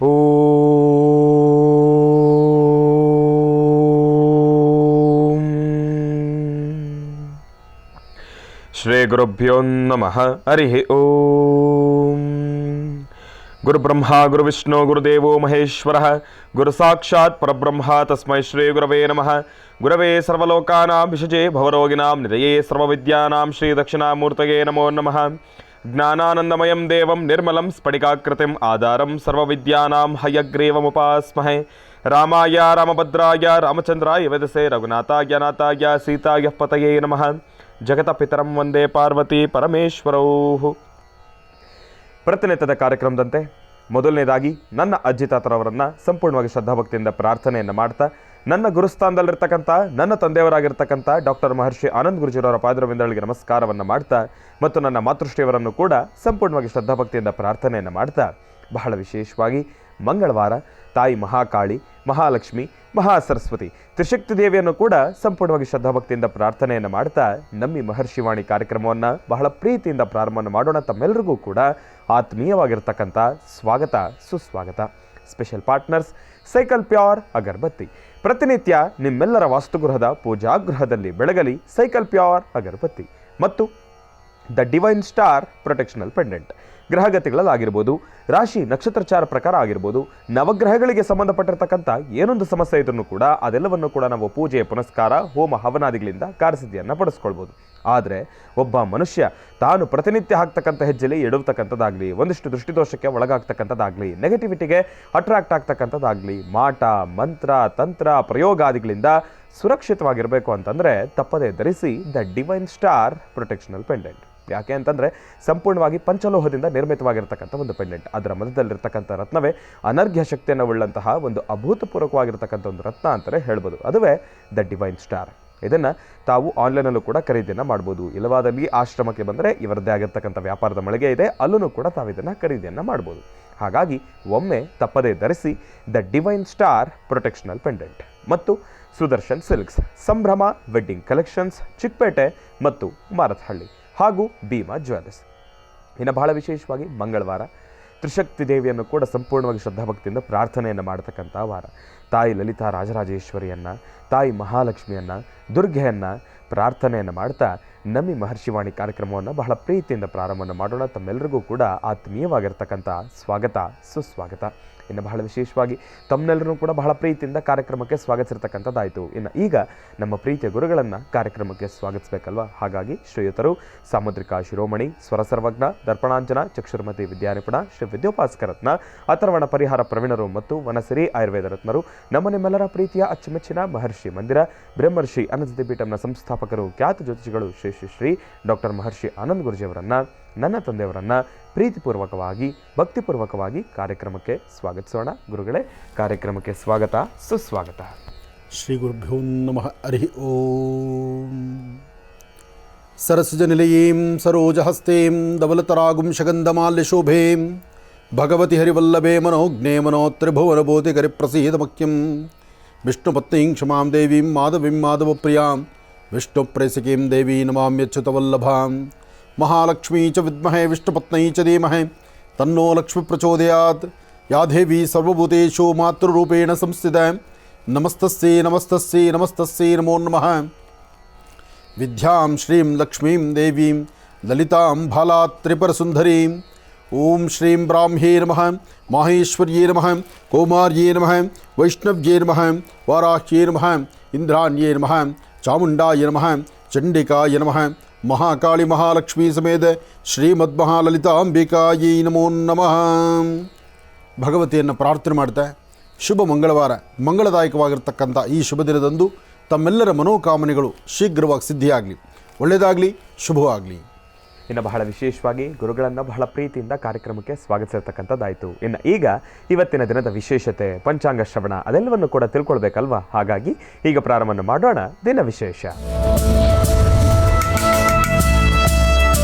ಓಂ ಶ್ರೀ ಗುರುಭ್ಯೋ ನಮಃ. ಹರಿ ಓಂ. ಗುರುಬ್ರಹ್ಮ ಗುರುವಿಷ್ಣು ಗುರುದೇವೋ ಮಹೇಶ್ವರ ಗುರು ಸಾಕ್ಷಾತ್ ಪರಬ್ರಹ್ಮ ತಸ್ಮೈ ಶ್ರೀ ಗುರವೇ ನಮಃ. ಗುರವೇ ಸರ್ವಲೋಕಾನಾಂ ವಿಷಜೇ ಭವರೋಗಿಣಾಂ ನಿಧಯೇ ಸರ್ವವಿದ್ಯಾನಾಂ ಶ್ರೀ ದಕ್ಷಿಣಾಮೂರ್ತಯೇ ನಮೋ ನಮಃ. ಜ್ಞಾನಾನಂದಮಯಂ ದೇವಂ ನಿರ್ಮಲಂ ಸ್ಫಟಿಕಾಕೃತಿಂ ಆಧಾರಂ ಸರ್ವವಿದ್ಯಾನಾಂ ಹಯಗ್ರೀವಮುಪಾಸ್ಮಹೇ. ರಾಮಾಯ ರಾಮಭದ್ರಾಯ ರಾಮಚಂದ್ರಾಯ ವೇದಸೇ ರಘುನಾಥಾಯ ನಾಥಾಯ ಸೀತಾಯ ಪತಯೇ ನಮಃ. ಜಗತಪಿತರಂ ವಂದೇ ಪಾರ್ವತಿ ಪರಮೇಶ್ವರೌ. ಪ್ರತಿನಿತ್ಯದ ಕಾರ್ಯಕ್ರಮದಂತೆ ಮೊದಲನೇದಾಗಿ ನನ್ನ ಅಜ್ಜಿ ತಾತರವರನ್ನು ಸಂಪೂರ್ಣವಾಗಿ ಶ್ರದ್ಧಾಭಕ್ತಿಯಿಂದ ಪ್ರಾರ್ಥನೆಯನ್ನು ಮಾಡ್ತಾ, ನನ್ನ ಗುರುಸ್ಥಾನದಲ್ಲಿರ್ತಕ್ಕಂಥ ನನ್ನ ತಂದೆಯವರಾಗಿರ್ತಕ್ಕಂಥ ಡಾಕ್ಟರ್ ಮಹರ್ಷಿ ಆನಂದ್ ಗುರುಜಿಯವರ ಪಾದರವಿಂದಗಳಿಗೆ ನಮಸ್ಕಾರವನ್ನು ಮಾಡ್ತಾ, ಮತ್ತು ನನ್ನ ಮಾತೃಶ್ರೀಯವರನ್ನು ಕೂಡ ಸಂಪೂರ್ಣವಾಗಿ ಶ್ರದ್ಧಾಭಕ್ತಿಯಿಂದ ಪ್ರಾರ್ಥನೆಯನ್ನು ಮಾಡ್ತಾ, ಬಹಳ ವಿಶೇಷವಾಗಿ ಮಂಗಳವಾರ ತಾಯಿ ಮಹಾಕಾಳಿ, ಮಹಾಲಕ್ಷ್ಮಿ, ಮಹಾಸರಸ್ವತಿ ತ್ರಿಶಕ್ತಿ ದೇವಿಯನ್ನು ಕೂಡ ಸಂಪೂರ್ಣವಾಗಿ ಶ್ರದ್ಧಾಭಕ್ತಿಯಿಂದ ಪ್ರಾರ್ಥನೆಯನ್ನು ಮಾಡ್ತಾ ನಮ್ಮಿ ಮಹರ್ಷಿವಾಣಿ ಕಾರ್ಯಕ್ರಮವನ್ನು ಬಹಳ ಪ್ರೀತಿಯಿಂದ ಪ್ರಾರಂಭವನ್ನು ಮಾಡೋಣ. ತಮ್ಮೆಲ್ಲರಿಗೂ ಕೂಡ ಆತ್ಮೀಯವಾಗಿರ್ತಕ್ಕಂಥ ಸ್ವಾಗತ, ಸುಸ್ವಾಗತ. ಸ್ಪೆಷಲ್ ಪಾರ್ಟ್ನರ್ಸ್ ಸೈಕಲ್ ಪ್ಯೂರ್ ಅಗರಬತ್ತಿ. ಪ್ರತಿನಿತ್ಯ ನಿಮ್ಮೆಲ್ಲರ ವಾಸ್ತುಗೃಹದ ಪೂಜಾಗೃಹದಲ್ಲಿ ಬೆಳಗಲಿ ಸೈಕಲ್ ಪ್ಯೂರ್ ಅಗರಬತ್ತಿ ಮತ್ತು ದ ಡಿವೈನ್ ಸ್ಟಾರ್ ಪ್ರೊಟೆಕ್ಷನಲ್ ಪೆಂಡೆಂಟ್. ಗ್ರಹಗತಿಗಳಲ್ಲಾಗಿರ್ಬೋದು, ರಾಶಿ ನಕ್ಷತ್ರಚಾರ ಪ್ರಕಾರ ಆಗಿರ್ಬೋದು, ನವಗ್ರಹಗಳಿಗೆ ಸಂಬಂಧಪಟ್ಟಿರ್ತಕ್ಕಂಥ ಏನೊಂದು ಸಮಸ್ಯೆ ಇದ್ರೂ ಕೂಡ ಅದೆಲ್ಲವನ್ನು ಕೂಡ ನಾವು ಪೂಜೆಯ ಪುನಸ್ಕಾರ, ಹೋಮ ಹವನಾದಿಗಳಿಂದ ಕಾರ್ಯಸಿದ್ಧಿಯನ್ನು ಪಡಿಸ್ಕೊಳ್ಬೋದು. ಆದರೆ ಒಬ್ಬ ಮನುಷ್ಯ ತಾನು ಪ್ರತಿನಿತ್ಯ ಹಾಕ್ತಕ್ಕಂಥ ಹೆಜ್ಜೆಲಿ ಎಡುವತಕ್ಕಂಥದ್ದಾಗಲಿ, ಒಂದಿಷ್ಟು ದೃಷ್ಟಿದೋಷಕ್ಕೆ ಒಳಗಾಗ್ತಕ್ಕಂಥದ್ದಾಗಲಿ, ನೆಗೆಟಿವಿಟಿಗೆ ಅಟ್ರಾಕ್ಟ್ ಆಗ್ತಕ್ಕಂಥದ್ದಾಗಲಿ, ಮಾಟ ಮಂತ್ರ ತಂತ್ರ ಪ್ರಯೋಗಾದಿಗಳಿಂದ ಸುರಕ್ಷಿತವಾಗಿರಬೇಕು ಅಂತಂದರೆ ತಪ್ಪದೇ ಧರಿಸಿ ದ ಡಿವೈನ್ ಸ್ಟಾರ್ ಪ್ರೊಟೆಕ್ಷನಲ್ ಪೆಂಡೆಂಟ್. ಯಾಕೆ ಅಂತಂದರೆ ಸಂಪೂರ್ಣವಾಗಿ ಪಂಚಲೋಹದಿಂದ ನಿರ್ಮಿತವಾಗಿರ್ತಕ್ಕಂಥ ಒಂದು ಪೆಂಡೆಂಟ್. ಅದರ ಮಧ್ಯದಲ್ಲಿರ್ತಕ್ಕಂಥ ರತ್ನವೇ ಅನರ್ಘ್ಯ ಶಕ್ತಿಯನ್ನು ಉಳ್ಳಂತಹ ಒಂದು ಅಭೂತಪೂರ್ವಕವಾಗಿರ್ತಕ್ಕಂಥ ಒಂದು ರತ್ನ ಅಂತಲೇ ಹೇಳ್ಬೋದು. ಅದುವೇ ದ ಡಿವೈನ್ ಸ್ಟಾರ್. ಇದನ್ನು ತಾವು ಆನ್ಲೈನಲ್ಲೂ ಕೂಡ ಖರೀದಿಯನ್ನು ಮಾಡ್ಬೋದು. ಇಲ್ಲವಾದಲ್ಲಿ ಆಶ್ರಮಕ್ಕೆ ಬಂದರೆ ಇವರದ್ದೇ ಆಗಿರ್ತಕ್ಕಂಥ ವ್ಯಾಪಾರದ ಮಳಿಗೆ ಇದೆ, ಅಲ್ಲೂ ಕೂಡ ತಾವು ಇದನ್ನು ಖರೀದಿಯನ್ನು ಮಾಡ್ಬೋದು. ಹಾಗಾಗಿ ಒಮ್ಮೆ ತಪ್ಪದೇ ಧರಿಸಿ ದ ಡಿವೈನ್ ಸ್ಟಾರ್ ಪ್ರೊಟೆಕ್ಷನಲ್ ಪೆಂಡೆಂಟ್ ಮತ್ತು ಸುದರ್ಶನ್ ಸಿಲ್ಕ್ಸ್, ಸಂಭ್ರಮ ವೆಡ್ಡಿಂಗ್ ಕಲೆಕ್ಷನ್ಸ್, ಚಿಕ್ಕಪೇಟೆ ಮತ್ತು ಮಾರತ್ಹಳ್ಳಿ ಹಾಗೂ ಭೀಮಾ ಜ್ಯುವೆಲ್ಲರ್ಸ್. ಇನ್ನು ಬಹಳ ವಿಶೇಷವಾಗಿ ಮಂಗಳವಾರ ತ್ರಿಶಕ್ತಿ ದೇವಿಯನ್ನು ಕೂಡ ಸಂಪೂರ್ಣವಾಗಿ ಶ್ರದ್ಧಾಭಕ್ತಿಯಿಂದ ಪ್ರಾರ್ಥನೆಯನ್ನು ಮಾಡತಕ್ಕಂಥ ವಾರ. ತಾಯಿ ಲಲಿತಾ ರಾಜರಾಜೇಶ್ವರಿಯನ್ನು, ತಾಯಿ ಮಹಾಲಕ್ಷ್ಮಿಯನ್ನು, ದುರ್ಗೆಯನ್ನು ಪ್ರಾರ್ಥನೆಯನ್ನು ಮಾಡ್ತಾ ನಮ್ಮಿ ಮಹರ್ಷಿವಾಣಿ ಕಾರ್ಯಕ್ರಮವನ್ನು ಬಹಳ ಪ್ರೀತಿಯಿಂದ ಪ್ರಾರಂಭವನ್ನು ಮಾಡೋಣ. ತಮ್ಮೆಲ್ಲರಿಗೂ ಕೂಡ ಆತ್ಮೀಯವಾಗಿರ್ತಕ್ಕಂಥ ಸ್ವಾಗತ, ಸುಸ್ವಾಗತ. ಇನ್ನು ಬಹಳ ವಿಶೇಷವಾಗಿ ತಮ್ಮೆಲ್ಲರೂ ಕೂಡ ಬಹಳ ಪ್ರೀತಿಯಿಂದ ಕಾರ್ಯಕ್ರಮಕ್ಕೆ ಸ್ವಾಗತಿಸಿರ್ತಕ್ಕಂಥದ್ದಾಯಿತು. ಇನ್ನು ಈಗ ನಮ್ಮ ಪ್ರೀತಿಯ ಗುರುಗಳನ್ನು ಕಾರ್ಯಕ್ರಮಕ್ಕೆ ಸ್ವಾಗತಿಸಬೇಕಲ್ವ. ಹಾಗಾಗಿ ಶ್ರೀಯುತರು ಸಾಮುದ್ರಿಕಾ ಶಿರೋಮಣಿ, ಸ್ವರಸರ್ವಜ್ಞ, ದರ್ಪಣಾಂಜನ, ಚಕ್ಷುರ್ಮತಿ ವಿದ್ಯಾನಿಪುಣ, ಶ್ರೀ ವಿದ್ಯೋಪಾಸಕರತ್ನ, ಅಥರ್ವಣ ಪರಿಹಾರ ಪ್ರವೀಣರು ಮತ್ತು ವನಸಿರಿ ಆಯುರ್ವೇದ ರತ್ನರು, ನಮ್ಮ ನಿಮ್ಮೆಲ್ಲರ ಪ್ರೀತಿಯ ಅಚ್ಚುಮೆಚ್ಚಿನ ಮಹರ್ಷಿ ಮಂದಿರ ಬ್ರಹ್ಮರ್ಷಿ ಅನಂತ ಪೀಠಂನ ಸಂಸ್ಥಾಪಕರು, ಖ್ಯಾತ ಜ್ಯೋತಿಷಿಗಳು ಶ್ರೀ ಶ್ರೀ ಶ್ರೀ ಡಾಕ್ಟರ್ ಮಹರ್ಷಿ ಆನಂದ್ ಗುರುಜಿಯವರನ್ನು, ನನ್ನ ತಂದೆಯವರನ್ನು ಪ್ರೀತಿಪೂರ್ವಕವಾಗಿ ಭಕ್ತಿಪೂರ್ವಕವಾಗಿ ಕಾರ್ಯಕ್ರಮಕ್ಕೆ ಸ್ವಾಗತಿಸೋಣ. ಗುರುಗಳೇ, ಕಾರ್ಯಕ್ರಮಕ್ಕೆ ಸ್ವಾಗತ, ಸುಸ್ವಾಗತ. ಶ್ರೀ ಗುರುಭ್ಯೋ ನಮಃ. ಹರಿ ಓಂ. ಸರಸಿಜ ನಿಲಯೀಂ ಸರೋಜಹಸ್ತೇಂ ಧವಲತರಾಗುಂ ಶಗಂಧಮಾಲ್ಯಶೋಭೇಂ ಭಗವತಿ ಹರಿವಲ್ಲಭೇ ಮನೋಜ್ಞೇ ಮನೋತ್ರಿಭುವನಬೋಧಿಕರಿ ಪ್ರಸೀದಮಖ್ಯಂ ವಿಷ್ಣುಪತ್ನೀಂ ಕ್ಷಮಾಂ ದೇವೀಂ ಮಾಧವೀಂ ಮಾಧವಪ್ರಿಯಾಂ ವಿಷ್ಣುಪ್ರೇಸಿಕೀಂ ದೇವೀ ನಮಾಮ್ಯಚ್ಯುತವಲ್ಲಭಾಂ ಮಹಾಲಕ್ಷ್ಮೀ ಚ ವಿದ್ಮಹೇ ವಿಷ್ಣುಪತ್ನೈ ಚ ಧೀಮಹಿ ತನ್ನೋ ಲಕ್ಷ್ಮೀ ಪ್ರಚೋದಯಾತ್. ಯಾ ದೇವಿ ಸರ್ವಭೂತೇಷು ಮಾತೃರೂಪೇಣ ಸಂಸ್ಥಿತಾ. ನಮಸ್ತಸ್ಯೈ ನಮಸ್ತಸ್ಯೈ ನಮಸ್ತಸ್ಯೈ ನಮೋ ನಮಃ. ವಿದ್ಯಾಂ ಶ್ರೀಂ ಲಕ್ಷ್ಮೀಂ ದೇವೀಂ ಲಲಿತಾಂ ಬಾಲಾತ್ ತ್ರಿಪುರಸುಂದರೀಂ. ಓಂ ಶ್ರೀಂ ಬ್ರಾಹ್ಮ್ಯೈ ನಮಃ, ಮಾಹೇಶ್ವರ್ಯೈ ನಮಃ, ಕೌಮಾರ್ಯೈ ನಮಃ, ವೈಷ್ಣವ್ಯೈ ನಮಃ, ವಾರಾಹ್ಯೈ ನಮಃ, ಇಂದ್ರಾಣ್ಯೈ ನಮಃ, ಚಾಮುಂಡಾಯ ನಮಃ, ಚಂಡಿಕಾಯ ನಮಃ, ಮಹಾಕಾಳಿ ಮಹಾಲಕ್ಷ್ಮೀ ಸಮೇತ ಶ್ರೀಮದ್ಮಹಾಲಲಿತಾಂಬಿಕಾಯೈ ನಮೋ ನಮಃ. ಭಗವತಿಯನ್ನು ಪ್ರಾರ್ಥನೆ ಮಾಡ್ತಾ ಶುಭ ಮಂಗಳವಾರ, ಮಂಗಳದಾಯಕವಾಗಿರ್ತಕ್ಕಂಥ ಈ ಶುಭ ದಿನದಂದು ತಮ್ಮೆಲ್ಲರ ಮನೋಕಾಮನೆಗಳು ಶೀಘ್ರವಾಗಿ ಸಿದ್ಧಿಯಾಗಲಿ, ಒಳ್ಳೆಯದಾಗಲಿ, ಶುಭವಾಗಲಿ. ಇನ್ನು ಬಹಳ ವಿಶೇಷವಾಗಿ ಗುರುಗಳನ್ನು ಬಹಳ ಪ್ರೀತಿಯಿಂದ ಕಾರ್ಯಕ್ರಮಕ್ಕೆ ಸ್ವಾಗತಿಸಿರ್ತಕ್ಕಂಥದ್ದಾಯಿತು. ಇನ್ನು ಈಗ ಇವತ್ತಿನ ದಿನದ ವಿಶೇಷತೆ, ಪಂಚಾಂಗ ಶ್ರವಣ ಅದೆಲ್ಲವನ್ನು ಕೂಡ ತಿಳ್ಕೊಳ್ಬೇಕಲ್ವಾ. ಹಾಗಾಗಿ ಈಗ ಪ್ರಾರಂಭವನ್ನು ಮಾಡೋಣ ದಿನ ವಿಶೇಷ.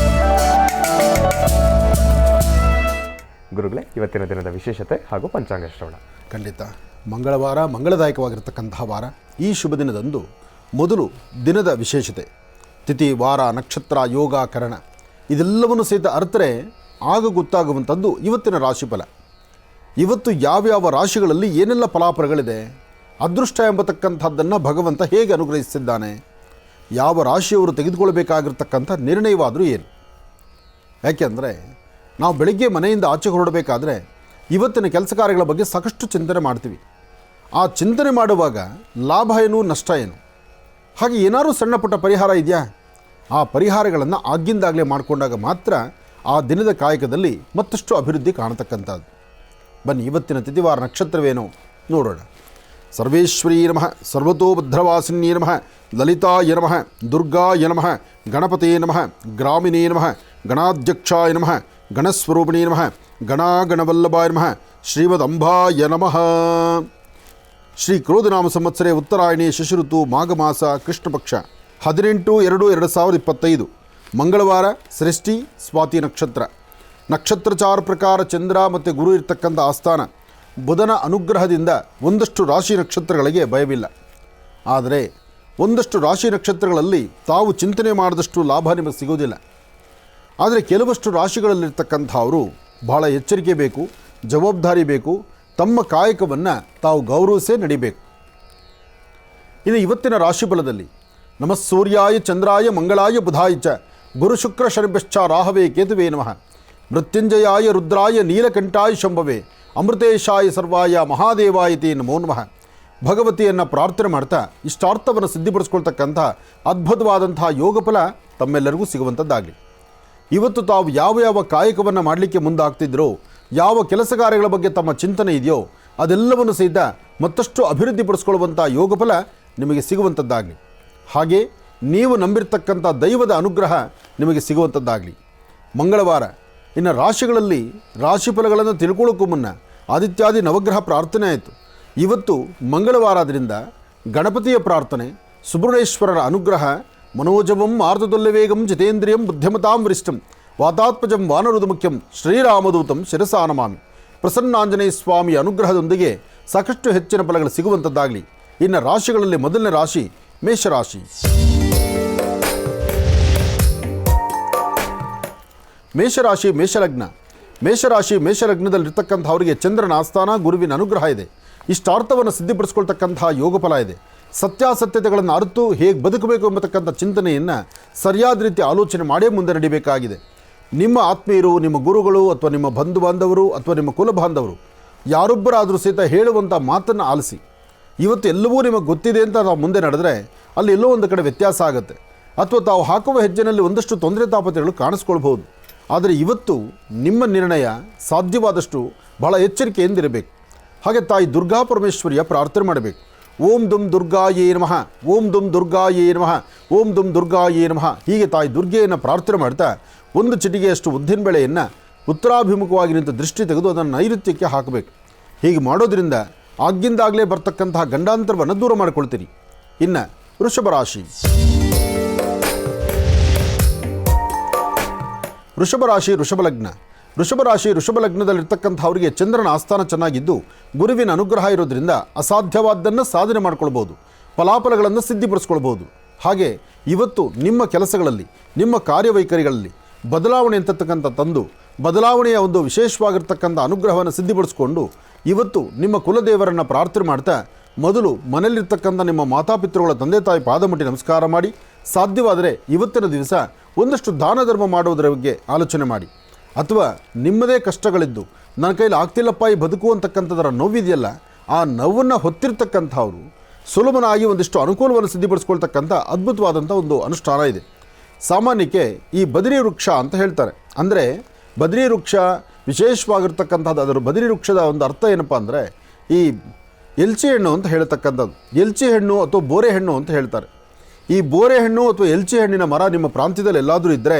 ಗುರುಗಳೇ, ಇವತ್ತಿನ ದಿನದ ವಿಶೇಷತೆ ಹಾಗೂ ಪಂಚಾಂಗ ಶ್ರವಣ. ಖಂಡಿತ. ಮಂಗಳವಾರ ಮಂಗಳದಾಯಕವಾಗಿರ್ತಕ್ಕಂತಹ ವಾರ. ಈ ಶುಭ ದಿನದಂದು ಮೊದಲು ದಿನದ ವಿಶೇಷತೆ, ತಿಥಿ, ವಾರ, ನಕ್ಷತ್ರ, ಯೋಗ, ಕರಣ ಇದೆಲ್ಲವನ್ನು ಸಹಿತ ಅರ್ಥರೆ ಆಗ ಗೊತ್ತಾಗುವಂಥದ್ದು ಇವತ್ತಿನ ರಾಶಿಫಲ. ಇವತ್ತು ಯಾವ್ಯಾವ ರಾಶಿಗಳಲ್ಲಿ ಏನೆಲ್ಲ ಫಲಾಫಲಗಳಿದೆ, ಅದೃಷ್ಟ ಎಂಬತಕ್ಕಂಥದ್ದನ್ನು ಭಗವಂತ ಹೇಗೆ ಅನುಗ್ರಹಿಸಿದ್ದಾನೆ, ಯಾವ ರಾಶಿಯವರು ತೆಗೆದುಕೊಳ್ಬೇಕಾಗಿರ್ತಕ್ಕಂಥ ನಿರ್ಣಯವಾದರೂ ಏನು. ಯಾಕೆಂದರೆ ನಾವು ಬೆಳಗ್ಗೆ ಮನೆಯಿಂದ ಆಚೆ ಹೊರಡಬೇಕಾದ್ರೆ ಇವತ್ತಿನ ಕೆಲಸ ಕಾರ್ಯಗಳ ಬಗ್ಗೆ ಸಾಕಷ್ಟು ಚಿಂತನೆ ಮಾಡ್ತೀವಿ. ಆ ಚಿಂತನೆ ಮಾಡುವಾಗ ಲಾಭ ಏನು, ನಷ್ಟ ಏನು, ಹಾಗೆ ಏನಾದರೂ ಸಣ್ಣ ಪುಟ್ಟ ಪರಿಹಾರ ಇದೆಯಾ, ಆ ಪರಿಹಾರಗಳನ್ನು ಆಗಿಂದಾಗಲೇ ಮಾಡಿಕೊಂಡಾಗ ಮಾತ್ರ ಆ ದಿನದ ಕಾಯಕದಲ್ಲಿ ಮತ್ತಷ್ಟು ಅಭಿವೃದ್ಧಿ ಕಾಣತಕ್ಕಂಥದ್ದು. ಬನ್ನಿ, ಇವತ್ತಿನ ತಿಥಿವಾರ ನಕ್ಷತ್ರವೇನೋ ನೋಡೋಣ. ಸರ್ವೇಶ್ವರೀ ನಮಃ, ಸರ್ವತೋಭದ್ರವಾಸಿನ್ಯೇ ನಮಃ, ಲಲಿತಾಯ ನಮಃ, ದುರ್ಗಾಯ ನಮಃ, ಗಣಪತೇ ನಮಃ, ಗ್ರಾಮಿಣೇ ನಮಃ, ಗಣಾಧ್ಯಕ್ಷಾಯ ನಮಃ, ಗಣಸ್ವರೂಪಿಣೇ ನಮಃ, ಗಣಾಗಣವಲ್ಲಭಾಯ ನಮಃ, ಶ್ರೀಮದಂಬಾಯ ನಮಃ. ಶ್ರೀ ಕ್ರೋಧನಾಮ ಸಂವತ್ಸರೆ ಉತ್ತರಾಯಣಿ ಶಶಿಋತು ಮಾಘಮಾಸ ಕೃಷ್ಣಪಕ್ಷ 18/2/2025 ಮಂಗಳವಾರ, ಸೃಷ್ಟಿ, ಸ್ವಾತಿ ನಕ್ಷತ್ರ. ನಕ್ಷತ್ರಚಾರ ಪ್ರಕಾರ ಚಂದ್ರ ಮತ್ತು ಗುರು ಇರ್ತಕ್ಕಂಥ ಆಸ್ಥಾನ. ಬುಧನ ಅನುಗ್ರಹದಿಂದ ಒಂದಷ್ಟು ರಾಶಿ ನಕ್ಷತ್ರಗಳಿಗೆ ಭಯವಿಲ್ಲ. ಆದರೆ ಒಂದಷ್ಟು ರಾಶಿ ನಕ್ಷತ್ರಗಳಲ್ಲಿ ತಾವು ಚಿಂತನೆ ಮಾಡಿದಷ್ಟು ಲಾಭ ನಿಮಗೆ ಸಿಗೋದಿಲ್ಲ. ಆದರೆ ಕೆಲವಷ್ಟು ರಾಶಿಗಳಲ್ಲಿರ್ತಕ್ಕಂಥವರು ಬಹಳ ಎಚ್ಚರಿಕೆ ಬೇಕು, ಜವಾಬ್ದಾರಿ ಬೇಕು, ತಮ್ಮ ಕಾಯಕವನ್ನು ತಾವು ಗೌರವಿಸೇ ನಡಿಬೇಕು. ಇನ್ನು ಇವತ್ತಿನ ರಾಶಿ ಫಲದಲ್ಲಿ ನಮಃ ಸೂರ್ಯಾಯ ಚಂದ್ರಾಯ ಮಂಗಳಾಯ ಬುಧಾಯ ಚ ಗುರು ಶುಕ್ರ ಶನಿಭ್ಯಶ್ಚ ರಾಹವೇ ಕೇತುವೇ ನಮಃ. ಮೃತ್ಯುಂಜಯಾಯ ರುದ್ರಾಯ ನೀಲಕಂಠಾಯ ಶಂಭವೇ ಅಮೃತೇಶಾಯ ಸರ್ವಾಯ ಮಹಾದೇವಾಯತೆ ನಮೋ ನಮಃ. ಭಗವತಿಯನ್ನು ಪ್ರಾರ್ಥನೆ ಮಾಡ್ತಾ ಇಷ್ಟಾರ್ಥವನ್ನು ಸಿದ್ಧಿಪಡಿಸ್ಕೊಳ್ತಕ್ಕಂಥ ಅದ್ಭುತವಾದಂತಹ ಯೋಗಫಲ ತಮ್ಮೆಲ್ಲರಿಗೂ ಸಿಗುವಂಥದ್ದಾಗಲಿ. ಇವತ್ತು ತಾವು ಯಾವ ಯಾವ ಕಾಯಕವನ್ನು ಮಾಡಲಿಕ್ಕೆ ಮುಂದಾಗ್ತಿದ್ರೋ, ಯಾವ ಕೆಲಸ ಕಾರ್ಯಗಳ ಬಗ್ಗೆ ತಮ್ಮ ಚಿಂತನೆ ಇದೆಯೋ ಅದೆಲ್ಲವನ್ನು ಸಹಿತ ಮತ್ತಷ್ಟು ಅಭಿವೃದ್ಧಿಪಡಿಸ್ಕೊಳ್ಳುವಂಥ ಯೋಗಫಲ ನಿಮಗೆ ಸಿಗುವಂಥದ್ದಾಗಲಿ. ಹಾಗೆ ನೀವು ನಂಬಿರ್ತಕ್ಕಂಥ ದೈವದ ಅನುಗ್ರಹ ನಿಮಗೆ ಸಿಗುವಂಥದ್ದಾಗಲಿ. ಮಂಗಳವಾರ. ಇನ್ನು ರಾಶಿಗಳಲ್ಲಿ ರಾಶಿಫಲಗಳನ್ನು ತಿಳ್ಕೊಳ್ಳೋಕ್ಕೂ ಮುನ್ನ ಆದಿತ್ಯಾದಿ ನವಗ್ರಹ ಪ್ರಾರ್ಥನೆ ಆಯಿತು. ಇವತ್ತು ಮಂಗಳವಾರ ಆದ್ದರಿಂದ ಗಣಪತಿಯ ಪ್ರಾರ್ಥನೆ, ಸುಬ್ರಹ್ಮಣ್ಯೇಶ್ವರರ ಅನುಗ್ರಹ, ಮನೋಜವಂ ಮಾರ್ದದೊಲ್ಯವೇಗಂ ಜಿತೇಂದ್ರಿಯಂ ಬುದ್ಧಿಮತಾಂ ವರಿಷ್ಠಂ ವಾತಾತ್ಮಜಂ ವಾನರುದ ಮುಖ್ಯಂ ಶ್ರೀರಾಮದೂತಂ ಶಿರಸಾ ನಮಾಮಿ. ಪ್ರಸನ್ನಾಂಜನೇಯ ಸ್ವಾಮಿಯ ಅನುಗ್ರಹದೊಂದಿಗೆ ಸಾಕಷ್ಟು ಹೆಚ್ಚಿನ ಫಲಗಳು ಸಿಗುವಂಥದ್ದಾಗಲಿ. ಇನ್ನು ರಾಶಿಗಳಲ್ಲಿ ಮೊದಲನೇ ರಾಶಿ ಮೇಷರಾಶಿ. ಮೇಷರಾಶಿ ಮೇಷಲಗ್ನ. ಮೇಷರಾಶಿ ಮೇಷಲಗ್ನದಲ್ಲಿರ್ತಕ್ಕಂಥವರಿಗೆ ಚಂದ್ರನ ಆಸ್ಥಾನ, ಗುರುವಿನ ಅನುಗ್ರಹ ಇದೆ. ಇಷ್ಟಾರ್ಥವನ್ನು ಸಿದ್ಧಿಪಡಿಸ್ಕೊಳ್ತಕ್ಕಂಥ ಯೋಗಫಲ ಇದೆ. ಸತ್ಯಾಸತ್ಯತೆಗಳನ್ನು ಅರಿತು ಹೇಗೆ ಬದುಕಬೇಕು ಎಂಬತಕ್ಕಂಥ ಚಿಂತನೆಯನ್ನು ಸರಿಯಾದ ರೀತಿ ಆಲೋಚನೆ ಮಾಡೇ ಮುಂದೆ ನಡಿಬೇಕಾಗಿದೆ. ನಿಮ್ಮ ಆತ್ಮೀಯರು, ನಿಮ್ಮ ಗುರುಗಳು ಅಥವಾ ನಿಮ್ಮ ಬಂಧು ಬಾಂಧವರು ಅಥವಾ ನಿಮ್ಮ ಕುಲ ಬಾಂಧವರು ಯಾರೊಬ್ಬರಾದರೂ ಸಹಿತ ಹೇಳುವಂಥ ಮಾತನ್ನು ಆಲಿಸಿ. ಇವತ್ತು ಎಲ್ಲವೂ ನಿಮಗೆ ಗೊತ್ತಿದೆ ಅಂತ ನಾವು ಮುಂದೆ ನಡೆದರೆ ಅಲ್ಲಿ ಎಲ್ಲೋ ಒಂದು ಕಡೆ ವ್ಯತ್ಯಾಸ ಆಗುತ್ತೆ, ಅಥವಾ ತಾವು ಹಾಕುವ ಹೆಜ್ಜೆನಲ್ಲಿ ಒಂದಷ್ಟು ತೊಂದರೆ ತಾಪತ್ರೆಗಳು ಕಾಣಿಸ್ಕೊಳ್ಬೋದು. ಆದರೆ ಇವತ್ತು ನಿಮ್ಮ ನಿರ್ಣಯ ಸಾಧ್ಯವಾದಷ್ಟು ಬಹಳ ಎಚ್ಚರಿಕೆಯಿಂದಿರಬೇಕು. ಹಾಗೆ ತಾಯಿ ದುರ್ಗಾ ಪರಮೇಶ್ವರಿಯ ಪ್ರಾರ್ಥನೆ ಮಾಡಬೇಕು. ಓಂ ದುಂ ದುರ್ಗಾಯೇ ನಮಃ, ಓಂ ದುಂ ದುರ್ಗಾಯೇ ನಮಃ, ಓಂ ದುಂ ದುರ್ಗಾಯೇ ನಮಃ. ಹೀಗೆ ತಾಯಿ ದುರ್ಗೆಯನ್ನು ಪ್ರಾರ್ಥನೆ ಮಾಡ್ತಾ ಒಂದು ಚಿಟಿಗೆಯಷ್ಟು ಉದ್ದಿನ ಬೆಳೆಯನ್ನು ಉತ್ತರಾಭಿಮುಖವಾಗಿ ನಿಂತು ದೃಷ್ಟಿ ತೆಗೆದು ಅದನ್ನು ನೈಋತ್ಯಕ್ಕೆ ಹಾಕಬೇಕು. ಹೀಗೆ ಮಾಡೋದ್ರಿಂದ ಆಗಿಂದಾಗಲೇ ಬರ್ತಕ್ಕಂತಹ ಗಂಡಾಂತರವನ್ನು ದೂರ ಮಾಡಿಕೊಳ್ತೀರಿ. ಇನ್ನು ವೃಷಭ ರಾಶಿ. ವೃಷಭ ರಾಶಿ ವೃಷಭ ಲಗ್ನ. ವೃಷಭ ರಾಶಿ ವೃಷಭ ಲಗ್ನದಲ್ಲಿರ್ತಕ್ಕಂಥವರಿಗೆ ಚಂದ್ರನ ಆಸ್ಥಾನ ಚೆನ್ನಾಗಿದ್ದು ಗುರುವಿನ ಅನುಗ್ರಹ ಇರೋದ್ರಿಂದ ಅಸಾಧ್ಯವಾದ್ದನ್ನು ಸಾಧನೆ ಮಾಡ್ಕೊಳ್ಬೋದು, ಫಲಾಫಲಗಳನ್ನು ಸಿದ್ಧಿಪಡಿಸ್ಕೊಳ್ಬೋದು. ಹಾಗೆ ಇವತ್ತು ನಿಮ್ಮ ಕೆಲಸಗಳಲ್ಲಿ, ನಿಮ್ಮ ಕಾರ್ಯವೈಖರಿಗಳಲ್ಲಿ ಬದಲಾವಣೆ ಅಂತಕ್ಕಂಥ ತಂದು ಬದಲಾವಣೆಯ ಒಂದು ವಿಶೇಷವಾಗಿರ್ತಕ್ಕಂಥ ಅನುಗ್ರಹವನ್ನು ಸಿದ್ಧಿಪಡಿಸ್ಕೊಂಡು ಇವತ್ತು ನಿಮ್ಮ ಕುಲದೇವರನ್ನು ಪ್ರಾರ್ಥನೆ ಮಾಡ್ತಾ ಮೊದಲು ಮನೆಯಲ್ಲಿರ್ತಕ್ಕಂಥ ನಿಮ್ಮ ಮಾತಾಪಿತೃಗಳ ತಂದೆ ತಾಯಿ ಪಾದ ಮುಟ್ಟಿ ನಮಸ್ಕಾರ ಮಾಡಿ, ಸಾಧ್ಯವಾದರೆ ಇವತ್ತಿನ ದಿವಸ ಒಂದಷ್ಟು ದಾನ ಧರ್ಮ ಮಾಡುವುದರ ಬಗ್ಗೆ ಆಲೋಚನೆ ಮಾಡಿ. ಅಥವಾ ನಿಮ್ಮದೇ ಕಷ್ಟಗಳಿದ್ದು ನನ್ನ ಕೈಲಿ ಆಗ್ತಿಲ್ಲಪ್ಪ ಈ ಬದುಕು ಅಂತಕ್ಕಂಥದ್ದರ ನೋವಿದೆಯಲ್ಲ, ಆ ನೋವನ್ನು ಹೊತ್ತಿರ್ತಕ್ಕಂಥವ್ರು ಸುಲಭನಾಗಿ ಒಂದಿಷ್ಟು ಅನುಕೂಲವನ್ನು ಸಿದ್ಧಿಪಡಿಸ್ಕೊಳ್ತಕ್ಕಂಥ ಅದ್ಭುತವಾದಂಥ ಒಂದು ಅನುಷ್ಠಾನ ಇದೆ. ಸಾಮಾನ್ಯಕ್ಕೆ ಈ ಬದರಿ ವೃಕ್ಷ ಅಂತ ಹೇಳ್ತಾರೆ. ಅಂದರೆ ಬದರಿ ವೃಕ್ಷ ವಿಶೇಷವಾಗಿರ್ತಕ್ಕಂಥದ್ದು. ಅದರ ಬದರಿ ವೃಕ್ಷದ ಒಂದು ಅರ್ಥ ಏನಪ್ಪ ಅಂದರೆ ಈ ಎಲ್ಚಿ ಹಣ್ಣು ಅಂತ ಹೇಳ್ತಕ್ಕಂಥದ್ದು. ಎಲ್ಚಿ ಹಣ್ಣು ಅಥವಾ ಬೋರೆ ಹಣ್ಣು ಅಂತ ಹೇಳ್ತಾರೆ. ಈ ಬೋರೆ ಹಣ್ಣು ಅಥವಾ ಎಲ್ಚಿ ಹಣ್ಣಿನ ಮರ ನಿಮ್ಮ ಪ್ರಾಂತ್ಯದಲ್ಲಿ ಎಲ್ಲಾದರೂ ಇದ್ದರೆ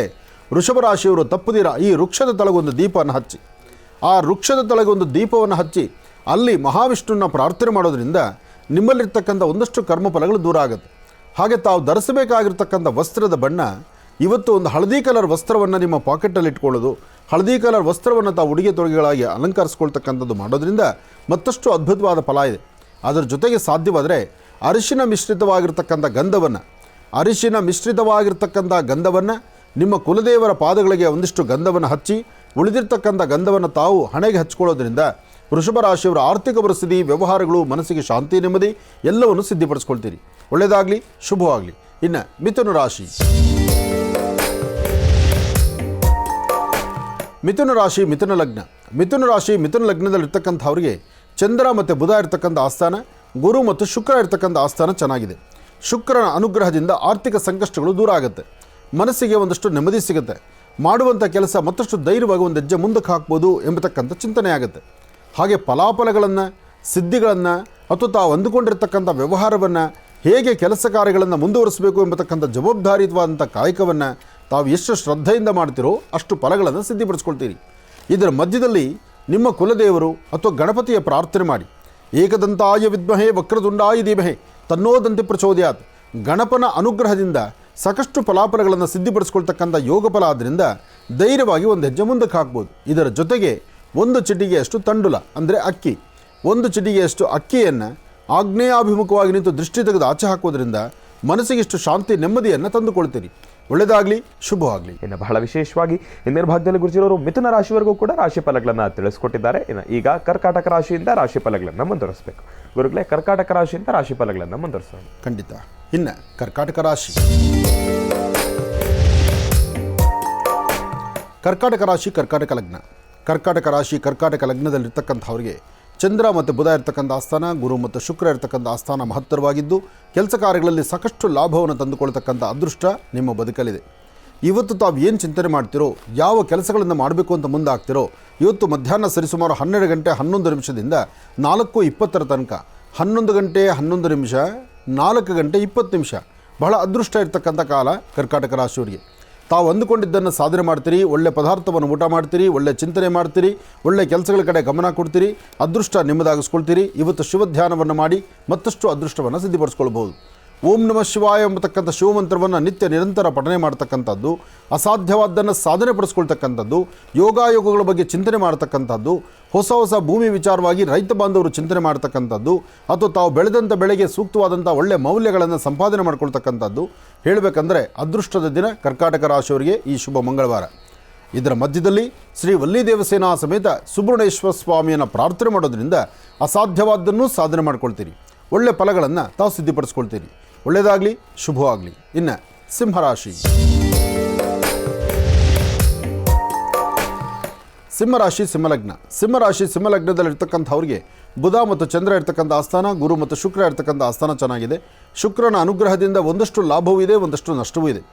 ವೃಷಭ ರಾಶಿಯವರು ತಪ್ಪದಿರ ಈ ವೃಕ್ಷದ ತಳಗೊಂದು ದೀಪವನ್ನು ಹಚ್ಚಿ, ಆ ವೃಕ್ಷದ ತಳಗೊಂದು ದೀಪವನ್ನು ಹಚ್ಚಿ ಅಲ್ಲಿ ಮಹಾವಿಷ್ಣುವನ್ನ ಪ್ರಾರ್ಥನೆ ಮಾಡೋದ್ರಿಂದ ನಿಮ್ಮಲ್ಲಿರ್ತಕ್ಕಂಥ ಒಂದಷ್ಟು ಕರ್ಮಫಲಗಳು ದೂರ ಆಗುತ್ತೆ. ಹಾಗೆ ತಾವು ಧರಿಸಬೇಕಾಗಿರ್ತಕ್ಕಂಥ ವಸ್ತ್ರದ ಬಣ್ಣ ಇವತ್ತು ಒಂದು ಹಳದಿ ಕಲರ್ ವಸ್ತ್ರವನ್ನು ನಿಮ್ಮ ಪಾಕೆಟಲ್ಲಿ ಇಟ್ಕೊಳ್ಳೋದು, ಹಳದಿ ಕಲರ್ ವಸ್ತ್ರವನ್ನು ತಾವು ಉಡುಗೆ ತೊಡುಗೆಗಳಾಗಿ ಅಲಂಕರಿಸ್ಕೊಳ್ತಕ್ಕಂಥದ್ದು ಮಾಡೋದ್ರಿಂದ ಮತ್ತಷ್ಟು ಅದ್ಭುತವಾದ ಫಲ ಇದೆ. ಅದರ ಜೊತೆಗೆ ಸಾಧ್ಯವಾದರೆ ಅರಿಶಿನ ಮಿಶ್ರಿತವಾಗಿರ್ತಕ್ಕಂಥ ಗಂಧವನ್ನು ನಿಮ್ಮ ಕುಲದೇವರ ಪಾದಗಳಿಗೆ ಒಂದಿಷ್ಟು ಗಂಧವನ್ನು ಹಚ್ಚಿ ಉಳಿದಿರ್ತಕ್ಕಂಥ ಗಂಧವನ್ನು ತಾವು ಹಣೆಗೆ ಹಚ್ಕೊಳ್ಳೋದ್ರಿಂದ ವೃಷಭ ರಾಶಿಯವರ ಆರ್ಥಿಕ ಪರಿಸ್ಥಿತಿ, ವ್ಯವಹಾರಗಳು, ಮನಸ್ಸಿಗೆ ಶಾಂತಿ, ನೆಮ್ಮದಿ ಎಲ್ಲವನ್ನು ಸಿದ್ಧಿಪಡಿಸ್ಕೊಳ್ತೀರಿ. ಒಳ್ಳೆಯದಾಗಲಿ, ಶುಭವಾಗಲಿ. ಇನ್ನು ಮಿಥುನ ರಾಶಿ. ಮಿಥುನ ರಾಶಿ, ಮಿಥುನ ಲಗ್ನ. ಮಿಥುನ ರಾಶಿ, ಮಿಥುನ ಲಗ್ನದಲ್ಲಿರ್ತಕ್ಕಂಥವ್ರಿಗೆ ಚಂದ್ರ ಮತ್ತು ಬುಧ ಇರ್ತಕ್ಕಂಥ ಆಸ್ಥಾನ, ಗುರು ಮತ್ತು ಶುಕ್ರ ಇರ್ತಕ್ಕಂಥ ಆಸ್ಥಾನ ಚೆನ್ನಾಗಿದೆ. ಶುಕ್ರನ ಅನುಗ್ರಹದಿಂದ ಆರ್ಥಿಕ ಸಂಕಷ್ಟಗಳು ದೂರ ಆಗುತ್ತೆ. ಮನಸ್ಸಿಗೆ ಒಂದಷ್ಟು ನೆಮ್ಮದಿ ಸಿಗುತ್ತೆ. ಮಾಡುವಂಥ ಕೆಲಸ ಮತ್ತಷ್ಟು ಧೈರ್ಯವಾಗಿ ಒಂದು ಹೆಜ್ಜೆ ಮುಂದಕ್ಕೆ ಹಾಕ್ಬೋದು ಎಂಬತಕ್ಕಂಥ ಚಿಂತನೆ ಆಗುತ್ತೆ. ಹಾಗೆ ಫಲಾಫಲಗಳನ್ನು, ಸಿದ್ಧಿಗಳನ್ನು ಅಥವಾ ತಾವು ಅಂದುಕೊಂಡಿರ್ತಕ್ಕಂಥ ವ್ಯವಹಾರವನ್ನು ಹೇಗೆ ಕೆಲಸ ಕಾರ್ಯಗಳನ್ನು ಮುಂದುವರಿಸಬೇಕು ಎಂಬತಕ್ಕಂಥ ಜವಾಬ್ದಾರಿಯುತವಾದಂಥ ಕಾಯಕವನ್ನು ತಾವು ಎಷ್ಟು ಶ್ರದ್ಧೆಯಿಂದ ಮಾಡ್ತೀರೋ ಅಷ್ಟು ಫಲಗಳನ್ನು ಸಿದ್ಧಿಪಡಿಸ್ಕೊಳ್ತೀರಿ. ಇದರ ಮಧ್ಯದಲ್ಲಿ ನಿಮ್ಮ ಕುಲದೇವರು ಅಥವಾ ಗಣಪತಿಯ ಪ್ರಾರ್ಥನೆ ಮಾಡಿ. ಏಕದಂತಾಯ ವಿದ್ಮಹೇ ವಕ್ರತುಂಡಾಯ ಧೀಮಹಿ ತನ್ನೋದಂತೆ ಪ್ರಚೋದಯಾತ್. ಗಣಪನ ಅನುಗ್ರಹದಿಂದ ಸಾಕಷ್ಟು ಫಲಾಫಲಗಳನ್ನು ಸಿದ್ಧಿಪಡಿಸ್ಕೊಳ್ತಕ್ಕಂಥ ಯೋಗ ಫಲ ಆದ್ದರಿಂದ ಧೈರ್ಯವಾಗಿ ಒಂದು ಹೆಜ್ಜೆ ಮುಂದಕ್ಕೆ ಹಾಕ್ಬೋದು. ಇದರ ಜೊತೆಗೆ ಒಂದು ಚಿಟಿಗೆಯಷ್ಟು ತಂಡುಲ ಅಂದರೆ ಅಕ್ಕಿ, ಒಂದು ಚಿಟಿಗೆಯಷ್ಟು ಅಕ್ಕಿಯನ್ನು ಆಗ್ನೇಯಾಭಿಮುಖವಾಗಿ ನಿಂತು ದೃಷ್ಟಿ ತೆಗೆದು ಆಚೆ ಹಾಕೋದ್ರಿಂದ ಮನಸ್ಸಿಗಿಷ್ಟು ಶಾಂತಿ, ನೆಮ್ಮದಿಯನ್ನು ತಂದುಕೊಳ್ತೀರಿ. ಒಳ್ಳೆಯದಾಗಲಿ, ಶುಭವಾಗಲಿ. ಇನ್ನು ಬಹಳ ವಿಶೇಷವಾಗಿ ಇಂದಿನ ಭಾಗದಲ್ಲಿ ಗುರುಜಿರವರು ಮಿಥುನ ರಾಶಿವರೆಗೂ ಕೂಡ ರಾಶಿ ಫಲಗಳನ್ನು ತಿಳಿಸ್ಕೊಟ್ಟಿದ್ದಾರೆ. ಇನ್ನು ಈಗ ಕರ್ಕಾಟಕ ರಾಶಿಯಿಂದ ರಾಶಿ ಫಲಗಳನ್ನು ಮುಂದುವರಿಸಬೇಕು. ಗುರುಗಳೇ, ಕರ್ಕಾಟಕ ರಾಶಿಯಿಂದ ರಾಶಿ ಫಲಗಳನ್ನು ಮುಂದುವರಿಸೋಣ. ಖಂಡಿತ. ಇನ್ನು ಕರ್ಕಾಟಕ ರಾಶಿ. ಕರ್ಕಾಟಕ ರಾಶಿ, ಕರ್ಕಾಟಕ ಲಗ್ನ. ಕರ್ಕಾಟಕ ರಾಶಿ, ಕರ್ಕಾಟಕ ಲಗ್ನದಲ್ಲಿರ್ತಕ್ಕಂಥವ್ರಿಗೆ ಚಂದ್ರ ಮತ್ತು ಬುಧ ಇರ್ತಕ್ಕಂಥ ಆಸ್ಥಾನ, ಗುರು ಮತ್ತು ಶುಕ್ರ ಇರ್ತಕ್ಕಂಥ ಆಸ್ಥಾನ ಮಹತ್ತರವಾಗಿದ್ದು ಕೆಲಸ ಕಾರ್ಯಗಳಲ್ಲಿ ಸಾಕಷ್ಟು ಲಾಭವನ್ನು ತಂದುಕೊಳ್ತಕ್ಕಂಥ ಅದೃಷ್ಟ ನಿಮ್ಮ ಬದುಕಲ್ಲಿದೆ. ಇವತ್ತು ತಾವು ಏನು ಚಿಂತನೆ ಮಾಡ್ತಿರೋ, ಯಾವ ಕೆಲಸಗಳನ್ನು ಮಾಡಬೇಕು ಅಂತ ಮುಂದಾಗ್ತಿರೋ, ಇವತ್ತು ಮಧ್ಯಾಹ್ನ ಸರಿಸುಮಾರು 12 ಗಂಟೆ 11 ನಿಮಿಷದಿಂದ 4:20 ತನಕ, 11 ಗಂಟೆ 11 ನಿಮಿಷ, 4 ಗಂಟೆ 20 ನಿಮಿಷ ಬಹಳ ಅದೃಷ್ಟ ಇರ್ತಕ್ಕಂಥ ಕಾಲ ಕರ್ಕಾಟಕ ರಾಶಿಯವರಿಗೆ. ತಾವು ಅಂದುಕೊಂಡಿದ್ದನ್ನು ಸಾಧನೆ ಮಾಡ್ತೀರಿ, ಒಳ್ಳೆ ಪದಾರ್ಥವನ್ನು ಊಟ ಮಾಡ್ತೀರಿ, ಒಳ್ಳೆ ಚಿಂತನೆ ಮಾಡ್ತೀರಿ, ಒಳ್ಳೆ ಕೆಲಸಗಳ ಕಡೆ ಗಮನ ಕೊಡ್ತೀರಿ, ಅದೃಷ್ಟ ನಿಮ್ಮದಾಗಿಸ್ಕೊಳ್ತೀರಿ. ಇವತ್ತು ಶಿವಧ್ಯಾನವನ್ನು ಮಾಡಿ ಮತ್ತಷ್ಟು ಅದೃಷ್ಟವನ್ನು ಸಿದ್ಧಿಪಡಿಸ್ಕೊಳ್ಬೋದು. ಓಂ ನಮಃ ಶಿವಾಯ ಎಂಬತಕ್ಕಂಥ ಶಿವಮಂತ್ರವನ್ನು ನಿತ್ಯ ನಿರಂತರ ಪಠನೆ ಮಾಡ್ತಕ್ಕಂಥದ್ದು, ಅಸಾಧ್ಯವಾದ್ದನ್ನು ಸಾಧನೆ ಪಡಿಸ್ಕೊಳ್ತಕ್ಕಂಥದ್ದು, ಯೋಗಾಯೋಗಗಳ ಬಗ್ಗೆ ಚಿಂತನೆ ಮಾಡ್ತಕ್ಕಂಥದ್ದು, ಹೊಸ ಹೊಸ ಭೂಮಿ ವಿಚಾರವಾಗಿ ರೈತ ಬಾಂಧವರು ಚಿಂತನೆ ಮಾಡ್ತಕ್ಕಂಥದ್ದು, ಅಥವಾ ತಾವು ಬೆಳೆದಂಥ ಬೆಳೆಗೆ ಸೂಕ್ತವಾದಂಥ ಒಳ್ಳೆ ಮೌಲ್ಯಗಳನ್ನು ಸಂಪಾದನೆ ಮಾಡ್ಕೊಳ್ತಕ್ಕಂಥದ್ದು. ಹೇಳಬೇಕಂದ್ರೆ ಅದೃಷ್ಟದ ದಿನ ಕರ್ಕಾಟಕ ರಾಶಿಯವರಿಗೆ ಈ ಶುಭ ಮಂಗಳವಾರ. ಇದರ ಮಧ್ಯದಲ್ಲಿ ಶ್ರೀ ವಲ್ಲಿ ದೇವಸೇನಾ ಸಮೇತ ಸುಬ್ರಹ್ಮಣ್ಯೇಶ್ವರ ಸ್ವಾಮಿಯನ್ನು ಪ್ರಾರ್ಥನೆ ಮಾಡೋದ್ರಿಂದ ಅಸಾಧ್ಯವಾದ್ದನ್ನು ಸಾಧನೆ ಮಾಡ್ಕೊಳ್ತೀರಿ. ಒಳ್ಳೆ ಫಲಗಳನ್ನು ತಾವು ಸಿದ್ಧಿಪಡಿಸ್ಕೊಳ್ತೀರಿ. ಒಳ್ಳೆಯದಾಗಲಿ, ಶುಭವಾಗಲಿ. ಇನ್ನು ಸಿಂಹರಾಶಿ. ಸಿಂಹರಾಶಿ, ಸಿಂಹಲಗ್ನ. ಸಿಂಹರಾಶಿ, ಸಿಂಹಲಗ್ನದಲ್ಲಿರ್ತಕ್ಕಂಥವ್ರಿಗೆ ಬುಧ ಮತ್ತು ಚಂದ್ರ ಇರ್ತಕ್ಕಂಥ ಆಸ್ಥಾನ, ಗುರು ಮತ್ತು ಶುಕ್ರ ಇರ್ತಕ್ಕಂಥ ಆಸ್ಥಾನ ಚೆನ್ನಾಗಿದೆ. ಶುಕ್ರನ ಅನುಗ್ರಹದಿಂದ ಒಂದಷ್ಟು ಲಾಭವೂ ಇದೆ, ಒಂದಷ್ಟು ನಷ್ಟವೂ ಇದೆ.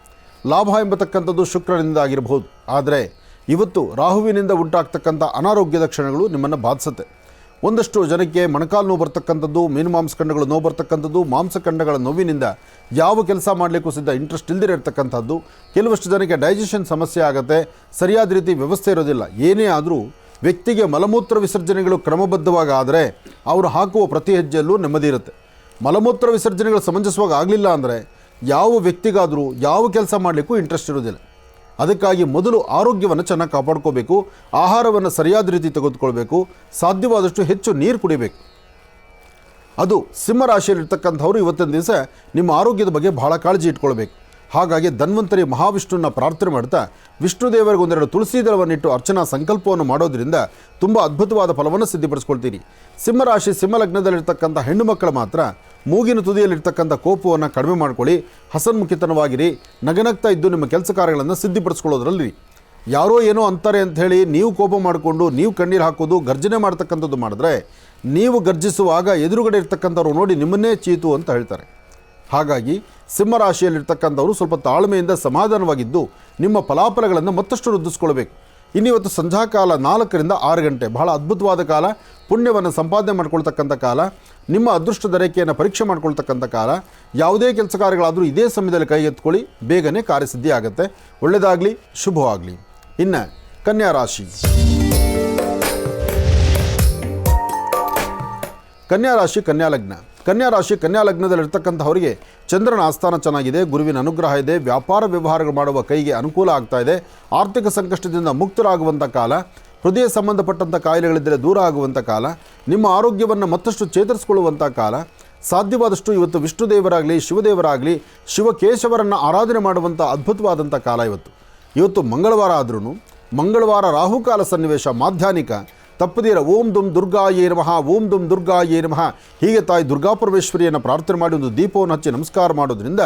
ಲಾಭ ಎಂಬತಕ್ಕಂಥದ್ದು ಶುಕ್ರನಿಂದ ಆಗಿರಬಹುದು, ಆದರೆ ಇವತ್ತು ರಾಹುವಿನಿಂದ ಉಂಟಾಗ್ತಕ್ಕಂಥ ಅನಾರೋಗ್ಯದ ಕ್ಷಣಗಳು ನಿಮ್ಮನ್ನು ಬಾಧಿಸುತ್ತೆ. ಒಂದಷ್ಟು ಜನಕ್ಕೆ ಮೊಣಕಾಲು ನೋವು ಬರ್ತಕ್ಕಂಥದ್ದು, ಮೀನುಮಾಂಸಖಂಡಗಳು ನೋವು ಬರ್ತಕ್ಕಂಥದ್ದು, ಮಾಂಸಖಂಡಗಳ ನೋವಿನಿಂದ ಯಾವ ಕೆಲಸ ಮಾಡಲಿಕ್ಕೂ ಸಿದ್ಧ ಇಂಟ್ರೆಸ್ಟ್ ಇಲ್ಲದೇ ಇರತಕ್ಕಂಥದ್ದು. ಕೆಲವಷ್ಟು ಜನಕ್ಕೆ ಡೈಜೆಷನ್ ಸಮಸ್ಯೆ ಆಗುತ್ತೆ, ಸರಿಯಾದ ರೀತಿ ವ್ಯವಸ್ಥೆ ಇರೋದಿಲ್ಲ. ಏನೇ ಆದರೂ ವ್ಯಕ್ತಿಗೆ ಮಲಮೂತ್ರ ವಿಸರ್ಜನೆಗಳು ಕ್ರಮಬದ್ಧವಾಗಿ ಆದರೆ ಅವರು ಹಾಕುವ ಪ್ರತಿ ಹೆಜ್ಜೆಯಲ್ಲೂ ನೆಮ್ಮದಿ ಇರುತ್ತೆ. ಮಲಮೂತ್ರ ವಿಸರ್ಜನೆಗಳು ಸಮಂಜಸವಾಗಿ ಆಗಲಿಲ್ಲ ಅಂದರೆ ಯಾವ ವ್ಯಕ್ತಿಗಾದರೂ ಯಾವ ಕೆಲಸ ಮಾಡಲಿಕ್ಕೂ ಇಂಟ್ರೆಸ್ಟ್ ಇರೋದಿಲ್ಲ. ಅದಕ್ಕಾಗಿ ಮೊದಲು ಆರೋಗ್ಯವನ್ನು ಚೆನ್ನಾಗಿ ಕಾಪಾಡ್ಕೋಬೇಕು, ಆಹಾರವನ್ನು ಸರಿಯಾದ ರೀತಿ ತೆಗೆದುಕೊಳ್ಬೇಕು, ಸಾಧ್ಯವಾದಷ್ಟು ಹೆಚ್ಚು ನೀರು ಕುಡಿಬೇಕು. ಅದು ಸಿಂಹರಾಶಿಯಲ್ಲಿರ್ತಕ್ಕಂಥವ್ರು ಇವತ್ತಿನ ದಿವಸ ನಿಮ್ಮ ಆರೋಗ್ಯದ ಬಗ್ಗೆ ಬಹಳ ಕಾಳಜಿ ಇಟ್ಕೊಳ್ಬೇಕು. ಹಾಗಾಗಿ ಧನ್ವಂತರಿ ಮಹಾವಿಷ್ಣುವನ್ನ ಪ್ರಾರ್ಥನೆ ಮಾಡ್ತಾ ವಿಷ್ಣು ದೇವರಿಗೆ ಒಂದೆರಡು ತುಳಸಿ ದಳವನ್ನಿಟ್ಟು ಅರ್ಚನಾ ಸಂಕಲ್ಪವನ್ನು ಮಾಡೋದ್ರಿಂದ ತುಂಬ ಅದ್ಭುತವಾದ ಫಲವನ್ನು ಸಿದ್ಧಿಪಡಿಸ್ಕೊಳ್ತೀರಿ. ಸಿಂಹರಾಶಿ, ಸಿಂಹಲಗ್ನದಲ್ಲಿರ್ತಕ್ಕಂಥ ಹೆಣ್ಣು ಮಕ್ಕಳು ಮಾತ್ರ ಮೂಗಿನ ತುದಿಯಲ್ಲಿರ್ತಕ್ಕಂಥ ಕೋಪವನ್ನು ಕಡಿಮೆ ಮಾಡ್ಕೊಳ್ಳಿ, ಹಸನ್ಮುಖಿತನವಾಗಿರಿ, ನಗನಗ್ತಾ ಇದ್ದು ನಿಮ್ಮ ಕೆಲಸ ಕಾರ್ಯಗಳನ್ನು ಸಿದ್ಧಿಪಡಿಸ್ಕೊಳ್ಳೋದ್ರಲ್ಲಿ. ಯಾರೋ ಏನೋ ಅಂತಾರೆ ಅಂಥೇಳಿ ನೀವು ಕೋಪ ಮಾಡಿಕೊಂಡು ನೀವು ಕಣ್ಣೀರು ಹಾಕೋದು, ಗರ್ಜನೆ ಮಾಡ್ತಕ್ಕಂಥದ್ದು ಮಾಡಿದ್ರೆ ನೀವು ಗರ್ಜಿಸುವಾಗ ಎದುರುಗಡೆ ಇರ್ತಕ್ಕಂಥವ್ರು ನೋಡಿ ನಿಮ್ಮನ್ನೇ ಚೀತು ಅಂತ ಹೇಳ್ತಾರೆ. ಹಾಗಾಗಿ ಸಿಂಹರಾಶಿಯಲ್ಲಿರ್ತಕ್ಕಂಥವರು ಸ್ವಲ್ಪ ತಾಳ್ಮೆಯಿಂದ ಸಮಾಧಾನವಾಗಿದ್ದು ನಿಮ್ಮ ಫಲಾಫಲಗಳನ್ನು ಮತ್ತಷ್ಟು ವೃದ್ಧಿಸ್ಕೊಳ್ಬೇಕು. ಇನ್ನಿವತ್ತು ಸಂಧ್ಯಾಕಾಲ 4 ರಿಂದ 6 ಗಂಟೆ ಬಹಳ ಅದ್ಭುತವಾದ ಕಾಲ, ಪುಣ್ಯವನ್ನು ಸಂಪಾದನೆ ಮಾಡ್ಕೊಳ್ತಕ್ಕಂಥ ಕಾಲ, ನಿಮ್ಮ ಅದೃಷ್ಟದ ರೇಖೆಯನ್ನು ಪರೀಕ್ಷೆ ಮಾಡ್ಕೊಳ್ತಕ್ಕಂಥ ಕಾಲ. ಯಾವುದೇ ಕೆಲಸ ಕಾರ್ಯಗಳಾದರೂ ಇದೇ ಸಮಯದಲ್ಲಿ ಕೈಗೆತ್ಕೊಳ್ಳಿ, ಬೇಗನೆ ಕಾರ್ಯಸಿದ್ಧಿ ಆಗುತ್ತೆ. ಒಳ್ಳೆಯದಾಗಲಿ, ಶುಭವಾಗಲಿ. ಇನ್ನು ಕನ್ಯಾ ರಾಶಿ. ಕನ್ಯಾ ರಾಶಿ, ಕನ್ಯಾ ಲಗ್ನ. ಕನ್ಯಾ ರಾಶಿ, ಕನ್ಯಾ ಲಗ್ನದಲ್ಲಿರ್ತಕ್ಕಂಥವರಿಗೆ ಚಂದ್ರನ ಆಸ್ಥಾನ ಚೆನ್ನಾಗಿದೆ, ಗುರುವಿನ ಅನುಗ್ರಹ ಇದೆ, ವ್ಯಾಪಾರ ವ್ಯವಹಾರಗಳು ಮಾಡುವ ಕೈಗೆ ಅನುಕೂಲ ಆಗ್ತಾ ಇದೆ, ಆರ್ಥಿಕ ಸಂಕಷ್ಟದಿಂದ ಮುಕ್ತರಾಗುವಂಥ ಕಾಲ, ಹೃದಯ ಸಂಬಂಧಪಟ್ಟಂಥ ಕಾಯಿಲೆಗಳಿದ್ದರೆ ದೂರ ಆಗುವಂಥ ಕಾಲ, ನಿಮ್ಮ ಆರೋಗ್ಯವನ್ನು ಮತ್ತಷ್ಟು ಚೇತರಿಸಿಕೊಳ್ಳುವಂಥ ಕಾಲ. ಸಾಧ್ಯವಾದಷ್ಟು ಇವತ್ತು ವಿಷ್ಣು ದೇವರಾಗಲಿ, ಶಿವದೇವರಾಗಲಿ, ಶಿವಕೇಶವರನ್ನು ಆರಾಧನೆ ಮಾಡುವಂಥ ಅದ್ಭುತವಾದಂಥ ಕಾಲ ಇವತ್ತು ಮಂಗಳವಾರ ಆದ್ರೂ ಮಂಗಳವಾರ ರಾಹುಕಾಲ ಸನ್ನಿವೇಶ ಮಾಧ್ಯಾಹ್ನಿಕ ತಪ್ಪದಿರ ಓಂ ದುಂ ದುರ್ಗಾಯೇ ನಮಃ, ಓಂ ದುಂ ದುರ್ಗಾಯೇ ನಮಃ ಹೀಗೆ ತಾಯಿ ದುರ್ಗಾಪರಮೇಶ್ವರಿಯನ್ನು ಪ್ರಾರ್ಥನೆ ಮಾಡಿ ಒಂದು ದೀಪವನ್ನು ಹಚ್ಚಿ ನಮಸ್ಕಾರ ಮಾಡೋದ್ರಿಂದ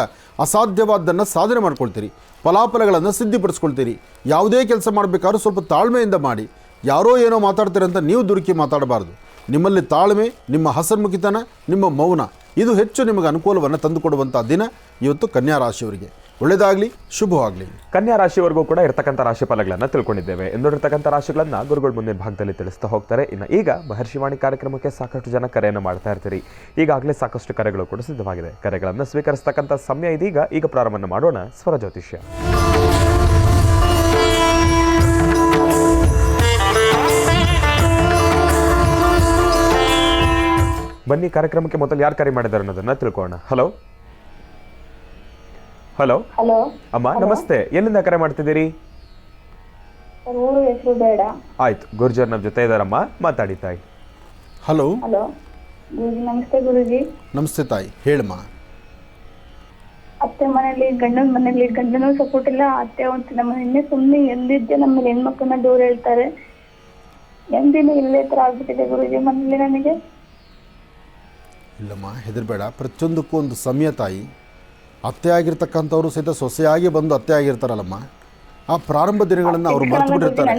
ಅಸಾಧ್ಯವಾದ್ದನ್ನು ಸಾಧನೆ ಮಾಡ್ಕೊಳ್ತೀರಿ, ಫಲಾಫಲಗಳನ್ನು ಸಿದ್ಧಿಪಡಿಸ್ಕೊಳ್ತೀರಿ. ಯಾವುದೇ ಕೆಲಸ ಮಾಡಬೇಕಾದ್ರೂ ಸ್ವಲ್ಪ ತಾಳ್ಮೆಯಿಂದ ಮಾಡಿ. ಯಾರೋ ಏನೋ ಮಾತಾಡ್ತಾರೆ ಅಂತ ನೀವು ದುಡುಕಿ ಮಾತಾಡಬಾರ್ದು. ನಿಮ್ಮಲ್ಲಿ ತಾಳ್ಮೆ, ನಿಮ್ಮ ಹಸನ್ಮುಖಿತನ, ನಿಮ್ಮ ಮೌನ ಇದು ಹೆಚ್ಚು ನಿಮಗೆ ಅನುಕೂಲವನ್ನು ತಂದುಕೊಡುವಂಥ ದಿನ ಇವತ್ತು ಕನ್ಯಾ ರಾಶಿಯವರಿಗೆ. ಒಳ್ಳೆಯದಾಗಲಿ, ಶುಭವಾಗಲಿ. ಕನ್ಯಾ ರಾಶಿಯವರೆಗೂ ಕೂಡ ಇರತಕ್ಕಂಥ ರಾಶಿ ಫಲಗಳನ್ನು ತಿಳ್ಕೊಂಡಿದ್ದೇವೆ. ಎಂದಿರತಕ್ಕಂಥ ರಾಶಿಗಳನ್ನು ಗುರುಗಳು ಮುಂದಿನ ಭಾಗದಲ್ಲಿ ತಿಳಿಸ್ತಾ ಹೋಗ್ತಾರೆ. ಇನ್ನು ಈಗ ಮಹರ್ಷಿವಾಣಿ ಕಾರ್ಯಕ್ರಮಕ್ಕೆ ಸಾಕಷ್ಟು ಜನ ಕರೆಯನ್ನು ಮಾಡ್ತಾ ಇರ್ತೀರಿ. ಈಗಾಗಲೇ ಸಾಕಷ್ಟು ಕರೆಗಳು ಕೂಡ ಸಿದ್ಧವಾಗಿದೆ. ಕರೆಗಳನ್ನು ಸ್ವೀಕರಿಸ್ತಕ್ಕಂಥ ಸಮಯ ಇದೀಗ. ಈಗ ಪ್ರಾರಂಭ ಮಾಡೋಣ ಸ್ವರ ಜ್ಯೋತಿಷ್ಯ. ಬನ್ನಿ, ಕಾರ್ಯಕ್ರಮಕ್ಕೆ ಮೊದಲು ಯಾರು ಕರೆ ಮಾಡಿದ್ದಾರೆ ಅನ್ನೋದನ್ನ ತಿಳ್ಕೊಳ್ಳೋಣ. ಹಲೋ ಹಲೋ ಹಲೋ ಅಮ್ಮ, ನಮಸ್ತೆ. ಎಲ್ಲಿಂದ ಕರೆ ಮಾಡ್ತಿದ್ದೀರಿ? ಊರು ಹೆಸರು ಬೇಡ. ಆಯ್ತು, ಗುರುಜರ್ ನಮ್ಮ ಜೊತೆ ಇದ್ದಾರಮ್ಮ, ಮಾತಾಡಿ ತಾಯಿ. ಹಲೋ ಹಲೋ ಗುರುಜಿ, ನಮಸ್ತೆ ಗುರುಜಿ. ನಮಸ್ತೆ ತಾಯಿ, ಹೇಳಮ್ಮ. ಅತ್ತೆ ಮನೇಲಿ ಗಂಡನ ಮನೇಲಿ ಗಂಡನೂ ಸಪೋರ್ಟ್ ಇಲ್ಲ, ಅತ್ತೆ ಒಂದು ನಮ್ಮ ಇನ್ನೇ ಸುಮ್ಮನೆ ಎಂದಿದ್ದೆ ನಮ್ಮ ಮೇಲೆ ಹೆಣ್ಮಕ್ಳನ್ನ ದೂರ ಹೇಳ್ತಾರೆ. ಎಂದಿನೂ ಇಲ್ಲೇ ತರ ಆಗ್ಬಿಟ್ಟಿದೆ ಗುರುಜಿ ಮನೇಲಿ ನನಗೆ. ಇಲ್ಲಮ್ಮ, ಹೆದರಬೇಡ. ಪ್ರತಿಯೊಂದಕ್ಕೂ ಒಂದು ಸಮಯ ತಾಯಿ. ಅತ್ತೆ ಆಗಿರ್ತಕ್ಕಂಥವ್ರು ಸಹಿತ ಸೊಸೆಯಾಗಿ ಬಂದು ಅತ್ತೆ ಆಗಿರ್ತಾರಲ್ಲಮ್ಮ, ಆ ಪ್ರಾರಂಭ ದಿನಗಳನ್ನು ಅವ್ರು ಮರ್ತು ಬಿಟ್ಟಿರ್ತಾರೆ.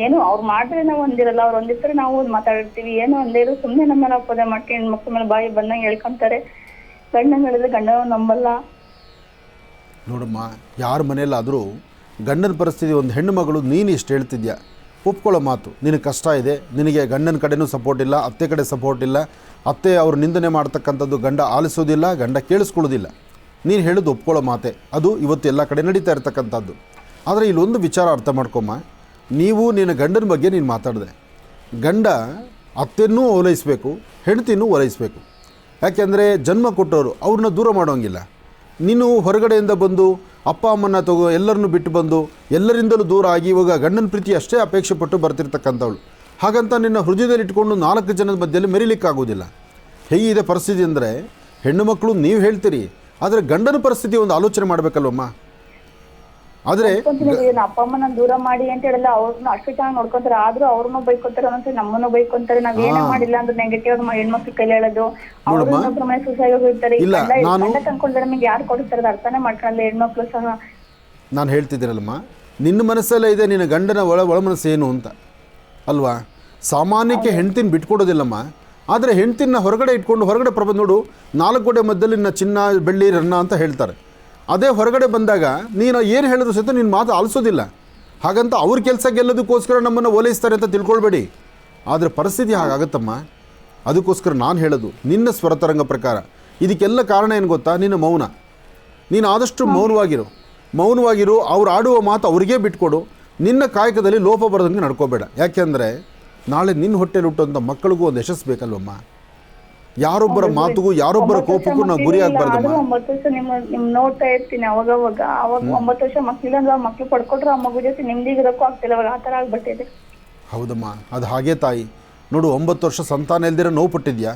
ಏನು ಅವ್ರು ಮಾಡಿದ್ರೆ ನಾವು ಒಂದಿರಲ್ಲ, ಅವ್ರು ಒಂದಿರ್ತಾರೆ, ನಾವು ಒಂದು ಮಾತಾಡಿರ್ತೀವಿ. ಏನು ಒಂದೇ ಇರೋ ಸುಮ್ಮನೆ ನಮ್ಮ ಮೇಲೆ ಅಪ್ಪದೆ ಮಾಡ್ಕೊಂಡು ಹೆಣ್ಮಕ್ಳ ಮೇಲೆ ಬಾಯಿ ಬಂದಂಗೆ ಹೇಳ್ಕೊಂತಾರೆ. ಗಂಡನ ಹೇಳಿದ್ರೆ ಗಂಡನ ನಂಬಲ್ಲ. ನೋಡಮ್ಮ, ಯಾರ ಮನೆಯಲ್ಲಾದರೂ ಗಂಡನ ಪರಿಸ್ಥಿತಿ, ಒಂದು ಹೆಣ್ಣು ಮಗಳು ನೀನು ಇಷ್ಟು ಹೇಳ್ತಿದ್ಯಾ, ಒಪ್ಕೊಳ್ಳೋ ಮಾತು. ನಿನಗೆ ಕಷ್ಟ ಇದೆ, ನಿನಗೆ ಗಂಡನ ಕಡೆನೂ ಸಪೋರ್ಟ್ ಇಲ್ಲ, ಅತ್ತೆ ಕಡೆ ಸಪೋರ್ಟ್ ಇಲ್ಲ, ಅತ್ತೆ ಅವರು ನಿಂದನೆ ಮಾಡ್ತಕ್ಕಂಥದ್ದು ಗಂಡ ಆಲಿಸೋದಿಲ್ಲ, ಗಂಡ ಕೇಳಿಸ್ಕೊಳ್ಳೋದಿಲ್ಲ. ನೀನು ಹೇಳೋದು ಒಪ್ಕೊಳ್ಳೋ ಮಾತೆ. ಅದು ಇವತ್ತು ಎಲ್ಲ ಕಡೆ ನಡೀತಾ ಇರ್ತಕ್ಕಂಥದ್ದು. ಆದರೆ ಇಲ್ಲೊಂದು ವಿಚಾರ ಅರ್ಥ ಮಾಡ್ಕೊಮ್ಮ. ನೀವು ನಿನ್ನ ಗಂಡನ ಬಗ್ಗೆ ನೀನು ಮಾತಾಡಿದೆ. ಗಂಡ ಅತ್ತೆನ್ನೂ ಓಲೈಸಬೇಕು, ಹೆಂಡತಿನೂ ಓಲೈಸಬೇಕು. ಯಾಕೆಂದರೆ ಜನ್ಮ ಕೊಟ್ಟವರು ಅವ್ರನ್ನ ದೂರ ಮಾಡೋಂಗಿಲ್ಲ. ನೀನು ಹೊರಗಡೆಯಿಂದ ಬಂದು ಅಪ್ಪ ಅಮ್ಮನ ಎಲ್ಲರನ್ನೂ ಬಿಟ್ಟು ಬಂದು ಎಲ್ಲರಿಂದಲೂ ದೂರ ಆಗಿ ಇವಾಗ ಗಂಡನ ಪ್ರೀತಿ ಅಷ್ಟೇ ಅಪೇಕ್ಷೆ ಪಟ್ಟು ಬರ್ತಿರ್ತಕ್ಕಂಥವಳು. ಹಾಗಂತ ನಿನ್ನ ಹೃದಯದಲ್ಲಿ ಇಟ್ಕೊಂಡು 4 ಜನದ ಮಧ್ಯದಲ್ಲಿ ಮೆರಿಲಿಕ್ಕಾಗೋದಿಲ್ಲ. ಹೇಗಿದೆ ಪರಿಸ್ಥಿತಿ ಅಂದರೆ, ಹೆಣ್ಣು ಮಕ್ಕಳು ನೀವು ಹೇಳ್ತೀರಿ, ಆದರೆ ಗಂಡನ ಪರಿಸ್ಥಿತಿ ಒಂದು ಆಲೋಚನೆ ಮಾಡಬೇಕಲ್ವಮ್ಮ. ಆದರೆ ಅಪ್ಪ ಅಮ್ಮನ ದೂರ ಮಾಡಿ ಅಂತ ಹೇಳಲ್ಲ, ಅವ್ರನ್ನ ಅಷ್ಟು ಚೆನ್ನಾಗಿ ನೋಡ್ಕೊಂತಾರೆ. ಆದ್ರೂ ಅವ್ರನ್ನೂ ಬೈಕೊಂತಾರೆ, ಒಂದ್ಸರಿ ನಮ್ಮನ್ನು ಬೈಕೊಂತಾರೆ. ನಾವ್ ಏನೇ ಮಾಡಿಲ್ಲ ಅಂದ್ರೆ ನೆಗೆಟಿವ್ ಹೆಣ್ಮಕ್ಳು ಕೈ ಹೇಳೋದು, ಅವ್ರ ಮನೆ ಸುಸಾಗಿ ಹೋಗ್ತಾರೆ. ತಂದ್ಕೊಂಡ್ರೆ ನಮಗೆ ಯಾರು ಕೊಡ್ತಾರೆ ಅರ್ಥನೇ ಮಾಡ್ಕೊಳ್ಳಲ್ಲ ಹೆಣ್ಮಕ್ಳು ಸಹ. ನಾನು ಹೇಳ್ತಿದ್ದೀನಲ್ಲಮ್ಮ, ನಿನ್ನ ಮನಸ್ಸಲ್ಲೇ ಇದೆ ನಿನ್ನ ಗಂಡನ ಒಳ ಮನಸ್ಸು ಏನು ಅಂತ ಅಲ್ವಾ. ಸಾಮಾನ್ಯಕ್ಕೆ ಹೆಂಡ್ತಿನ ಬಿಟ್ಕೊಡೋದಿಲ್ಲಮ್ಮ. ಆದರೆ ಹೆಂಡ್ತಿನ ಹೊರಗಡೆ ಇಟ್ಕೊಂಡು ಹೊರಗಡೆ ಪ್ರಬಂಧ ನೋಡು, 4 ಗೋಡೆ ಮಧ್ಯದಲ್ಲಿ ನಿನ್ನ ಚಿನ್ನ ಬೆಳ್ಳಿ ರನ್ನ ಅಂತ ಹೇಳ್ತಾರೆ. ಅದೇ ಹೊರಗಡೆ ಬಂದಾಗ ನೀನು ಏನು ಹೇಳಿದ್ರು ಸಹಿತ ನಿನ್ನ ಮಾತು ಆಲಿಸೋದಿಲ್ಲ. ಹಾಗಂತ ಅವ್ರ ಕೆಲಸ ಗೆಲ್ಲೋದಕ್ಕೋಸ್ಕರ ನಮ್ಮನ್ನು ಓಲೈಸ್ತಾರೆ ಅಂತ ತಿಳ್ಕೊಳ್ಬೇಡಿ. ಆದರೆ ಪರಿಸ್ಥಿತಿ ಹಾಗಾಗತ್ತಮ್ಮ. ಅದಕ್ಕೋಸ್ಕರ ನಾನು ಹೇಳೋದು ನಿನ್ನ ಸ್ವರತರಂಗ ಪ್ರಕಾರ. ಇದಕ್ಕೆಲ್ಲ ಕಾರಣ ಏನು ಗೊತ್ತಾ? ನಿನ್ನ ಮೌನ. ನೀನು ಆದಷ್ಟು ಮೌನವಾಗಿರು. ಅವ್ರು ಆಡುವ ಮಾತು ಅವ್ರಿಗೇ ಬಿಟ್ಕೊಡು. ನಿನ್ನ ಕಾಯಕದಲ್ಲಿ ಲೋಪ ಬರೋದಂಗೆ ನಡ್ಕೋಬೇಡ. ಯಾಕೆಂದರೆ ನಾಳೆ ನಿನ್ನ ಹೊಟ್ಟೆಲಿ ಹುಟ್ಟುವಂಥ ಮಕ್ಕಳಿಗೂ ಒಂದು ಯಶಸ್ಸು ಬೇಕಲ್ವಮ್ಮ. ಯಾರೊಬ್ಬರ ಮಾತುಗೂ ಯಾರೊಬ್ಬರ ಕೋಪಕ್ಕೂ ನಾವು ಗುರಿ ಆಗಬಾರ್ದಮ್ಮ. 9 ವರ್ಷ ನಿಮ್ ನೋಡ್ತಾ ಇರ್ತೀನಿ ಅವಾಗ 9 ವರ್ಷ ಮಕ್ಳಿಲ್ಲ ಅಂದ್ರೆ ಮಕ್ಳು ಪಡ್ಕೊಟ್ರೆ ಆ ಮಗು ಜೊತೆ ನಿಮ್ದಿಗಿರೋಕ್ಕೂ ಆಗ್ತಿಲ್ಲ. ಅವಾಗ ಆ ಥರ ಆಗ್ಬಿಟ್ಟಿದೆ. ಹೌದಮ್ಮ, ಅದು ಹಾಗೇ ತಾಯಿ. ನೋಡು, 9 ವರ್ಷ ಸಂತಾನ ಇಲ್ದಿರ ನೋವು ಪಟ್ಟಿದ್ಯಾ.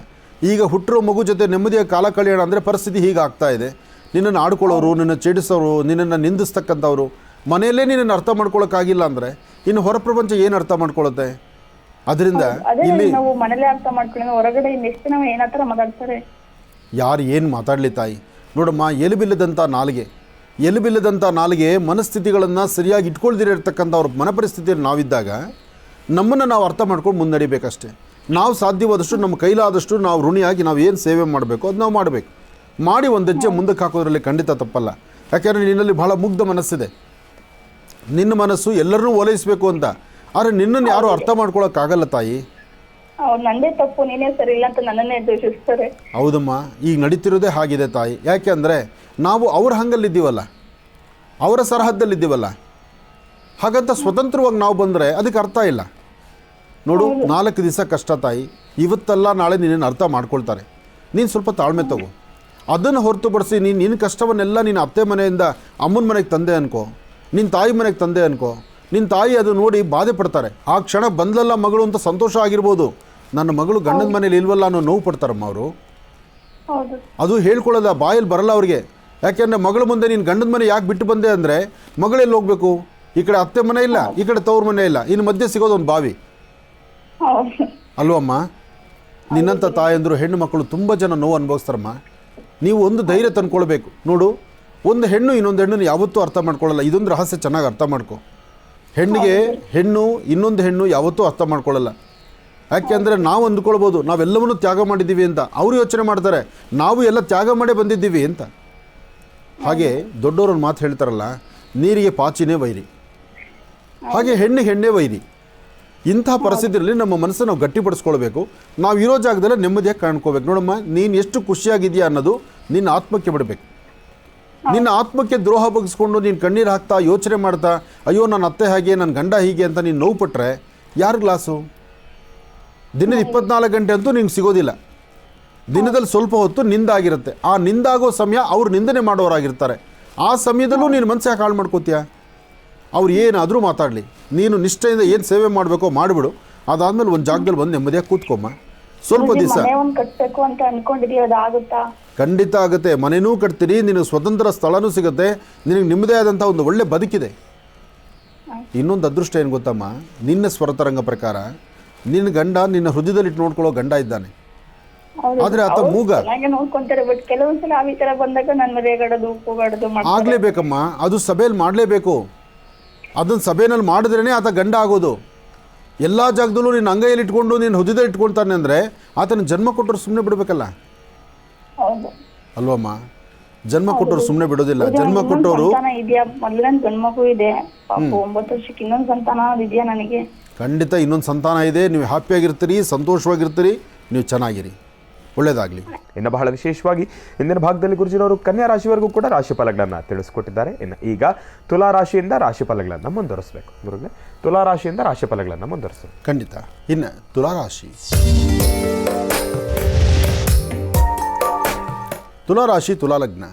ಈಗ ಹುಟ್ಟಿರೋ ಮಗು ಜೊತೆ ನೆಮ್ಮದಿಯ ಕಾಲ ಕಳೆಯೋಣ ಅಂದರೆ ಪರಿಸ್ಥಿತಿ ಹೀಗೆ ಆಗ್ತಾ ಇದೆ. ನಿನ್ನನ್ನು ಆಡ್ಕೊಳ್ಳೋರು, ನಿನ್ನ ಚೇಡಿಸೋರು, ನಿನ್ನನ್ನು ನಿಂದಿಸ್ತಕ್ಕಂಥವ್ರು ಮನೆಯಲ್ಲೇ ನಿನ್ನನ್ನು ಅರ್ಥ ಮಾಡ್ಕೊಳ್ಳೋಕ್ಕಾಗಿಲ್ಲ ಅಂದರೆ ಇನ್ನು ಹೊರ ಪ್ರಪಂಚ ಏನು ಅರ್ಥ ಮಾಡ್ಕೊಳ್ಳುತ್ತೆ? ಅದರಿಂದ ಇಲ್ಲಿ ನಾವು ಮನೇಲೆ ಅರ್ಥ ಮಾಡ್ಕೊಳ್ಳೋಣ, ಹೊರಗಡೆ ಇನ್ನೆಷ್ಟು ನಾವು ಏನಾತರ ಮಾತಾಡ್ತಾರೆ. ಯಾರು ಏನು ಮಾತಾಡಲಿ ತಾಯಿ. ನೋಡಮ್ಮ, ಎಲುಬಿಲ್ಲದಂಥ ನಾಲಿಗೆ ಮನಸ್ಥಿತಿಗಳನ್ನು ಸರಿಯಾಗಿ ಇಟ್ಕೊಳ್ದಿರತಕ್ಕಂಥ ಅವ್ರ ಮನಪರಿಸ್ಥಿತಿಯಲ್ಲಿ ನಾವಿದ್ದಾಗ ನಮ್ಮನ್ನು ನಾವು ಅರ್ಥ ಮಾಡ್ಕೊಂಡು ಮುನ್ನಡಿಬೇಕಷ್ಟೇ. ನಾವು ಸಾಧ್ಯವಾದಷ್ಟು ನಮ್ಮ ಕೈಲಾದಷ್ಟು ನಾವು ಋಣಿಯಾಗಿ ನಾವು ಏನು ಸೇವೆ ಮಾಡಬೇಕು ಅದು ನಾವು ಮಾಡಬೇಕು. ಮಾಡಿ ಒಂದು ಹೆಜ್ಜೆ ಮುಂದಕ್ಕೆ ಹಾಕೋದ್ರಲ್ಲಿ ಖಂಡಿತ ತಪ್ಪಲ್ಲ. ಯಾಕೆಂದರೆ ನಿನ್ನಲ್ಲಿ ಬಹಳ ಮುಗ್ಧ ಮನಸ್ಸಿದೆ. ನಿನ್ನ ಮನಸ್ಸು ಎಲ್ಲರನ್ನೂ ಓಲೈಸಬೇಕು ಅಂತ. ಆದರೆ ನಿನ್ನನ್ನು ಯಾರೂ ಅರ್ಥ ಮಾಡ್ಕೊಳ್ಳೋಕ್ಕಾಗಲ್ಲ ತಾಯಿ. ನಂದೇ ತಪ್ಪು, ನೀನೇ ಸರಿ ಇಲ್ಲ ಅಂತ ನನ್ನನ್ನೇ ದೂಷಿಸ್ತಾರೆ. ಹೌದಮ್ಮ, ಈಗ ನಡೀತಿರೋದೇ ಹಾಗಿದೆ ತಾಯಿ. ಯಾಕೆ ಅಂದರೆ ನಾವು ಅವ್ರ ಹಂಗಲ್ಲಿದ್ದೀವಲ್ಲ, ಅವರ ಸರಹದ್ದಲ್ಲಿದ್ದೀವಲ್ಲ. ಹಾಗಂತ ಸ್ವತಂತ್ರವಾಗಿ ನಾವು ಬಂದರೆ ಅದಕ್ಕೆ ಅರ್ಥ ಇಲ್ಲ. ನೋಡು, 4 ದಿವಸ ಕಷ್ಟ ತಾಯಿ. ಇವತ್ತಲ್ಲ ನಾಳೆ ನಿನ್ನನ್ನು ಅರ್ಥ ಮಾಡ್ಕೊಳ್ತಾರೆ. ನೀನು ಸ್ವಲ್ಪ ತಾಳ್ಮೆ ತಗೋ. ಅದನ್ನು ಹೊರತುಪಡಿಸಿ ನಿನ್ನ ಕಷ್ಟವನ್ನೆಲ್ಲ ನಿನ್ನ ಅತ್ತೆ ಮನೆಯಿಂದ ಅಮ್ಮನ ಮನೆಗೆ ತಂದೆ ಅನ್ಕೋ, ನಿನ್ನ ತಾಯಿ ಮನೆಗೆ ತಂದೆ ಅನ್ಕೋ. ನಿನ್ನ ತಾಯಿ ಅದು ನೋಡಿ ಬಾಧೆ ಪಡ್ತಾರೆ. ಆ ಕ್ಷಣ ಬಂದಲ್ಲ ಮಗಳು ಅಂತ ಸಂತೋಷ ಆಗಿರ್ಬೋದು, ನನ್ನ ಮಗಳು ಗಂಡನ ಮನೇಲಿ ಇಲ್ವಲ್ಲ ಅನ್ನೋ ನೋವು ಪಡ್ತಾರಮ್ಮ ಅವರು. ಅದು ಹೇಳ್ಕೊಳ್ಳೋದ ಬಾಯಲ್ಲಿ ಬರಲ್ಲ ಅವ್ರಿಗೆ. ಯಾಕೆಂದರೆ ಮಗಳ ಮುಂದೆ ನೀನು ಗಂಡನ ಮನೆ ಯಾಕೆ ಬಿಟ್ಟು ಬಂದೆ ಅಂದರೆ, ಮಗಳೆಲ್ಲಿ ಹೋಗಬೇಕು? ಈ ಕಡೆ ಅತ್ತೆ ಮನೆ ಇಲ್ಲ, ಈ ಕಡೆ ತವ್ರ ಮನೆ ಇಲ್ಲ, ಇನ್ನು ಮಧ್ಯೆ ಸಿಗೋದು ಒಂದು ಬಾವಿ. ಹೌದು. ಅಲ್ವಮ್ಮ? ನಿನ್ನಂಥ ತಾಯಂದರು ಹೆಣ್ಣು ಮಕ್ಕಳು ತುಂಬ ಜನ ನೋವು ಅನುಭವಿಸ್ತಾರಮ್ಮ. ನೀವು ಒಂದು ಧೈರ್ಯ ತಂದ್ಕೊಳ್ಬೇಕು. ನೋಡು, ಒಂದು ಹೆಣ್ಣು ಇನ್ನೊಂದು ಹೆಣ್ಣನ್ನು ಯಾವತ್ತೂ ಅರ್ಥ ಮಾಡ್ಕೊಳ್ಳಲ್ಲ. ಇದೊಂದು ರಹಸ್ಯ ಚೆನ್ನಾಗಿ ಅರ್ಥ ಮಾಡ್ಕೊ. ಹೆಣ್ಣಿಗೆ ಹೆಣ್ಣು ಇನ್ನೊಂದು ಹೆಣ್ಣು ಯಾವತ್ತೂ ಅರ್ಥ ಮಾಡ್ಕೊಳ್ಳಲ್ಲ. ಯಾಕೆಂದರೆ ನಾವು ಅಂದ್ಕೊಳ್ಬೋದು ನಾವೆಲ್ಲವನ್ನೂ ತ್ಯಾಗ ಮಾಡಿದ್ದೀವಿ ಅಂತ. ಅವರು ಯೋಚನೆ ಮಾಡ್ತಾರೆ ನಾವು ಎಲ್ಲ ತ್ಯಾಗ ಮಾಡೇ ಬಂದಿದ್ದೀವಿ ಅಂತ. ಹಾಗೆ ದೊಡ್ಡವರೊಂದು ಮಾತು ಹೇಳ್ತಾರಲ್ಲ, ನೀರಿಗೆ ಪಾಚಿನೇ ವೈರಿ, ಹಾಗೆ ಹೆಣ್ಣಿಗೆ ಹೆಣ್ಣೇ ವೈರಿ. ಇಂಥ ಪರಿಸ್ಥಿತಿಯಲ್ಲಿ ನಮ್ಮ ಮನಸ್ಸನ್ನು ನಾವು ಗಟ್ಟಿಪಡಿಸ್ಕೊಳ್ಬೇಕು. ನಾವು ಇರೋ ಜಾಗದಲ್ಲೇ ನೆಮ್ಮದಿಯಾಗಿ ಕಾಣ್ಕೋಬೇಕು. ನೋಡಮ್ಮ, ನೀನು ಎಷ್ಟು ಖುಷಿಯಾಗಿದೆಯಾ ಅನ್ನೋದು ನಿನ್ನ ಆತ್ಮಕ್ಕೆ ಬಿಡಬೇಕು. ನಿನ್ನ ಆತ್ಮಕ್ಕೆ ದ್ರೋಹ ಬಗ್ಗಿಸ್ಕೊಂಡು ನೀನು ಕಣ್ಣೀರು ಹಾಕ್ತಾ ಯೋಚನೆ ಮಾಡ್ತಾ ಅಯ್ಯೋ ನನ್ನ ಅತ್ತೆ ಹಾಗೆ ನನ್ನ ಗಂಡ ಹೀಗೆ ಅಂತ ನೀನು ನೋವು ಪಟ್ಟರೆ ಯಾರು ಗ್ಲಾಸು? ದಿನದ 24 ಗಂಟೆ ಅಂತೂ ನಿಂಗೆ ಸಿಗೋದಿಲ್ಲ. ದಿನದಲ್ಲಿ ಸ್ವಲ್ಪ ಹೊತ್ತು ನಿಂದಾಗಿರುತ್ತೆ. ಆ ನಿಂದಾಗೋ ಸಮಯ ಅವ್ರು ನಿಂದನೆ ಮಾಡೋರಾಗಿರ್ತಾರೆ. ಆ ಸಮಯದಲ್ಲೂ ನೀನು ಮನಸ್ಸು ಯಾಕೆ ಹಾಳು ಮಾಡ್ಕೋತೀಯ? ಅವ್ರು ಏನಾದರೂ ಮಾತಾಡಲಿ, ನೀನು ನಿಷ್ಠೆಯಿಂದ ಏನು ಸೇವೆ ಮಾಡಬೇಕೋ ಮಾಡಿಬಿಡು. ಅದಾದಮೇಲೆ ಒಂದು ಜಾಗದಲ್ಲಿ ಬಂದು ನೆಮ್ಮದಿಯಾಗಿ ಕೂತ್ಕೊಮ್ಮ ಸ್ವಲ್ಪ ದಿವಸ. ಕಟ್ಟಬೇಕು ಅಂತ ಅನ್ಕೊಂಡಿದೀವಿ, ಅದಾಗುತ್ತಾ? ಖಂಡಿತ ಆಗುತ್ತೆ. ಮನೆಯೂ ಕಟ್ತೀರಿ, ನಿನಗೆ ಸ್ವತಂತ್ರ ಸ್ಥಳನೂ ಸಿಗುತ್ತೆ, ನಿನಗೆ ನಿಮ್ಮದೇ ಆದಂಥ ಒಂದು ಒಳ್ಳೆ ಬದುಕಿದೆ. ಇನ್ನೊಂದು ಅದೃಷ್ಟ ಏನು ಗೊತ್ತಮ್ಮ, ನಿನ್ನ ಸ್ವರತರಂಗ ಪ್ರಕಾರ ನಿನ್ನ ಗಂಡ ನಿನ್ನ ಹೃದಯದಲ್ಲಿಟ್ಟು ನೋಡ್ಕೊಳ್ಳೋ ಗಂಡ ಇದ್ದಾನೆ. ಆದರೆ ಆತ ಮೂಗ. ನೋಡ್ಕೊಂತಾರೆ, ಬಟ್ ಕೆಲವೊಂದ್ಸಲ ಆ ತರ ಬಂದಾಗ ನನ್ನ ಮರೆಗಾಡೋದು ಕೂಗಾಡೋದು ಆಗಲೇಬೇಕಮ್ಮ. ಅದು ಸಭೆಯಲ್ಲಿ ಮಾಡಲೇಬೇಕು. ಅದನ್ನು ಸಭೆಯಲ್ಲಿ ಮಾಡಿದ್ರೇ ಆತ ಗಂಡ ಆಗೋದು. ಎಲ್ಲ ಜಾಗದಲ್ಲೂ ನಿನ್ನ ಅಂಗೈಯಲ್ಲಿ ಇಟ್ಕೊಂಡು ನೀನು ಹೃದಯ ಇಟ್ಕೊಳ್ತಾನೆ ಅಂದರೆ ಆತನ ಜನ್ಮ ಕೊಟ್ಟರು ಸುಮ್ಮನೆ ಬಿಡಬೇಕಲ್ಲ ಅಲ್ವಮ್ಮ? ಜನ್ಮ ಕೊಟ್ಟರು ಸುಮ್ಮನೆ ಬಿಡೋದಿಲ್ಲ. ಜನ್ಮ ಕೊಟ್ಟವರು ಮೊದಲನೇ ಗಂಡ್ಮಗು ಇದೆ, 9 ವರ್ಷಕ್ಕೆ ಇನ್ನೊಂದು ಸಂತಾನ ಇದೆಯಾ ನನಗೆ? ಖಂಡಿತ ಇನ್ನೊಂದು ಸಂತಾನ ಇದೆ. ನೀವು ಹ್ಯಾಪಿಯಾಗಿರ್ತೀರಿ, ಸಂತೋಷವಾಗಿರ್ತೀರಿ, ನೀವು ಚೆನ್ನಾಗಿರಿ, ಒಳ್ಳೆಯದಾಗಲಿ. ಇನ್ನು ಬಹಳ ವಿಶೇಷವಾಗಿ ಇಂದಿನ ಭಾಗದಲ್ಲಿ ಗುರುಜಿರವರು ಕನ್ಯಾ ರಾಶಿವರೆಗೂ ಕೂಡ ರಾಶಿ ಫಲಗಳನ್ನು ತಿಳಿಸ್ಕೊಟ್ಟಿದ್ದಾರೆ. ಇನ್ನು ಈಗ ತುಲಾ ರಾಶಿಯಿಂದ ರಾಶಿ ಫಲಗಳನ್ನು ಮುಂದುವರಿಸಬೇಕು. ಗುರುಗಳೇ, ತುಲಾ ರಾಶಿಯಿಂದ ರಾಶಿ ಫಲಗಳನ್ನು ಮುಂದುವರಿಸಬೇಕು. ಖಂಡಿತ. ಇನ್ನು ತುಲಾ ರಾಶಿ, ತುಲಾ ರಾಶಿ ತುಲಾ ಲಗ್ನ.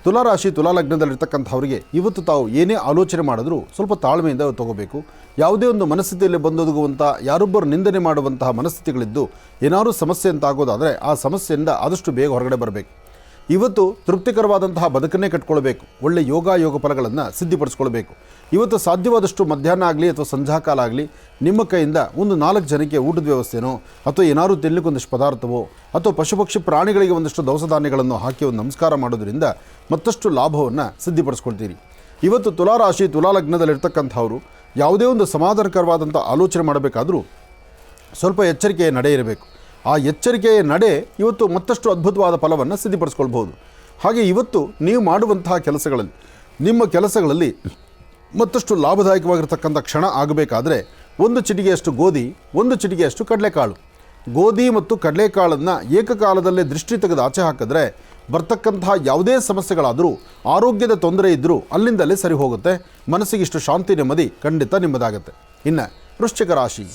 ತುಲಾ ರಾಶಿ ತುಲಾ ಲಗ್ನದಲ್ಲಿರ್ತಕ್ಕಂಥವ್ರಿಗೆ ಇವತ್ತು ತಾವು ಏನೇ ಆಲೋಚನೆ ಮಾಡಿದ್ರೂ ಸ್ವಲ್ಪ ತಾಳ್ಮೆಯಿಂದ ತಗೋಬೇಕು. ಯಾವುದೇ ಒಂದು ಮನಸ್ಥಿತಿಯಲ್ಲಿ ಬಂದೊದಗುವಂಥ ಯಾರೊಬ್ಬರು ನಿಂದನೆ ಮಾಡುವಂತಹ ಮನಸ್ಥಿತಿಗಳಿದ್ದು ಏನಾದರೂ ಸಮಸ್ಯೆ ಅಂತ ಆಗೋದಾದರೆ ಆ ಸಮಸ್ಯೆಯಿಂದ ಆದಷ್ಟು ಬೇಗ ಹೊರಗಡೆ ಬರಬೇಕು. ಇವತ್ತು ತೃಪ್ತಿಕರವಾದಂತಹ ಬದುಕನ್ನೇ ಕಟ್ಕೊಳ್ಬೇಕು. ಒಳ್ಳೆ ಯೋಗ ಫಲಗಳನ್ನು ಸಿದ್ಧಿಪಡಿಸ್ಕೊಳ್ಬೇಕು. ಇವತ್ತು ಸಾಧ್ಯವಾದಷ್ಟು ಮಧ್ಯಾಹ್ನ ಆಗಲಿ ಅಥವಾ ಸಂಧ್ಯಾಕಾಲ ಆಗಲಿ ನಿಮ್ಮ ಕೈಯಿಂದ ಒಂದು 4 ಜನಕ್ಕೆ ಊಟದ ವ್ಯವಸ್ಥೆನೋ ಅಥವಾ ಏನಾದರೂ ತಿನ್ನಲಿಕ್ಕೊಂದಿಷ್ಟು ಪದಾರ್ಥವೋ ಅಥವಾ ಪಶುಪಕ್ಷಿ ಪ್ರಾಣಿಗಳಿಗೆ ಒಂದಷ್ಟು ದವಸ ಧಾನ್ಯಗಳನ್ನು ಹಾಕಿ ಒಂದು ನಮಸ್ಕಾರ ಮಾಡೋದ್ರಿಂದ ಮತ್ತಷ್ಟು ಲಾಭವನ್ನು ಸಿದ್ಧಿಪಡಿಸ್ಕೊಳ್ತೀರಿ. ಇವತ್ತು ತುಲಾರಾಶಿ ತುಲಾ ಲಗ್ನದಲ್ಲಿರ್ತಕ್ಕಂಥವರು ಯಾವುದೇ ಒಂದು ಸಮಾಧಾನಕರವಾದಂಥ ಆಲೋಚನೆ ಮಾಡಬೇಕಾದರೂ ಸ್ವಲ್ಪ ಎಚ್ಚರಿಕೆಯ ನಡೆ ಇರಬೇಕು. ಆ ಎಚ್ಚರಿಕೆಯ ನಡೆ ಇವತ್ತು ಮತ್ತಷ್ಟು ಅದ್ಭುತವಾದ ಫಲವನ್ನು ಸಿದ್ಧಿಪಡಿಸ್ಕೊಳ್ಬೋದು. ಹಾಗೆ ಇವತ್ತು ನೀವು ಮಾಡುವಂತಹ ಕೆಲಸಗಳಲ್ಲಿ ನಿಮ್ಮ ಕೆಲಸಗಳಲ್ಲಿ ಮತ್ತಷ್ಟು ಲಾಭದಾಯಕವಾಗಿರ್ತಕ್ಕಂಥ ಕ್ಷಣ ಆಗಬೇಕಾದ್ರೆ 1 ಚಿಟಿಕೆಯಷ್ಟು ಗೋಧಿ, 1 ಚಿಟಿಕೆಯಷ್ಟು ಕಡಲೆಕಾಳು, ಗೋಧಿ ಮತ್ತು ಕಡಲೆಕಾಳನ್ನು ಏಕಕಾಲದಲ್ಲೇ ದೃಷ್ಟಿ ತೆಗೆದು ಆಚೆ ಹಾಕಿದ್ರೆ ಬರ್ತಕ್ಕಂತಹ ಯಾವುದೇ ಸಮಸ್ಯೆಗಳಾದರೂ ಆರೋಗ್ಯದ ತೊಂದರೆ ಇದ್ದರೂ ಅಲ್ಲಿಂದಲೇ ಸರಿ ಹೋಗುತ್ತೆ. ಮನಸ್ಸಿಗಿಷ್ಟು ಶಾಂತಿ ನೆಮ್ಮದಿ ಖಂಡಿತ ನಿಮ್ಮದಾಗುತ್ತೆ. ಇನ್ನು ವೃಶ್ಚಿಕ ರಾಶಿ,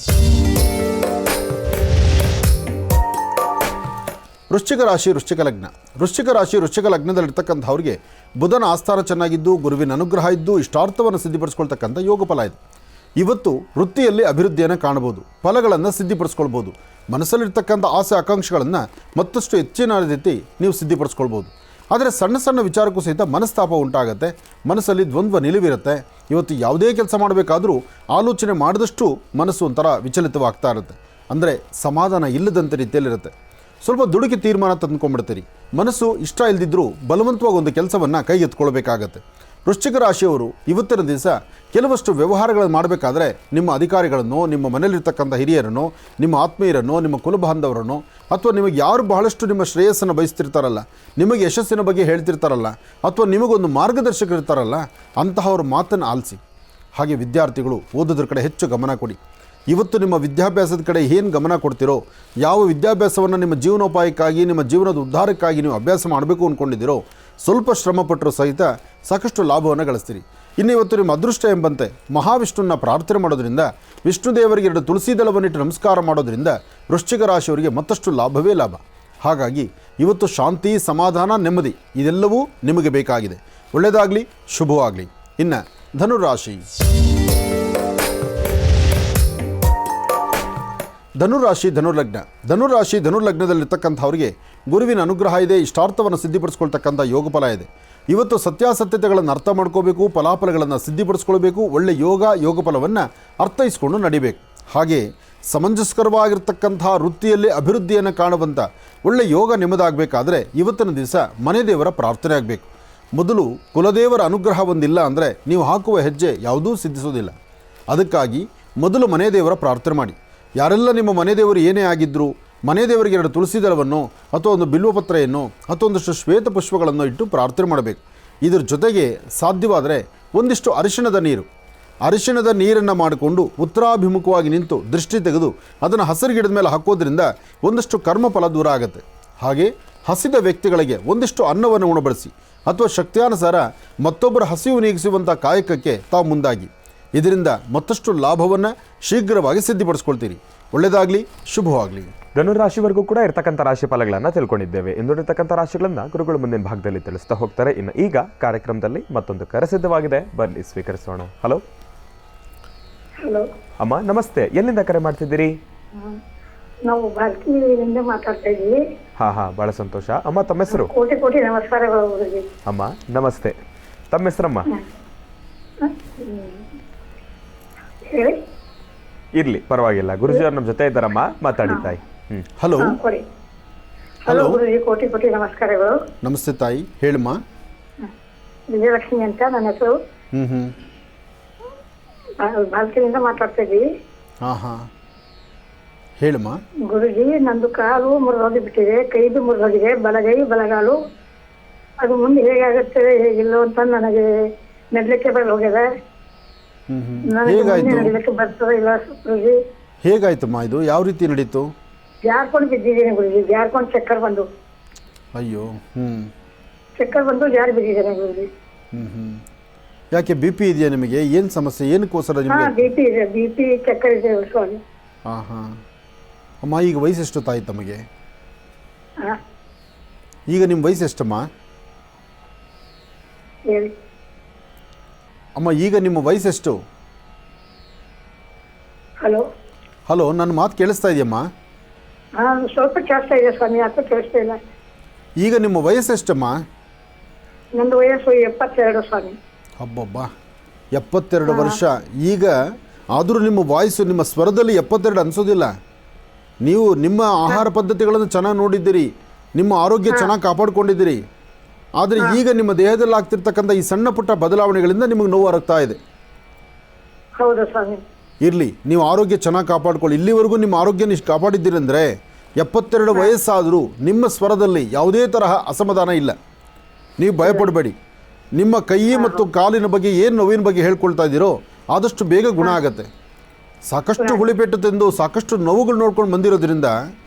ವೃಶ್ಚಿಕ ರಾಶಿ ವೃಶ್ಚಿಕ ಲಗ್ನ. ವೃಶ್ಚಿಕ ರಾಶಿ ವೃಶ್ಚಿಕ ಲಗ್ನದಲ್ಲಿರ್ತಕ್ಕಂಥವ್ರಿಗೆ ಬುಧನ ಆಸ್ಥಾನ ಚೆನ್ನಾಗಿದ್ದು ಗುರುವಿನ ಅನುಗ್ರಹ ಇದ್ದು ಇಷ್ಟಾರ್ಥವನ್ನು ಸಿದ್ಧಿಪಡಿಸ್ಕೊಳ್ತಕ್ಕಂಥ ಯೋಗ ಫಲ ಇದೆ. ಇವತ್ತು ವೃತ್ತಿಯಲ್ಲಿ ಅಭಿವೃದ್ಧಿಯನ್ನು ಕಾಣಬಹುದು, ಫಲಗಳನ್ನು ಸಿದ್ಧಿಪಡಿಸ್ಕೊಳ್ಬೋದು. ಮನಸ್ಸಲ್ಲಿರ್ತಕ್ಕಂಥ ಆಸೆ ಆಕಾಂಕ್ಷೆಗಳನ್ನು ಮತ್ತಷ್ಟು ಹೆಚ್ಚಿನ ರೀತಿ ನೀವು ಸಿದ್ಧಿಪಡಿಸ್ಕೊಳ್ಬೋದು. ಆದರೆ ಸಣ್ಣ ಸಣ್ಣ ವಿಚಾರಕ್ಕೂ ಸಹಿತ ಮನಸ್ತಾಪ ಉಂಟಾಗುತ್ತೆ, ಮನಸ್ಸಲ್ಲಿ ದ್ವಂದ್ವ ನಿಲುವಿರುತ್ತೆ. ಇವತ್ತು ಯಾವುದೇ ಕೆಲಸ ಮಾಡಬೇಕಾದರೂ ಆಲೋಚನೆ ಮಾಡಿದಷ್ಟು ಮನಸ್ಸು ಒಂಥರ ವಿಚಲಿತವಾಗ್ತಾ ಇರುತ್ತೆ, ಅಂದರೆ ಸಮಾಧಾನ ಇಲ್ಲದಂಥ ರೀತಿಯಲ್ಲಿರುತ್ತೆ. ಸ್ವಲ್ಪ ದುಡುಕಿ ತೀರ್ಮಾನ ತಂದುಕೊಂಡ್ಬಿಡ್ತೀರಿ. ಮನಸ್ಸು ಇಷ್ಟ ಇಲ್ಲದಿದ್ದರೂ ಬಲವಂತವಾಗಿ ಒಂದು ಕೆಲಸವನ್ನು ಕೈಗೆತ್ಕೊಳ್ಬೇಕಾಗತ್ತೆ. ವೃಶ್ಚಿಕ ರಾಶಿಯವರು ಇವತ್ತಿನ ದಿವಸ ಕೆಲವಷ್ಟು ವ್ಯವಹಾರಗಳನ್ನು ಮಾಡಬೇಕಾದ್ರೆ ನಿಮ್ಮ ಅಧಿಕಾರಿಗಳನ್ನು, ನಿಮ್ಮ ಮನೆಯಲ್ಲಿರ್ತಕ್ಕಂಥ ಹಿರಿಯರನ್ನು, ನಿಮ್ಮ ಆತ್ಮೀಯರನ್ನು, ನಿಮ್ಮ ಕುಲಬಾಂಧವರನ್ನು ಅಥವಾ ನಿಮಗೆ ಯಾರು ಬಹಳಷ್ಟು ನಿಮ್ಮ ಶ್ರೇಯಸ್ಸನ್ನು ಬಯಸ್ತಿರ್ತಾರಲ್ಲ, ನಿಮಗೆ ಯಶಸ್ಸಿನ ಬಗ್ಗೆ ಹೇಳ್ತಿರ್ತಾರಲ್ಲ ಅಥವಾ ನಿಮಗೊಂದು ಮಾರ್ಗದರ್ಶಕರಿರ್ತಾರಲ್ಲ ಅಂತಹವ್ರ ಮಾತನ್ನು ಆಲಿಸಿ. ಹಾಗೆ ವಿದ್ಯಾರ್ಥಿಗಳು ಓದೋದ್ರ ಕಡೆ ಹೆಚ್ಚು ಗಮನ ಕೊಡಿ. ಇವತ್ತು ನಿಮ್ಮ ವಿದ್ಯಾಭ್ಯಾಸದ ಕಡೆ ಏನು ಗಮನ ಕೊಡ್ತೀರೋ, ಯಾವ ವಿದ್ಯಾಭ್ಯಾಸವನ್ನು ನಿಮ್ಮ ಜೀವನೋಪಾಯಕ್ಕಾಗಿ ನಿಮ್ಮ ಜೀವನದ ಉದ್ಧಾರಕ್ಕಾಗಿ ನೀವು ಅಭ್ಯಾಸ ಮಾಡಬೇಕು ಅಂದ್ಕೊಂಡಿದ್ದೀರೋ ಸ್ವಲ್ಪ ಶ್ರಮಪಟ್ಟರೂ ಸಹಿತ ಸಾಕಷ್ಟು ಲಾಭವನ್ನು ಗಳಿಸ್ತೀರಿ. ಇನ್ನು ಇವತ್ತು ನಿಮ್ಮ ಅದೃಷ್ಟ ಎಂಬಂತೆ ಮಹಾವಿಷ್ಣುವನ್ನ ಪ್ರಾರ್ಥನೆ ಮಾಡೋದ್ರಿಂದ, ವಿಷ್ಣು ದೇವರಿಗೆ 2 ತುಳಸಿ ದಳವನ್ನಿಟ್ಟು ನಮಸ್ಕಾರ ಮಾಡೋದ್ರಿಂದ ವೃಶ್ಚಿಕ ರಾಶಿಯವರಿಗೆ ಮತ್ತಷ್ಟು ಲಾಭವೇ ಲಾಭ. ಹಾಗಾಗಿ ಇವತ್ತು ಶಾಂತಿ, ಸಮಾಧಾನ, ನೆಮ್ಮದಿ ಇದೆಲ್ಲವೂ ನಿಮಗೆ ಬೇಕಾಗಿದೆ. ಒಳ್ಳೆಯದಾಗಲಿ, ಶುಭವಾಗಲಿ. ಇನ್ನು ಧನುರಾಶಿ, ಧನುರಾಶಿ ಧನುರ್ಲಗ್ನ. ಧನುರಾಶಿ ಧನುರ್ಲಗ್ನದಲ್ಲಿರ್ತಕ್ಕಂಥವ್ರಿಗೆ ಗುರುವಿನ ಅನುಗ್ರಹ ಇದೆ, ಇಷ್ಟಾರ್ಥವನ್ನು ಸಿದ್ಧಿಪಡಿಸ್ಕೊಳ್ತಕ್ಕಂಥ ಯೋಗ ಫಲ ಇದೆ. ಇವತ್ತು ಸತ್ಯಾಸತ್ಯತೆಗಳನ್ನು ಅರ್ಥ ಮಾಡ್ಕೋಬೇಕು, ಫಲಾಫಲಗಳನ್ನು ಸಿದ್ಧಿಪಡಿಸ್ಕೊಳ್ಬೇಕು, ಒಳ್ಳೆ ಯೋಗ ಫಲವನ್ನು ಅರ್ಥೈಸ್ಕೊಂಡು ನಡಿಬೇಕು. ಹಾಗೆ ಸಮಂಜಸ್ಕರವಾಗಿರ್ತಕ್ಕಂಥ ವೃತ್ತಿಯಲ್ಲಿ ಅಭಿವೃದ್ಧಿಯನ್ನು ಕಾಣುವಂಥ ಒಳ್ಳೆಯ ಯೋಗ ನಿಮ್ಮದಾಗಬೇಕಾದ್ರೆ ಇವತ್ತಿನ ದಿವಸ ಮನೆ ದೇವರ ಪ್ರಾರ್ಥನೆ ಆಗಬೇಕು. ಮೊದಲು ಕುಲದೇವರ ಅನುಗ್ರಹ ಒಂದಿಲ್ಲ ಅಂದರೆ ನೀವು ಹಾಕುವ ಹೆಜ್ಜೆ ಯಾವುದೂ ಸಿದ್ಧಿಸೋದಿಲ್ಲ. ಅದಕ್ಕಾಗಿ ಮೊದಲು ಮನೆ ದೇವರ ಪ್ರಾರ್ಥನೆ ಮಾಡಿ. ಯಾರೆಲ್ಲ ನಿಮ್ಮ ಮನೆ ದೇವರು ಏನೇ ಆಗಿದ್ದರೂ ಮನೆ ದೇವರಿಗೆ 2 ತುಳಸಿ ದಳವನ್ನು ಅಥವಾ ಒಂದು ಬಿಲ್ವಪತ್ರೆಯನ್ನು ಅಥವಾ ಒಂದಷ್ಟು ಶ್ವೇತ ಪುಷ್ಪಗಳನ್ನು ಇಟ್ಟು ಪ್ರಾರ್ಥನೆ ಮಾಡಬೇಕು. ಇದರ ಜೊತೆಗೆ ಸಾಧ್ಯವಾದರೆ ಒಂದಿಷ್ಟು ಅರಿಶಿಣದ ನೀರನ್ನು ಮಾಡಿಕೊಂಡು ಉತ್ತರಾಭಿಮುಖವಾಗಿ ನಿಂತು ದೃಷ್ಟಿ ತೆಗೆದು ಅದನ್ನು ಹಸಿರು ಗಿಡದ ಮೇಲೆ ಹಾಕೋದ್ರಿಂದ ಒಂದಷ್ಟು ಕರ್ಮಫಲ ದೂರ ಆಗುತ್ತೆ. ಹಾಗೆ ಹಸಿದ ವ್ಯಕ್ತಿಗಳಿಗೆ ಒಂದಿಷ್ಟು ಅನ್ನವನ್ನು ಉಣಬಡಿಸಿ ಅಥವಾ ಶಕ್ತಿಯಾನುಸಾರ ಮತ್ತೊಬ್ಬರ ಹಸಿವು ನೀಗಿಸುವಂಥ ಕಾಯಕಕ್ಕೆ ತಾವು ಮುಂದಾಗಿ. ಇದರಿಂದ ಮತ್ತಷ್ಟು ಲಾಭವನ್ನು ಶೀಘ್ರವಾಗಿ ಸಿದ್ಧಿಪಡಿಸ್ಕೊಳ್ತೀರಿ. ಒಳ್ಳೆಯದಾಗಲಿ, ಶುಭವಾಗಲಿ. ಧನುರಾಶಿವರೆಗೂ ಕೂಡ ಇರ್ತಕ್ಕಂಥ ರಾಶಿ ಫಲಗಳನ್ನು ತಿಳ್ಕೊಂಡಿದ್ದೇವೆ. ಇಂದಿರ್ತಕ್ಕಂಥ ರಾಶಿಗಳನ್ನು ಗುರುಗಳು ಮುಂದಿನ ಭಾಗದಲ್ಲಿ ತಿಳಿಸ್ತಾ ಹೋಗ್ತಾರೆ. ಇನ್ನು ಈಗ ಕಾರ್ಯಕ್ರಮದಲ್ಲಿ ಮತ್ತೊಂದು ಕರೆ ಸಿದ್ಧವಾಗಿದೆ, ಬನ್ನಿ ಸ್ವೀಕರಿಸೋಣ. ಹಲೋ ಹಲೋ ಅಮ್ಮ, ನಮಸ್ತೆ. ಎಲ್ಲಿಂದ ಕರೆ ಮಾಡ್ತಿದ್ದೀರಿ? ನಾವು ಭಾರತೀಯಿಂದ ಮಾತಾಡ್ತಾ ಇದ್ದೀವಿ. ಹಾ, ಬಹಳ ಸಂತೋಷ ಅಮ್ಮ. ತಮ್ಮ ಹೆಸರು? ಕೋಟಿ ಕೋಟಿ ನಮಸ್ಕಾರಗಳು ಗುರುಜಿ. ಅಮ್ಮ ನಮಸ್ತೆ. ತಮ್ಮ ಹೆಸರಮ್ಮ? ಹೇಳಿ. ಇರ್ಲಿ, ಪರವಾಗಿಲ್ಲ. ಗುರುಜಿ ಅವ್ರು ನಮ್ಮ ಜೊತೆ ಇದ್ದಾರಮ್ಮ, ಮಾತಾಡಿ ತಾಯಿ. ಹಲೋ ಕೊಡಿ. ಹಲೋ ಗುರುಜಿ, ಕೋಟಿ ಕೋಟಿ ನಮಸ್ಕಾರಗಳು. ನಮಸ್ತೆ ತಾಯಿ, ಹೇಳಮ್ಮ. ವಿಜಯಲಕ್ಷ್ಮಿ ಅಂತ ನನ್ನ ಹೆಸರು. ಭಾರತೀಯಿಂದ ಮಾತಾಡ್ತಾ ಇದ್ದೀವಿ. ಹಾಂ ಹೇಳಮ್ಮ. ಗುರುಜಿ, ನಂದು ಕಾಲು ಮುರಿದೋಗಿ ಬಿಟ್ಟಿದೆ, ಕೈದು ಮುರಿದೋಗಿದೆ, ಬಲಗೈ ಬಲಗಾಲು. ಅದು ಮುಂದೆ ಹೇಗಾಗುತ್ತೆ ಹೇಗಿಲ್ಲ ಅಂತ ನನಗೆ ನಡ್ಲಿಕ್ಕೆ ಹೋಗಿದೆ. ಹೇಗಾಯ್ತು? ನಡಿಲಿಕ್ಕೆ ಬರ್ತದೆ ಇಲ್ಲ ಗುರುಜಿ. ಹೇಗಾಯ್ತಮ್ಮ ಇದು? ಯಾವ ರೀತಿ ನಡೀತು? ಜಾರ್ಕೊಂಡು ಬಿದ್ದಿದ್ದೀನಿ ಗುರುಜಿ. ಜಾರ್ಕೊಂಡು ಚಕ್ಕರ್ ಬಂದು. ಅಯ್ಯೋ. ಚಕ್ಕರ್ ಬಂದು ಜಾರಿ ಬಿದ್ದಿದ್ದೇನೆ ಗುರುಜಿ. ಯಾಕೆ ಬಿ ಪಿ ಇದೆಯಾ ನಿಮಗೆ? ಏನು ಸಮಸ್ಯೆ? ಏನಕ್ಕೋಸ್ಕರ ನಿಮಗೆ? BP ಇದೆ, BP ಚಕ್ಕರ್ ಇದೆ ಸ್ವಾಮಿ. ಹಾಂ ಅಮ್ಮ, ಈಗ ವಯಸ್ಸೆಷ್ಟು ತಾಯಿ ತಮಗೆ? ಹಾ, ಈಗ ನಿಮ್ಮ ವಯಸ್ಸೆಷ್ಟಮ್ಮ? ಹೇಳಿ. ಅಮ್ಮ, ಈಗ ನಿಮ್ಮ ವಯಸ್ಸೆಷ್ಟು? ಹಲೋ, ನನ್ನ ಮಾತು ಕೇಳಿಸ್ತಾ ಇದೆಯಮ್ಮ? ಸ್ವಲ್ಪ ಕೇಳಿಸ್ತಾ ಇದೆ ಸ್ವಾಮಿ, ಯಾಕೆ ಕೇಳಿಸ್ತಾ ಇಲ್ಲ. ಈಗ ನಿಮ್ಮ ವಯಸ್ಸೆಷ್ಟಮ್ಮ? ನಂದು ವಯಸ್ಸು 72 ಸ್ವಾಮಿ. ಹಬ್ಬಬ್ಬ, 72 ವರ್ಷ. ಈಗ ಆದರೂ ನಿಮ್ಮ ವಾಯ್ಸು, ನಿಮ್ಮ ಸ್ವರದಲ್ಲಿ 72 ಅನಿಸೋದಿಲ್ಲ. ನೀವು ನಿಮ್ಮ ಆಹಾರ ಪದ್ಧತಿಗಳನ್ನು ಚೆನ್ನಾಗಿ ನೋಡಿದ್ದೀರಿ, ನಿಮ್ಮ ಆರೋಗ್ಯ ಚೆನ್ನಾಗಿ ಕಾಪಾಡ್ಕೊಂಡಿದ್ದೀರಿ. ಆದರೆ ಈಗ ನಿಮ್ಮ ದೇಹದಲ್ಲಿ ಆಗ್ತಿರ್ತಕ್ಕಂಥ ಈ ಸಣ್ಣ ಪುಟ್ಟ ಬದಲಾವಣೆಗಳಿಂದ ನಿಮಗೆ ನೋವು ಆಗ್ತಾ ಇದೆ. ಹೌದು ಸ್ವಾಮಿ. ಇರಲಿ, ನೀವು ಆರೋಗ್ಯ ಚೆನ್ನಾಗಿ ಕಾಪಾಡ್ಕೊಳ್ಳಿ. ಇಲ್ಲಿವರೆಗೂ ನಿಮ್ಮ ಆರೋಗ್ಯ ನೀವು ಕಾಪಾಡಿದ್ದೀರಂದರೆ 72 ವಯಸ್ಸಾದರೂ ನಿಮ್ಮ ಸ್ವರದಲ್ಲಿ ಯಾವುದೇ ತರಹ ಅಸಮಾಧಾನ ಇಲ್ಲ. ನೀವು ಭಯಪಡಬೇಡಿ. ನಿಮ್ಮ ಕೈ ಮತ್ತು ಕಾಲಿನ ಬಗ್ಗೆ ಏನು ನೋವಿನ ಬಗ್ಗೆ ಹೇಳ್ಕೊಳ್ತಾ ಇದ್ದೀರೋ ಆದಷ್ಟು ಬೇಗ ಗುಣ ಆಗುತ್ತೆ. ಸಾಕಷ್ಟು ಹುಳಿಪೆಟ್ಟು ತಿಂದು ಸಾಕಷ್ಟು ನೋವುಗಳು ನೋಡ್ಕೊಂಡು ಬಂದಿರೋದ್ರಿಂದ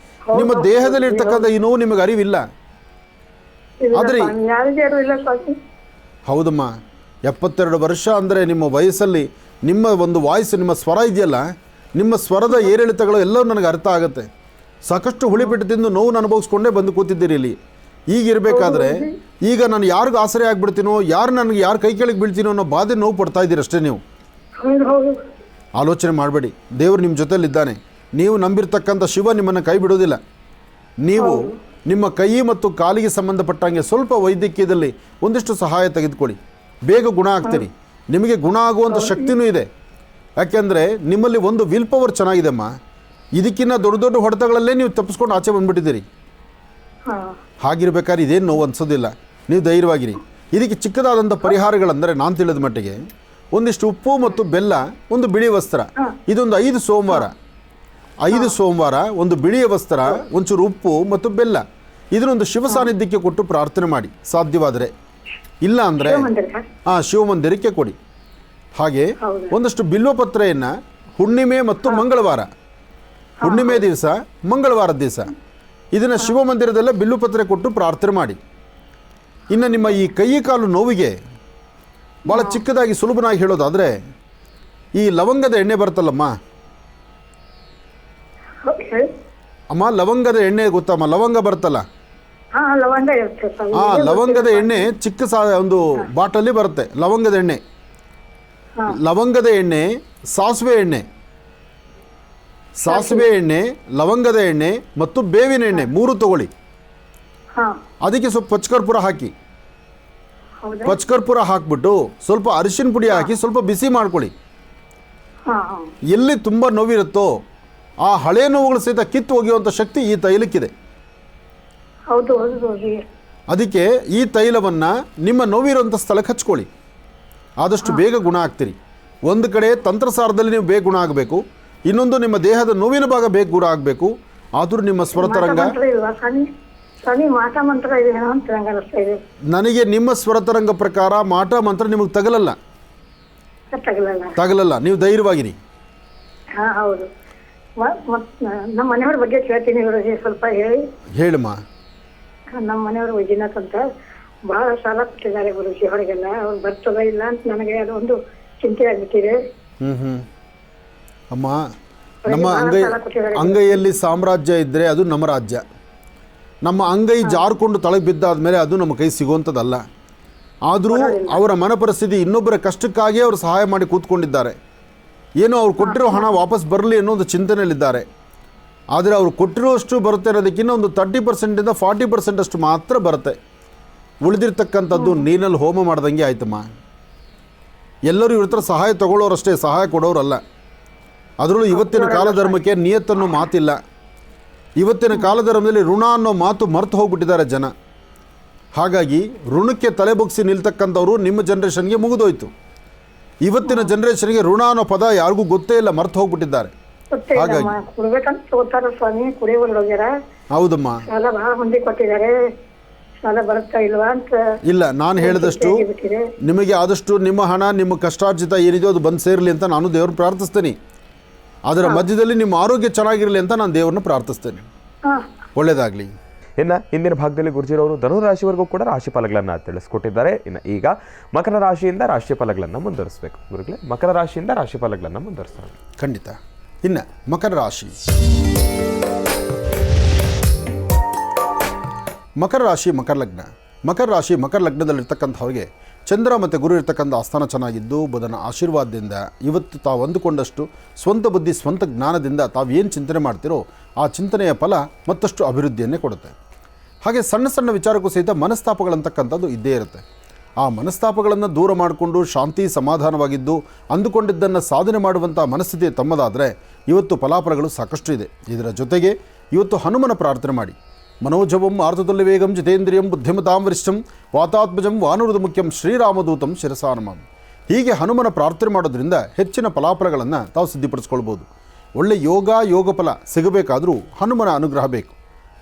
ನಿಮ್ಮ ದೇಹದಲ್ಲಿ ಇರ್ತಕ್ಕಂಥ ಈ ನೋವು ನಿಮಗೆ ಅರಿವಿಲ್ಲ. ಆದರೆ ಹೌದಮ್ಮ, 72 ವರ್ಷ ಅಂದರೆ ನಿಮ್ಮ ವಯಸ್ಸಲ್ಲಿ ನಿಮ್ಮ ಒಂದು ವಾಯ್ಸ್, ನಿಮ್ಮ ಸ್ವರ ಇದೆಯಲ್ಲ, ನಿಮ್ಮ ಸ್ವರದ ಏರಿಳಿತಗಳು ಎಲ್ಲವೂ ನನಗೆ ಅರ್ಥ ಆಗುತ್ತೆ. ಸಾಕಷ್ಟು ಹುಳಿಪೆಟ್ಟು ತಿಂದು ನೋವನ್ನು ಅನುಭವಿಸ್ಕೊಂಡೇ ಬಂದು ಕೂತಿದ್ದೀರಿ ಇಲ್ಲಿ. ಈಗಿರಬೇಕಾದ್ರೆ ಈಗ ನಾನು ಯಾರಿಗೂ ಆಸರೆ ಆಗಿಬಿಡ್ತೀನೋ, ಯಾರು ಕೈ ಕೆಳಗೆ ಬೀಳ್ತೀನೋ ಅನ್ನೋ ಬಾಧೆ ನೋವು ಪಡ್ತಾ ಇದ್ದೀರಿ ಅಷ್ಟೇ. ನೀವು ಆಲೋಚನೆ ಮಾಡಬೇಡಿ, ದೇವರು ನಿಮ್ಮ ಜೊತೆಲಿದ್ದಾನೆ. ನೀವು ನಂಬಿರ್ತಕ್ಕಂಥ ಶಿವ ನಿಮ್ಮನ್ನು ಕೈ ಬಿಡೋದಿಲ್ಲ. ನೀವು ನಿಮ್ಮ ಕೈ ಮತ್ತು ಕಾಲಿಗೆ ಸಂಬಂಧಪಟ್ಟಂಗೆ ಸ್ವಲ್ಪ ವೈದ್ಯಕೀಯದಲ್ಲಿ ಒಂದಿಷ್ಟು ಸಹಾಯ ತೆಗೆದುಕೊಳ್ಳಿ, ಬೇಗ ಗುಣ ಆಗ್ತೀರಿ. ನಿಮಗೆ ಗುಣ ಆಗುವಂಥ ಶಕ್ತಿನೂ ಇದೆ. ಯಾಕೆಂದರೆ ನಿಮ್ಮಲ್ಲಿ ಒಂದು ವಿಲ್ ಪವರ್ ಚೆನ್ನಾಗಿದೆಮ್ಮ. ಇದಕ್ಕಿಂತ ದೊಡ್ಡ ದೊಡ್ಡ ಹೊಡೆತಗಳಲ್ಲೇ ನೀವು ತಪ್ಪಿಸ್ಕೊಂಡು ಆಚೆ ಬಂದುಬಿಟ್ಟಿದ್ದೀರಿ. ಹಾಗಿರ್ಬೇಕಾದ್ರೆ ಇದೇನು ನೋವು ಅನಿಸೋದಿಲ್ಲ. ನೀವು ಧೈರ್ಯವಾಗಿರಿ. ಇದಕ್ಕೆ ಚಿಕ್ಕದಾದಂಥ ಪರಿಹಾರಗಳೆಂದರೆ ನಾನು ತಿಳಿದ ಮಟ್ಟಿಗೆ ಒಂದಿಷ್ಟು ಉಪ್ಪು ಮತ್ತು ಬೆಲ್ಲ, ಒಂದು ಬಿಳಿ ವಸ್ತ್ರ, ಇದೊಂದು 5 ಸೋಮವಾರ ಒಂದು ಬಿಳಿಯ ವಸ್ತ್ರ, ಒಂಚೂರು ಉಪ್ಪು ಮತ್ತು ಬೆಲ್ಲ, ಇದನ್ನೊಂದು ಶಿವ ಸಾನ್ನಿಧ್ಯಕ್ಕೆ ಕೊಟ್ಟು ಪ್ರಾರ್ಥನೆ ಮಾಡಿ ಸಾಧ್ಯವಾದರೆ. ಇಲ್ಲ ಅಂದರೆ ಶಿವಮಂದಿರಕ್ಕೆ ಕೊಡಿ. ಹಾಗೆ ಒಂದಷ್ಟು ಬಿಲ್ವಪತ್ರೆಯನ್ನು ಹುಣ್ಣಿಮೆ ಮತ್ತು ಮಂಗಳವಾರ, ಹುಣ್ಣಿಮೆ ದಿವಸ, ಮಂಗಳವಾರದ ದಿವಸ ಇದನ್ನು ಶಿವಮಂದಿರದಲ್ಲೇ ಬಿಲ್ವಪತ್ರೆ ಕೊಟ್ಟು ಪ್ರಾರ್ಥನೆ ಮಾಡಿ. ಇನ್ನು ನಿಮ್ಮ ಈ ಕೈ ಕಾಲು ನೋವಿಗೆ ಭಾಳ ಚಿಕ್ಕದಾಗಿ ಸುಲಭನಾಗಿ ಹೇಳೋದಾದರೆ, ಈ ಲವಂಗದ ಎಣ್ಣೆ ಬರ್ತಲ್ಲಮ್ಮ ಅಮ್ಮ, ಲವಂಗದ ಎಣ್ಣೆ ಗೊತ್ತಮ್ಮ? ಲವಂಗ ಬರುತ್ತಲ್ಲ, ಲವಂಗದ ಎಣ್ಣೆ ಚಿಕ್ಕ ಒಂದು ಬಾಟಲ್ಲಿ ಬರುತ್ತೆ. ಲವಂಗದ ಎಣ್ಣೆ, ಸಾಸಿವೆ ಎಣ್ಣೆ, ಲವಂಗದ ಎಣ್ಣೆ ಮತ್ತು ಬೇವಿನ ಎಣ್ಣೆ 3 ತಗೊಳ್ಳಿ. ಅದಕ್ಕೆ ಸ್ವಲ್ಪ ಪಚ್ಕರ್ಪುರ ಹಾಕ್ಬಿಟ್ಟು ಸ್ವಲ್ಪ ಅರಿಶಿನ ಪುಡಿ ಹಾಕಿ ಸ್ವಲ್ಪ ಬಿಸಿ ಮಾಡ್ಕೊಳ್ಳಿ. ಎಲ್ಲಿ ತುಂಬ ನೋವಿರುತ್ತೋ ಆ ಹಳೆ ನೋವುಗಳು ಸಹಿತ ಕಿತ್ತು ಒಗೆಯುವಂಥ ಶಕ್ತಿ ಈ ತೈಲಕ್ಕಿದೆ. ಹೌದು ಹೌದು ಹೌದು. ಅದಕ್ಕೆ ಈ ತೈಲವನ್ನು ನಿಮ್ಮ ನೋವಿರುವಂಥ ಸ್ಥಳಕ್ಕೆ ಹಚ್ಕೊಳ್ಳಿ, ಆದಷ್ಟು ಬೇಗ ಗುಣ ಆಗ್ತೀರಿ. ಒಂದು ಕಡೆ ತಂತ್ರಸಾರದಲ್ಲಿ ನೀವು ಬೇಗ ಗುಣ ಆಗಬೇಕು, ಇನ್ನೊಂದು ನಿಮ್ಮ ದೇಹದ ನೋವಿನ ಭಾಗ ಬೇಗ ಗುಣ ಆಗಬೇಕು. ಆದರೂ ನಿಮ್ಮ ಸ್ವರತರಂಗ ಸ್ವಾಮಿ ಮಾಟ ಮಂತ್ರ ಇದೇನೋ ಅಂತ ನಂಗೆ ಅನಿಸ್ತಾ ಇದೆ. ನನಗೆ ನಿಮ್ಮ ಸ್ವರತರಂಗ ಪ್ರಕಾರ ಮಾಟ ಮಂತ್ರ ನಿಮಗೆ ತಗಲಲ್ಲ, ತಗಲಲ್ಲ. ನೀವು ಧೈರ್ಯವಾಗಿರಿ. ಹಾಂ ಹೌದು. ನಮ್ಮ ಮನೆಯವ್ರ ಬಗ್ಗೆ ಕೇಳ್ತೀನಿ ಗುರುಜಿ, ಸ್ವಲ್ಪ ಹೇಳಿ. ಹೇಳಮ್ಮ. ನಮ್ಮ ಮನೆಯವರು ವೈದ್ಯನಾಥ್ ಅಂತ ಬಹಳ ಸಾಲ ಕೊಟ್ಟಿದ್ದಾರೆ ಗುರುಜಿ ಹೊರಗೆಲ್ಲ. ಅವ್ರು ಬರ್ತದ ಇಲ್ಲ ಅಂತ ನನಗೆ ಅದೊಂದು ಚಿಂತೆ ಆಗ್ಬಿಟ್ಟಿದೆ. ಅಮ್ಮ, ನಮ್ಮ ಅಂಗೈಯಲ್ಲಿ ಸಾಮ್ರಾಜ್ಯ ಇದ್ದರೆ ಅದು ನಮ್ಮ ರಾಜ್ಯ. ನಮ್ಮ ಅಂಗೈ ಜಾರ್ಕೊಂಡು ತಳಗೆ ಬಿದ್ದಾದ ಮೇಲೆ ಅದು ನಮ್ಮ ಕೈ ಸಿಗುವಂಥದ್ದಲ್ಲ. ಆದರೂ ಅವರ ಮನ ಪರಿಸ್ಥಿತಿ ಇನ್ನೊಬ್ಬರ ಕಷ್ಟಕ್ಕಾಗಿ ಅವರು ಸಹಾಯ ಮಾಡಿ ಕೂತ್ಕೊಂಡಿದ್ದಾರೆ. ಏನೋ ಅವ್ರು ಕೊಟ್ಟಿರೋ ಹಣ ವಾಪಸ್ ಬರಲಿ ಅನ್ನೋ ಒಂದು ಚಿಂತನೆಯಲ್ಲಿದ್ದಾರೆ. ಆದರೆ ಅವರು ಕೊಟ್ಟಿರೋಷ್ಟು ಬರುತ್ತೆ ಅನ್ನೋದಕ್ಕಿಂತ ಒಂದು 30% 40% ಅಷ್ಟು ಮಾತ್ರ ಬರುತ್ತೆ. ಉಳಿದಿರ್ತಕ್ಕಂಥದ್ದು ನೀರಲ್ಲಿ ಹೋಮ ಮಾಡ್ದಂಗೆ ಆಯ್ತಮ್ಮ. ಎಲ್ಲರೂ ಇವ್ರ ಹತ್ರ ಸಹಾಯ ತಗೊಳ್ಳೋರಷ್ಟೇ, ಸಹಾಯ ಕೊಡೋರಲ್ಲ. ಅದರಲ್ಲೂ ಇವತ್ತಿನ ಕಾಲಧರ್ಮಕ್ಕೆ ನಿಯತ್ತನ್ನೋ ಮಾತಿಲ್ಲ. ಇವತ್ತಿನ ಕಾಲಧರ್ಮದಲ್ಲಿ ಋಣ ಅನ್ನೋ ಮಾತು ಮರೆತು ಹೋಗ್ಬಿಟ್ಟಿದ್ದಾರೆ ಜನ. ಹಾಗಾಗಿ ಋಣಕ್ಕೆ ತಲೆ ಬಗ್ಸಿ ನಿಲ್ತಕ್ಕಂಥವ್ರು ನಿಮ್ಮ ಜನ್ರೇಷನ್ಗೆ ಮುಗಿದೋಯ್ತು. ಇವತ್ತಿನ ಜನ್ರೇಷನ್ಗೆ ಋಣ ಅನ್ನೋ ಪದ ಯಾರಿಗೂ ಗೊತ್ತೇ ಇಲ್ಲ, ಮರೆತು ಹೋಗ್ಬಿಟ್ಟಿದ್ದಾರೆ. ಹಾಗಾಗಿ ಕೊಡ್ಬೇಕಂತ ತಗೋತಾರ ಸ್ವಾಮಿ, ಕುಡಿಯೋರು ಹೋಗ್ಯಾರ. ಹೌದಮ್ಮ. ಸಾಲ ಬಹಳ ಮಂದಿ ಕೊಟ್ಟಿದ್ದಾರೆ, ಸಾಲ ಬರುತ್ತಾ ಇಲ್ವಾ ಅಂತ. ಇಲ್ಲ, ನಾನು ಹೇಳಿದಷ್ಟು ನಿಮಗೆ ಆದಷ್ಟು ನಿಮ್ಮ ಹಣ ನಿಮ್ಮ ಕಷ್ಟಾರ್ಜಿತ ಏನಿದೆಯೋ ಅದು ಬಂದು ಸೇರಲಿ ಅಂತ ನಾನು ದೇವ್ರನ್ನ ಪ್ರಾರ್ಥಿಸ್ತೇನೆ. ಅದರ ಮಧ್ಯದಲ್ಲಿ ನಿಮ್ಮ ಆರೋಗ್ಯ ಚೆನ್ನಾಗಿರಲಿ ಅಂತ ನಾನು ದೇವ್ರನ್ನ ಪ್ರಾರ್ಥಿಸ್ತೇನೆ. ಒಳ್ಳೆಯದಾಗಲಿ. ಇನ್ನು ಇಂದಿನ ಭಾಗದಲ್ಲಿ ಗುರುಜಿರವರು ಧನುರಾಶಿವರೆಗೂ ಕೂಡ ರಾಶಿ ಫಲಗಳನ್ನು ತಿಳಿಸ್ಕೊಟ್ಟಿದ್ದಾರೆ. ಇನ್ನು ಈಗ ಮಕರ ರಾಶಿಯಿಂದ ರಾಶಿ ಫಲಗಳನ್ನು ಮುಂದುವರಿಸಬೇಕು. ಗುರುಗಳೇ, ಮಕರ ರಾಶಿಯಿಂದ ರಾಶಿ ಫಲಗಳನ್ನು ಮುಂದುವರಿಸೋಣ. ಖಂಡಿತ. ಇನ್ನು ಮಕರ ರಾಶಿ. ಮಕರ ರಾಶಿ ಮಕರ ಲಗ್ನ. ಮಕರ ರಾಶಿ ಮಕರ ಲಗ್ನದಲ್ಲಿರ್ತಕ್ಕಂಥವ್ರಿಗೆ ಚಂದ್ರ ಮತ್ತು ಗುರು ಇರ್ತಕ್ಕಂಥ ಆಸ್ಥಾನ ಚೆನ್ನಾಗಿದ್ದು ಬುಧನ ಆಶೀರ್ವಾದದಿಂದ ಇವತ್ತು ತಾವು ಅಂದುಕೊಂಡಷ್ಟು ಸ್ವಂತ ಬುದ್ಧಿ ಸ್ವಂತ ಜ್ಞಾನದಿಂದ ತಾವು ಏನು ಚಿಂತನೆ ಮಾಡ್ತೀರೋ ಆ ಚಿಂತನೆಯ ಫಲ ಮತ್ತಷ್ಟು ಅಭಿವೃದ್ಧಿಯನ್ನೇ ಕೊಡುತ್ತೆ. ಹಾಗೆ ಸಣ್ಣ ಸಣ್ಣ ವಿಚಾರಕ್ಕೂ ಸಹಿತ ಮನಸ್ತಾಪಗಳಂತಕ್ಕಂಥದ್ದು ಇದ್ದೇ ಇರುತ್ತೆ. ಆ ಮನಸ್ತಾಪಗಳನ್ನು ದೂರ ಮಾಡಿಕೊಂಡು ಶಾಂತಿ ಸಮಾಧಾನವಾಗಿದ್ದು ಅಂದುಕೊಂಡಿದ್ದನ್ನು ಸಾಧನೆ ಮಾಡುವಂಥ ಮನಸ್ಥಿತಿ ತಮ್ಮದಾದರೆ ಇವತ್ತು ಫಲಾಫಲಗಳು ಸಾಕಷ್ಟು ಇದೆ. ಇದರ ಜೊತೆಗೆ ಇವತ್ತು ಹನುಮನ ಪ್ರಾರ್ಥನೆ ಮಾಡಿ. ಮನೋಜವಂ ಆರ್ತುಲ್ಯ ವೇಗಂ ಜಿತೇಂದ್ರಿಯಂ ಬುದ್ಧಿಮತಾಂ ವರಿಷ್ಠಂ ವಾತಾತ್ಮಜಂ ವಾನರುದು ಮುಖ್ಯಂ ಶ್ರೀರಾಮದೂತಂ ಶಿರಸಾನಮಂ. ಹೀಗೆ ಹನುಮನ ಪ್ರಾರ್ಥನೆ ಮಾಡೋದ್ರಿಂದ ಹೆಚ್ಚಿನ ಫಲಾಫಲಗಳನ್ನು ತಾವು ಸಿದ್ಧಿಪಡಿಸ್ಕೊಳ್ಬೋದು. ಒಳ್ಳೆ ಯೋಗ ಫಲ ಸಿಗಬೇಕಾದರೂ ಹನುಮನ ಅನುಗ್ರಹ ಬೇಕು.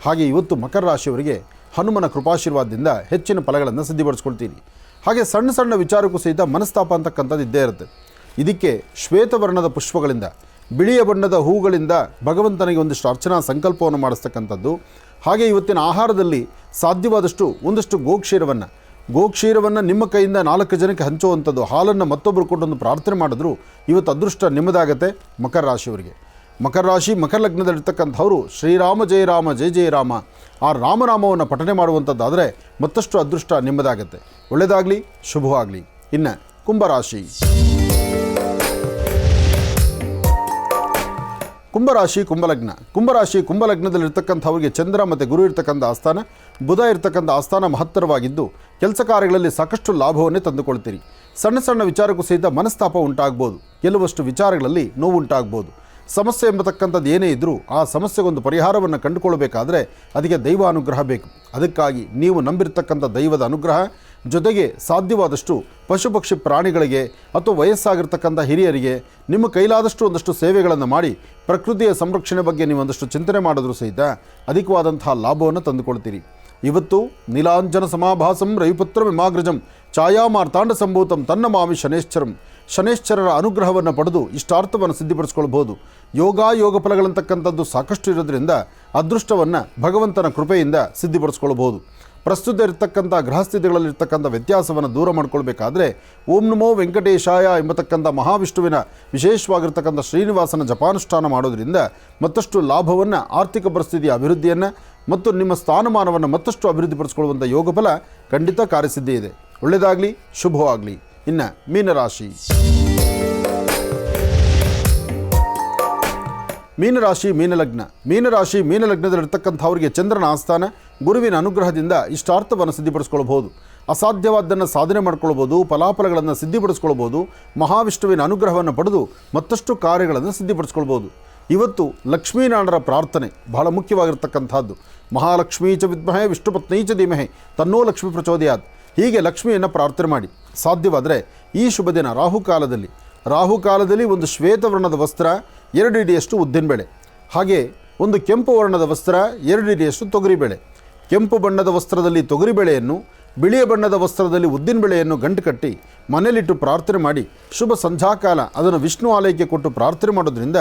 ಹಾಗೆ ಇವತ್ತು ಮಕರ ರಾಶಿಯವರಿಗೆ ಹನುಮನ ಕೃಪಾಶೀರ್ವಾದದಿಂದ ಹೆಚ್ಚಿನ ಫಲಗಳನ್ನು ಸಿದ್ಧಿಪಡಿಸ್ಕೊಳ್ತೀರಿ. ಹಾಗೆ ಸಣ್ಣ ಸಣ್ಣ ವಿಚಾರಕ್ಕೂ ಸಹಿತ ಮನಸ್ತಾಪ ಅಂತಕ್ಕಂಥದ್ದು ಇದ್ದೇ ಇರುತ್ತೆ. ಇದಕ್ಕೆ ಶ್ವೇತವರ್ಣದ ಪುಷ್ಪಗಳಿಂದ ಬಿಳಿಯ ಬಣ್ಣದ ಹೂಗಳಿಂದ ಭಗವಂತನಿಗೆ ಒಂದಿಷ್ಟು ಅರ್ಚನಾ ಸಂಕಲ್ಪವನ್ನು ಮಾಡಿಸ್ತಕ್ಕಂಥದ್ದು. ಹಾಗೆ ಇವತ್ತಿನ ಆಹಾರದಲ್ಲಿ ಸಾಧ್ಯವಾದಷ್ಟು ಒಂದಷ್ಟು ಗೋಕ್ಷೀರವನ್ನು ನಿಮ್ಮ ಕೈಯಿಂದ 4 ಜನಕ್ಕೆ ಹಂಚುವಂಥದ್ದು, ಹಾಲನ್ನು ಮತ್ತೊಬ್ಬರು ಕೊಟ್ಟೊಂದು ಪ್ರಾರ್ಥನೆ ಮಾಡಿದ್ರು ಇವತ್ತು ಅದೃಷ್ಟ ನಿಮ್ಮದಾಗತ್ತೆ. ಮಕರ ರಾಶಿಯವರಿಗೆ ಮಕರ ರಾಶಿ ಮಕರ ಲಗ್ನದಲ್ಲಿರ್ತಕ್ಕಂಥವರು ಶ್ರೀರಾಮ ಜಯ ರಾಮ ಜಯ ಜಯ ರಾಮ ಆ ರಾಮನಾಮವನ್ನು ಪಠನೆ ಮಾಡುವಂಥದ್ದಾದರೆ ಮತ್ತಷ್ಟು ಅದೃಷ್ಟ ನಿಮ್ಮದಾಗತ್ತೆ. ಒಳ್ಳೆಯದಾಗಲಿ, ಶುಭವಾಗಲಿ. ಇನ್ನು ಕುಂಭರಾಶಿ. ಕುಂಭರಾಶಿ ಕುಂಭಲಗ್ನ. ಕುಂಭಲಗ್ನದಲ್ಲಿರ್ತಕ್ಕಂಥವ್ರಿಗೆ ಚಂದ್ರ ಮತ್ತು ಗುರು ಇರ್ತಕ್ಕಂಥ ಆಸ್ಥಾನ, ಬುಧ ಇರ್ತಕ್ಕಂಥ ಆಸ್ಥಾನ ಮಹತ್ತರವಾಗಿದ್ದು ಕೆಲಸ ಕಾರ್ಯಗಳಲ್ಲಿ ಸಾಕಷ್ಟು ಲಾಭವನ್ನೇ ತಂದುಕೊಳ್ತೀರಿ. ಸಣ್ಣ ಸಣ್ಣ ವಿಚಾರಕ್ಕೂ ಸಹಿತ ಮನಸ್ತಾಪ ಉಂಟಾಗ್ಬೋದು. ಕೆಲವಷ್ಟು ವಿಚಾರಗಳಲ್ಲಿ ನೋವು ಉಂಟಾಗ್ಬೋದು. ಸಮಸ್ಯೆ ಎಂಬತಕ್ಕಂಥದ್ದು ಏನೇ ಇದ್ದರೂ ಆ ಸಮಸ್ಯೆಗೊಂದು ಪರಿಹಾರವನ್ನು ಕಂಡುಕೊಳ್ಬೇಕಾದ್ರೆ ಅದಕ್ಕೆ ದೈವ ಅನುಗ್ರಹ ಬೇಕು. ಅದಕ್ಕಾಗಿ ನೀವು ನಂಬಿರ್ತಕ್ಕಂಥ ದೈವದ ಅನುಗ್ರಹ ಜೊತೆಗೆ ಸಾಧ್ಯವಾದಷ್ಟು ಪಶು ಪಕ್ಷಿ ಪ್ರಾಣಿಗಳಿಗೆ ಅಥವಾ ವಯಸ್ಸಾಗಿರ್ತಕ್ಕಂಥ ಹಿರಿಯರಿಗೆ ನಿಮ್ಮ ಕೈಲಾದಷ್ಟು ಒಂದಷ್ಟು ಸೇವೆಗಳನ್ನು ಮಾಡಿ ಪ್ರಕೃತಿಯ ಸಂರಕ್ಷಣೆ ಬಗ್ಗೆ ನೀವು ಒಂದಷ್ಟು ಚಿಂತನೆ ಮಾಡಿದ್ರೂ ಸಹಿತ ಅಧಿಕವಾದಂತಹ ಲಾಭವನ್ನು ತಂದುಕೊಳ್ತೀರಿ. ಇವತ್ತು ನೀಲಾಂಜನ ಸಮಾಭಾಸಂ ರವಿಪುತ್ರ ವಿಮಾಗ್ರಜಂ ಛಾಯಾಮಾರ್ತಾಂಡ ಸಂಭೂತಂ ತನ್ನ ಮಾಮಿ ಶನೇಶ್ಚರರ ಅನುಗ್ರಹವನ್ನು ಪಡೆದು ಇಷ್ಟಾರ್ಥವನ್ನು ಸಿದ್ಧಿಪಡಿಸ್ಕೊಳ್ಬೋದು. ಯೋಗ ಫಲಗಳಂತಕ್ಕಂಥದ್ದು ಸಾಕಷ್ಟು ಇರೋದ್ರಿಂದ ಅದೃಷ್ಟವನ್ನು ಭಗವಂತನ ಕೃಪೆಯಿಂದ ಸಿದ್ಧಿಪಡಿಸ್ಕೊಳ್ಬೋದು. ಪ್ರಸ್ತುತ ಇರತಕ್ಕಂಥ ಗ್ರಹಸ್ಥಿತಿಗಳಲ್ಲಿರ್ತಕ್ಕಂಥ ವ್ಯತ್ಯಾಸವನ್ನು ದೂರ ಮಾಡಿಕೊಳ್ಬೇಕಾದ್ರೆ ಓಂ ನಮೋ ವೆಂಕಟೇಶಾಯ ಎಂಬತಕ್ಕಂಥ ಮಹಾವಿಷ್ಣುವಿನ ವಿಶೇಷವಾಗಿರ್ತಕ್ಕಂಥ ಶ್ರೀನಿವಾಸನ ಜಪಾನುಷ್ಠಾನ ಮಾಡೋದ್ರಿಂದ ಮತ್ತಷ್ಟು ಲಾಭವನ್ನು, ಆರ್ಥಿಕ ಪರಿಸ್ಥಿತಿಯ ಅಭಿವೃದ್ಧಿಯನ್ನು ಮತ್ತು ನಿಮ್ಮ ಸ್ಥಾನಮಾನವನ್ನು ಮತ್ತಷ್ಟು ಅಭಿವೃದ್ಧಿಪಡಿಸ್ಕೊಳ್ಳುವಂಥ ಯೋಗಫಲ ಖಂಡಿತ ಕಾರ್ಯಸಿದ್ಧಿ ಇದೆ. ಒಳ್ಳೆಯದಾಗಲಿ, ಶುಭವಾಗಲಿ. ಇನ್ನು ಮೀನರಾಶಿ. ಮೀನಲಗ್ನದಲ್ಲಿರ್ತಕ್ಕಂಥವ್ರಿಗೆ ಚಂದ್ರನ ಆಸ್ಥಾನ, ಗುರುವಿನ ಅನುಗ್ರಹದಿಂದ ಇಷ್ಟಾರ್ಥವನ್ನು ಸಿದ್ಧಿಪಡಿಸ್ಕೊಳ್ಬೋದು. ಅಸಾಧ್ಯವಾದ್ದನ್ನು ಸಾಧನೆ ಮಾಡ್ಕೊಳ್ಬೋದು. ಫಲಾಫಲಗಳನ್ನು ಸಿದ್ಧಿಪಡಿಸ್ಕೊಳ್ಬೋದು. ಮಹಾವಿಷ್ಣುವಿನ ಅನುಗ್ರಹವನ್ನು ಪಡೆದು ಮತ್ತಷ್ಟು ಕಾರ್ಯಗಳನ್ನು ಸಿದ್ಧಿಪಡಿಸ್ಕೊಳ್ಬೋದು. ಇವತ್ತು ಲಕ್ಷ್ಮೀನಾರಾಯಣರ ಪ್ರಾರ್ಥನೆ ಬಹಳ ಮುಖ್ಯವಾಗಿರ್ತಕ್ಕಂಥದ್ದು. ಮಹಾಲಕ್ಷ್ಮೀ ಚ ವಿದ್ಮಹೆ ವಿಷ್ಣುಪತ್ನೀ ಚ ಧೀಮಹಿ ತನ್ನೋ ಲಕ್ಷ್ಮೀ ಪ್ರಚೋದಯಾತ್. ಹೀಗೆ ಲಕ್ಷ್ಮಿಯನ್ನು ಪ್ರಾರ್ಥನೆ ಮಾಡಿ. ಸಾಧ್ಯವಾದರೆ ಈ ಶುಭ ದಿನ ರಾಹುಕಾಲದಲ್ಲಿ ಒಂದು ಶ್ವೇತವರ್ಣದ ವಸ್ತ್ರ 2 ಹಿಡಿಯಷ್ಟು ಉದ್ದಿನಬೇಳೆ, ಹಾಗೆ ಒಂದು ಕೆಂಪು ವರ್ಣದ ವಸ್ತ್ರ 2 ಹಿಡಿಯಷ್ಟು ತೊಗರಿಬೇಳೆ, ಕೆಂಪು ಬಣ್ಣದ ವಸ್ತ್ರದಲ್ಲಿ ತೊಗರಿಬೇಳೆಯನ್ನು, ಬಿಳಿಯ ಬಣ್ಣದ ವಸ್ತ್ರದಲ್ಲಿ ಉದ್ದಿನಬೇಳೆಯನ್ನು ಗಂಟು ಕಟ್ಟಿ ಮನೆಯಲ್ಲಿಟ್ಟು ಪ್ರಾರ್ಥನೆ ಮಾಡಿ ಶುಭ ಸಂಧ್ಯಾಕಾಲ ಅದನ್ನು ವಿಷ್ಣು ಆಲಯಕ್ಕೆ ಕೊಟ್ಟು ಪ್ರಾರ್ಥನೆ ಮಾಡೋದ್ರಿಂದ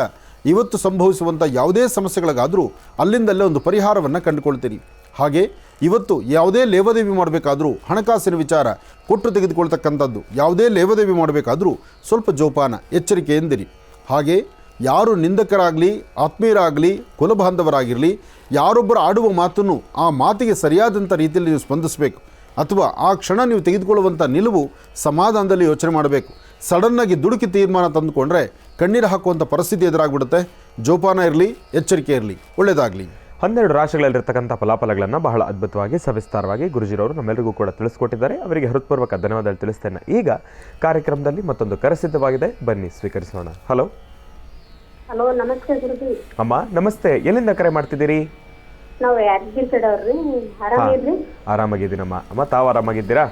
ಇವತ್ತು ಸಂಭವಿಸುವಂಥ ಯಾವುದೇ ಸಮಸ್ಯೆಗಳಿಗಾದರೂ ಅಲ್ಲಿಂದಲ್ಲೇ ಒಂದು ಪರಿಹಾರವನ್ನು ಕಂಡುಕೊಳ್ತೀರಿ. ಹಾಗೆ ಇವತ್ತು ಯಾವುದೇ ಲೇವಾದೇವಿ ಮಾಡಬೇಕಾದ್ರೂ ಹಣಕಾಸಿನ ವಿಚಾರ ಕೊಟ್ಟು ತೆಗೆದುಕೊಳ್ತಕ್ಕಂಥದ್ದು, ಯಾವುದೇ ಲೇವಾದೇವಿ ಮಾಡಬೇಕಾದ್ರೂ ಸ್ವಲ್ಪ ಜೋಪಾನ ಎಚ್ಚರಿಕೆಯಿಂದಿರಿ. ಹಾಗೆ ಯಾರು ನಿಂದಕರಾಗಲಿ, ಆತ್ಮೀಯರಾಗಲಿ, ಕುಲಬಾಂಧವರಾಗಿರಲಿ, ಯಾರೊಬ್ಬರು ಆಡುವ ಮಾತನ್ನು ಆ ಮಾತಿಗೆ ಸರಿಯಾದಂಥ ರೀತಿಯಲ್ಲಿ ನೀವು ಸ್ಪಂದಿಸಬೇಕು. ಅಥವಾ ಆ ಕ್ಷಣ ನೀವು ತೆಗೆದುಕೊಳ್ಳುವಂಥ ನಿಲುವು ಸಮಾಧಾನದಲ್ಲಿ ಯೋಚನೆ ಮಾಡಬೇಕು. ಸಡನ್ನಾಗಿ ದುಡುಕಿ ತೀರ್ಮಾನ ತಂದುಕೊಂಡ್ರೆ ಕಣ್ಣೀರು ಹಾಕುವಂಥ ಪರಿಸ್ಥಿತಿ ಎದುರಾಗ್ಬಿಡುತ್ತೆ. ಜೋಪಾನ ಇರಲಿ, ಎಚ್ಚರಿಕೆ ಇರಲಿ. ಒಳ್ಳೆಯದಾಗಲಿ. 12 ರಾಶಿಗಳಲ್ಲಿರ್ತಕ್ಕಂಥ ಫಲಾಫಲಗಳನ್ನು ಬಹಳ ಅದ್ಭುತವಾಗಿ ಸವಿಸ್ತಾರವಾಗಿ ಗುರುಜಿರವರು ನಮ್ಮೆಲ್ಲರಿಗೂ ಕೂಡ ತಿಳಿಸ್ಕೊಟ್ಟಿದ್ದಾರೆ. ಅವರಿಗೆ ಹೃತ್ಪೂರ್ವಕ ಧನ್ಯವಾದ ತಿಳಿಸ್ತೇನೆ. ಈಗ ಕಾರ್ಯಕ್ರಮದಲ್ಲಿ ಮತ್ತೊಂದು ಕರೆ ಸಿದ್ಧವಾಗಿದೆ, ಬನ್ನಿ ಸ್ವೀಕರಿಸೋಣ. ಹಲೋ ಹಲೋ, ನಮಸ್ತೆ ಗುರುಜಿ. ಅಮ್ಮ ನಮಸ್ತೆ, ಎಲ್ಲಿಂದ ಕರೆ ಮಾಡ್ತಿದ್ದೀರಿ? ನಾವು ಯಾದಗಿರಿ ಕಡೆಯವ್ರಿ. ಆರಾಮಿದ್ರಿ? ಆರಾಮಾಗಿದ್ದೀನಮ್ಮ. ಅಮ್ಮ ತಾವು ಆರಾಮಾಗಿದ್ದೀರಾ?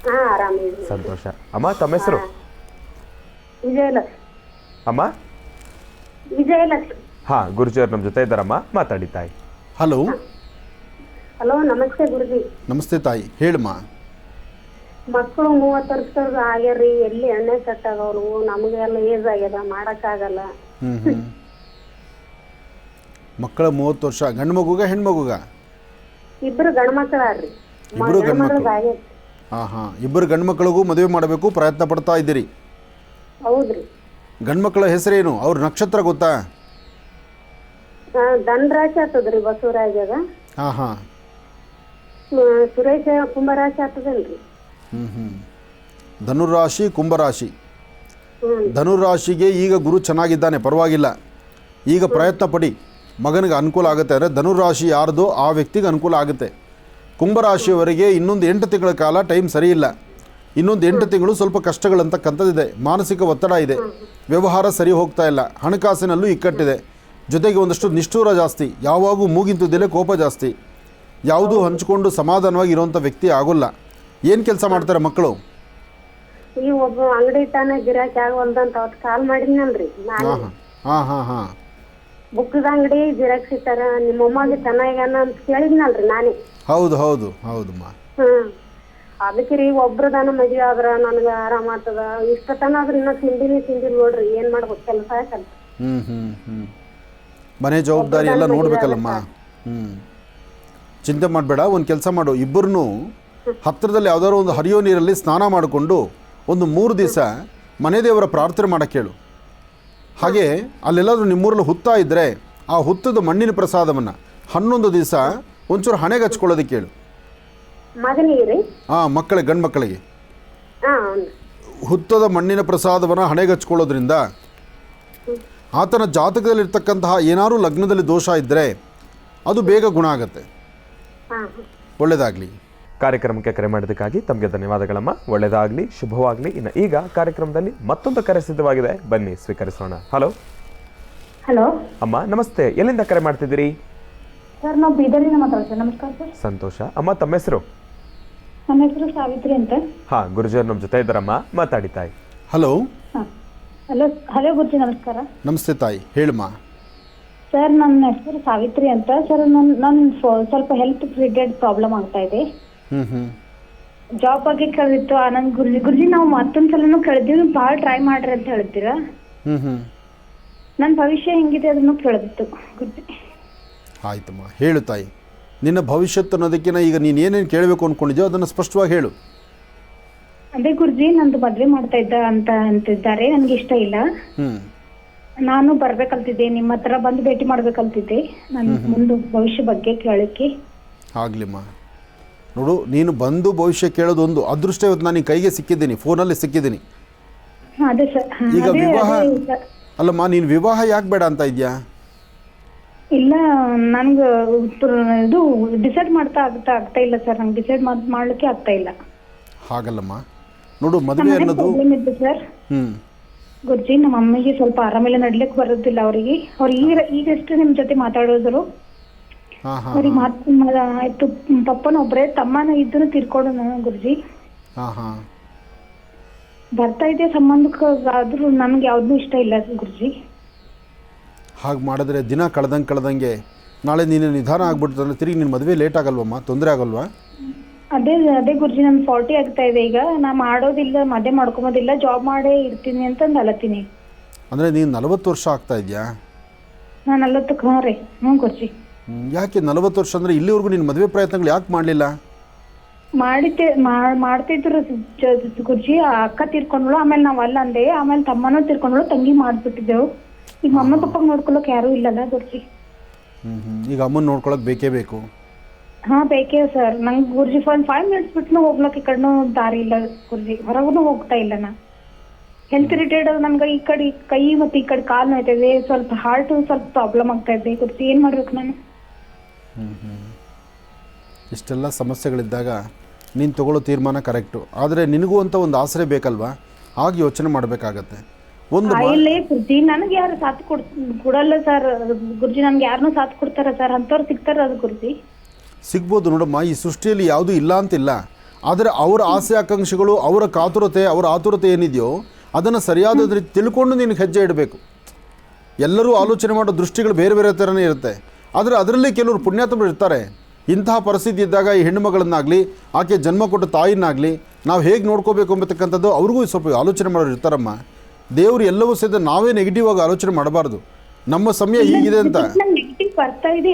ಹಾ, ಆರಾಮಿದ್ರಿ. ಸಂತೋಷ. ಅಮ್ಮ ತಮ್ಮ ಹೆಸರು? ವಿಜಯಲಕ್ಷ್ಮಿ. ಅಮ್ಮ ವಿಜಯಲಕ್ಷ್ಮಿ. ಹಾ, ಗುರುಜಿಯವರು ನಮ್ಮ ಜೊತೆ ಇದ್ದಾರಮ್ಮ, ಮಾತಾಡಿ ತಾಯಿ. ಹಲೋ ಹಲೋ, ನಮಸ್ತೆ ಗುರುಜಿ. ನಮಸ್ತೆ ತಾಯಿ, ಹೇಳಮ್ಮ. ಮಕ್ಕಳು 30 ವರ್ಷದ ಆಗ್ಯಾರ್ರಿ, ಎಲ್ಲಿ ಎಣ್ಣೆ ಸೆಟ್ ಆಗವ್ರು, ನಮಗೆಲ್ಲ ಏಜ್ ಆಗ್ಯದ, ಮಾಡಕ್ಕಾಗಲ್ಲ. ಮಕ್ಕಳ 30 ವರ್ಷ, ಗಂಡು ಮಗುಗ ಹೆಣ್ಮಗುಗ? ಇಬ್ರು ಗಂಡ ಮಕ್ಕಳಾರ್ರಿ. ಇಬ್ಬರು ಗಂಡು ಮಕ್ಕಳು. ಹಾಂ, ಇಬ್ಬರು ಗಂಡು ಮಕ್ಕಳಿಗೂ ಮದುವೆ ಮಾಡಬೇಕು ಪ್ರಯತ್ನ ಪಡ್ತಾ ಇದ್ದೀರಿ? ಹೌದ್ರಿ. ಗಂಡು ಮಕ್ಕಳ ಹೆಸರೇನು? ಅವ್ರ ನಕ್ಷತ್ರ ಗೊತ್ತಾ? ಧನರಾಶಿ ಆಗ್ತದ್ರಿ, ಬಸವರಾಜಗ. ಹಾಂ. ಸುರೇಶ ಕುಂಭರಾಶಿ ಆಗ್ತದಲ್ರಿ. ಧನುರಾಶಿ, ಕುಂಭರಾಶಿ. ಧನುರಾಶಿಗೆ ಈಗ ಗುರು ಚೆನ್ನಾಗಿದ್ದಾನೆ, ಪರವಾಗಿಲ್ಲ. ಈಗ ಪ್ರಯತ್ನ ಪಡಿ, ಮಗನಿಗೆ ಅನುಕೂಲ ಆಗುತ್ತೆ. ಅಂದರೆ ಧನುರಾಶಿ ಯಾರ್ದೋ ಆ ವ್ಯಕ್ತಿಗೆ ಅನುಕೂಲ ಆಗುತ್ತೆ. ಕುಂಭರಾಶಿಯವರಿಗೆ ಇನ್ನೊಂದು 8 ತಿಂಗಳ ಕಾಲ ಟೈಮ್ ಸರಿ ಇಲ್ಲ. ಇನ್ನೊಂದು 8 ತಿಂಗಳು ಸ್ವಲ್ಪ ಕಷ್ಟಗಳಂತಕ್ಕಂಥದ್ದಿದೆ. ಮಾನಸಿಕ ಒತ್ತಡ ಇದೆ, ವ್ಯವಹಾರ ಸರಿ ಹೋಗ್ತಾ ಇಲ್ಲ, ಹಣಕಾಸಿನಲ್ಲೂ ಇಕ್ಕಟ್ಟಿದೆ. ಜೊತೆಗೆ ಒಂದಷ್ಟು ನಿಷ್ಠೂರ ಜಾಸ್ತಿ, ಯಾವಾಗೂ ಮೂಗಿಂತುದಿಲ್ಲ, ಕೋಪ ಜಾಸ್ತಿ, ಯಾವುದೂ ಹಂಚಿಕೊಂಡು ಸಮಾಧಾನವಾಗಿ ಇರುವಂಥ ವ್ಯಕ್ತಿ ಆಗೋಲ್ಲ. ಏನು ಕೆಲಸ ಮಾಡ್ತಾರೆ ಮಕ್ಕಳು? ಈ ಒಬ್ಬ ಅಂಗಡಿ ತಾನೇ ಗಿರಾಕಿ ಆಗವಲ್ದಂತ ಅವತ್ತು ಕಾಲ್ ಮಾಡಿದ್ನಲ್ರಿ ನಾನು. ಹಾಂ. ಬುಕ್ಕದ ಅಂಗಡಿ ಜಿರಾಕ್ಸ್ ಇಟ್ಟಾರ, ನಿಮ್ಮ ಮೊಮ್ಮಗೆ ಚೆನ್ನಾಗ್ಯಾನ ಅಂತ ಕೇಳಿದ್ನಲ್ರಿ ನಾನೇ. ಹೌದಮ್ಮ. ಅದಕ್ಕೆ ರೀ ಒಬ್ರದಾನ ಮದುವೆ ಆದ್ರ ನನಗೆ ಆರಾಮ ಆಗ್ತದ. ಇಷ್ಟತನ ಆದ್ರೆ ಇನ್ನೂ ತಿಂದಿಲ್ಲ ನೋಡ್ರಿ, ಏನ್ ಮಾಡ್ಬೇಕು ಕೆಲಸ ಯಾಕಲ್ಲ. ಮನೆ ಜವಾಬ್ದಾರಿ ಎಲ್ಲ ನೋಡ್ಬೇಕಲ್ಲಮ್ಮ. ಚಿಂತೆ ಮಾಡಬೇಡ, ಒಂದು ಕೆಲಸ ಮಾಡು. ಇಬ್ಬರನ್ನೂ ಹತ್ತಿರದಲ್ಲಿ ಯಾವ್ದಾದ್ರು ಒಂದು ಹರಿಯೋ ನೀರಲ್ಲಿ ಸ್ನಾನ ಮಾಡಿಕೊಂಡು ಒಂದು 3 ದಿವಸ ಮನೆ ದೇವರ ಪ್ರಾರ್ಥನೆ ಮಾಡಕ್ಕೆ ಹೇಳು. ಹಾಗೆ ಅಲ್ಲೆಲ್ಲಾದ್ರೂ ನಿಮ್ಮೂರಲ್ಲಿ ಹುತ್ತ ಇದ್ದರೆ ಆ ಹುತ್ತದ ಮಣ್ಣಿನ ಪ್ರಸಾದವನ್ನು 11 ದಿವಸ ಒಂಚೂರು ಹಣೆಗೆ ಹಚ್ಕೊಳ್ಳೋದಕ್ಕೆ ಹೇಳು. ಮಗನಿಗೆ? ಮಕ್ಕಳಿಗೆ, ಗಂಡು ಮಕ್ಕಳಿಗೆ ಹುತ್ತದ ಮಣ್ಣಿನ ಪ್ರಸಾದವನ್ನು ಹಣೆಗೆ ಹಚ್ಕೊಳ್ಳೋದ್ರಿಂದ ಆತನ ಜಾತಕದಲ್ಲಿರ್ತಕ್ಕಂತಹ ಏನಾದರೂ ಲಗ್ನದಲ್ಲಿ ದೋಷ ಇದ್ದರೆ ಅದು ಬೇಗ ಗುಣ ಆಗುತ್ತೆ. ಒಳ್ಳೆಯದಾಗಲಿ. ಕಾರ್ಯಕ್ರಮಕ್ಕೆ ಕರೆ ಮಾಡೋದಕ್ಕಾಗಿ ತಮಗೆ ಧನ್ಯವಾದಗಳಮ್ಮ. ಒಳ್ಳೆಯದಾಗಲಿ, ಶುಭವಾಗಲಿ. ಇನ್ನು ಈಗ ಕಾರ್ಯಕ್ರಮದಲ್ಲಿ ಮತ್ತೊಂದು ಕರೆ ಸಿದ್ಧವಾಗಿದೆ, ಬನ್ನಿ ಸ್ವೀಕರಿಸೋಣ. ಹಲೋ ಅಮ್ಮ ನಮಸ್ತೆ, ಎಲ್ಲಿಂದ ಕರೆ ಮಾಡ್ತಿದ್ದೀರಿ? ಸರ್, ನಾವು ಬೀದರ್ನಿಂದ ಮಾತಾಡ್ತೀವಿ. ನಮಸ್ಕಾರ ಸರ್. ಸಂತೋಷ. ಅಮ್ಮ ತಮ್ಮ ಹೆಸರು? ನನ್ನ ಹೆಸರು ಸಾವಿತ್ರಿ ಅಂತ. ಹಾ, ಗುರುಜಿಯವರು ನಮ್ಮ ಜೊತೆ ಇದ್ದಾರಮ್ಮ, ಮಾತಾಡಿ ತಾಯಿ. ಹಲೋ ಹಲೋ ಗುರುಜಿ, ನಮಸ್ಕಾರ. ನಮಸ್ತೆ ತಾಯಿ, ಹೇಳಮ್ಮ. ಸರ್, ನನ್ನ ಹೆಸರು ಸಾವಿತ್ರಿ ಅಂತ. ಸರ್, ನನ್ನ ಸ್ವಲ್ಪ ಹೆಲ್ತ್ ರಿಲೇಟೆಡ್ ಪ್ರಾಬ್ಲಮ್ ಆಗ್ತಾ ಇದೆ. ಜಾಬ್ ಬಗ್ಗೆ ಕೇಳಿತ್ತು ಆನಂದ್ ಗುರುಜಿ. ನಾವು ಮತ್ತೊಂದ್ಸಲನು ಕೇಳಿದ್ವಿ, ಭಾಳ ಟ್ರೈ ಮಾಡ್ರಿ ಅಂತ ಹೇಳ್ತೀರಾ. ನನ್ನ ಭವಿಷ್ಯ ಹೆಂಗಿದೆ ಅದನ್ನು ಕೇಳಿತ್ತು ಗುರುಜಿ. ಆಯ್ತಮ್ಮ, ಹೇಳು ತಾಯಿ. ನಿನ್ನ ಭವಿಷ್ಯತ್ತು ಅನ್ನೋದಕ್ಕಿಂತ ಈಗ ನೀನು ಏನೇನು ಕೇಳಬೇಕು ಅಂದ್ಕೊಂಡಿದ್ಯೋ ಅದನ್ನು ಸ್ಪಷ್ಟವಾಗಿ ಹೇಳು. ಅದೇ ಗುರುಜಿ, ನಂದು ಮದ್ವೆ ಮಾಡ್ತಾ ಇದ್ದ ಅಂತಿದ್ದಾರೆ. ನನ್ಗೆ ಇಷ್ಟ ಇಲ್ಲ. ನಾನು ಬರ್ಬೇಕಲ್ತಿದ್ದೆ, ನಿಮ್ಮ ಹತ್ರ ಬಂದು ಭೇಟಿ ಮಾಡ್ಬೇಕಲ್ತಿದ್ದೆ. ನನ್ನ ಮುಂದೆ ಭವಿಷ್ಯ ಬಗ್ಗೆ ಕೇಳಕ್ಕೆ. ಆಗ್ಲಿಮ್ಮ, ನೋಡು, ನೀನು ಬಂದು ಭವಿಷ್ಯ ಕೇಳೋದೊಂದು ಅದೃಷ್ಟ. ಇವತ್ತು ನಾನು ಕೈಗೆ ಸಿಕ್ಕಿದ್ದೀನಿ, ಫೋನಲ್ಲಿ ಸಿಕ್ಕಿದ್ದೀನಿ. ಅದೇ ಸರ್. ಈಗ ವಿವಾಹ ಅಲ್ಲಮ್ಮ, ನೀನು ವಿವಾಹ ಯಾಕೆ ಬೇಡ ಅಂತ ಇದೆಯಾ? ಇಲ್ಲ, ನನ್ಗೆ ಇದು ಡಿಸೈಡ್ ಆಗ್ತಾ ಇಲ್ಲ ಸರ್. ನಂಗೆ ಡಿಸೈಡ್ ಮಾಡ್ಲಿಕ್ಕೆ ಆಗ್ತಾ ಇಲ್ಲ. ಹಾಗಲ್ಲಮ್ಮ, ನೋಡು, ಮದುವೆ ಅನ್ನೋದು ಗುರುಜಿ ನಮ್ಮ ಅಮ್ಮಿಗೆ ಸ್ವಲ್ಪ ಆರಾಮಿಲ್ಲ, ನಡ್ಲಿಕ್ಕೆ ಬರೋದಿಲ್ಲ ಅವರಿಗೆ. ಅವ್ರು ಈಗಷ್ಟು ನಿಮ್ ಜೊತೆ ಮಾತಾಡೋದ್ರು. ಹಾಂ ಹಾಂ ಅವ್ರಿಗೆ ಆಯ್ತು, ಪಪ್ಪನ ಒಬ್ಬರೇ ತಮ್ಮನ ಇದ್ದನು ತೀರ್ಕೊಂಡು ಗುರುಜಿ. ಹಾಂ ಹಾಂ ಬರ್ತಾ ಇದೆ ಸಂಬಂಧಕ್ಕೆ, ಆದ್ರೂ ನನ್ಗೆ ಯಾವ್ದು ಇಷ್ಟ ಇಲ್ಲ ಗುರುಜಿ. ಹಾಗೆ ಮಾಡಿದ್ರೆ ದಿನ ಕಳೆದಂಗೆ ನಾಳೆ ನೀನು ನಿಧಾನ ಆಗ್ಬಿಡ್ತಂದ್ರೆ ತಿರುಗಿ ನಿನ್ನ ಮದುವೆ ಲೇಟ್ ಆಗಲ್ವಮ್ಮ? ತೊಂದರೆ ಆಗಲ್ವಾ? ಅದೇ ಗುರುಜಿ, ನನ್ 40 ಆಗ್ತಾ ಇದೆ ಈಗ. ನಾ ಮಾಡೋದಿಲ್ಲ, ಮದುವೆ ಮಾಡ್ಕೊಂಬೋದಿಲ್ಲ, ಜಾಬ್ ಮಾಡೇ ಇರ್ತೀನಿ ಅಂತಂದು ಅಲತ್ತೀನಿ. ಅಂದರೆ ನೀನು 40 ವರ್ಷ ಆಗ್ತಾ ಇದೆಯಾ? ನಾ 40 ಹಾಂ ರೀ. ಹ್ಞೂ ಗುರುಜಿ. ಯಾಕೆ 40 ವರ್ಷ ಅಂದರೆ ಇಲ್ಲಿವರೆಗೂ ನಿನ್ನ ಮದುವೆ ಪ್ರಯತ್ನಗಳು ಯಾಕೆ ಮಾಡಲಿಲ್ಲ? ಮಾಡ್ತಿದ್ರು ಗುರುಜಿ. ಅಕ್ಕ ತೀರ್ಕೊಂಡ್ಳು, ಆಮೇಲೆ ನಾವ್ ಅಲ್ಲ ಅಂದೆ, ಆಮೇಲೆ ತಮ್ಮನೂ ತೀರ್ಕೊಂಡ್ಳು, ತಂಗಿ ಮಾಡ್ಬಿಟ್ಟಿದ್ದೆವು. ಈಗ ಮಮ್ಮ ಪಪ್ಪ ನೋಡ್ಕೊಳಕ್ ಯಾರು ಇಲ್ಲಲ್ಲ ಗುರುಜಿ. ಈಗ ಅಮ್ಮನ ನೋಡ್ಕೊಳಕ್ ಬೇಕೇ ಬೇಕು. ಹಾ ಬೇಕೇ ಸರ್. ನಂಗೆ ಗುರುಜಿ 5 ಮಿನಿಟ್ಸ್ ಬಿಟ್ಟು ಹೋಗ್ಲಕ್ ಈ ಕಡೆನೂ ದಾರಿ ಇಲ್ಲ ಗುರುಜಿ, ಹೊರಗೂ ಹೋಗ್ತಾ ಇಲ್ಲ ನಾ. ಹೆಲ್ತ್ ರಿಲೇಟೆಡ್ ನನ್ಗೆ ಈ ಕಡೆ ಕೈ ಮತ್ತೆ ಈ ಕಡೆ ಕಾಲು ನೋಯ್ತದೆ, ಸ್ವಲ್ಪ ಹಾರ್ಟ್ ಸ್ವಲ್ಪ ಪ್ರಾಬ್ಲಮ್ ಆಗ್ತಾ ಇದೆ ಗುರುಜಿ. ಏನ್ ಮಾಡ್ಬೇಕು ನಾನು? ಇಷ್ಟೆಲ್ಲ ಸಮಸ್ಯೆಗಳಿದ್ದಾಗ ನೀನು ತಗೊಳ್ಳೋ ತೀರ್ಮಾನ ಕರೆಕ್ಟು. ಆದರೆ ನಿನಗೂ ಅಂತ ಒಂದು ಆಸರೆ ಬೇಕಲ್ವಾ? ಆಗ ಯೋಚನೆ ಮಾಡಬೇಕಾಗತ್ತೆ. ಇಲ್ಲೇ ಗುರುಜಿ, ನನಗೆ ಯಾರು ಸಾಥ್ ಕೊಡಲ್ಲ ಸರ್ ಗುರುಜಿ. ನನ್ಗೆ ಯಾರನ್ನೂ ಸಾಥ್ ಕೊಡ್ತಾರ ಸರ್? ಅಂಥವ್ರು ಸಿಗ್ತಾರ ಅದು ಗುರುಜಿ? ಸಿಗ್ಬೋದು ನೋಡಮ್ಮ, ಈ ಸೃಷ್ಟಿಯಲ್ಲಿ ಯಾವುದೂ ಇಲ್ಲ ಅಂತಿಲ್ಲ. ಆದರೆ ಅವರ ಆಸೆ ಆಕಾಂಕ್ಷೆಗಳು, ಅವರ ಕಾತುರತೆ, ಅವರ ಆತುರತೆ ಏನಿದೆಯೋ ಅದನ್ನು ಸರಿಯಾದ ರೀತಿ ತಿಳ್ಕೊಂಡು ನೀನು ಹೆಜ್ಜೆ ಇಡಬೇಕು. ಎಲ್ಲರೂ ಆಲೋಚನೆ ಮಾಡೋ ದೃಷ್ಟಿಗಳು ಬೇರೆ ಬೇರೆ ಥರನೇ ಇರುತ್ತೆ. ಆದರೆ ಅದರಲ್ಲಿ ಕೆಲವರು ಪುಣ್ಯಾತ್ಮರು ಇರ್ತಾರೆ. ಇಂತಹ ಪರಿಸ್ಥಿತಿ ಇದ್ದಾಗ ಈ ಹೆಣ್ಣುಮಗಳನ್ನಾಗಲಿ, ಆಕೆ ಜನ್ಮ ಕೊಟ್ಟ ತಾಯಿನಾಗಲಿ ನಾವು ಹೇಗೆ ನೋಡ್ಕೋಬೇಕು ಅಂಬತಕ್ಕಂಥದ್ದು ಅವ್ರಿಗೂ ಸ್ವಲ್ಪ ಆಲೋಚನೆ ಮಾಡೋರು ಇರ್ತಾರಮ್ಮ. ದೇವರು ಎಲ್ಲವೂ ಸಹಿತ ನಾವೇ ನೆಗೆಟಿವ್ ಆಗಿ ಆಲೋಚನೆ ಮಾಡಬಾರ್ದು. ನಮ್ಮ ಸಮಯ ಹೀಗಿದೆ ಅಂತ ನೆಗೆಟಿವ್ ಬರ್ತಾ ಇದೆ,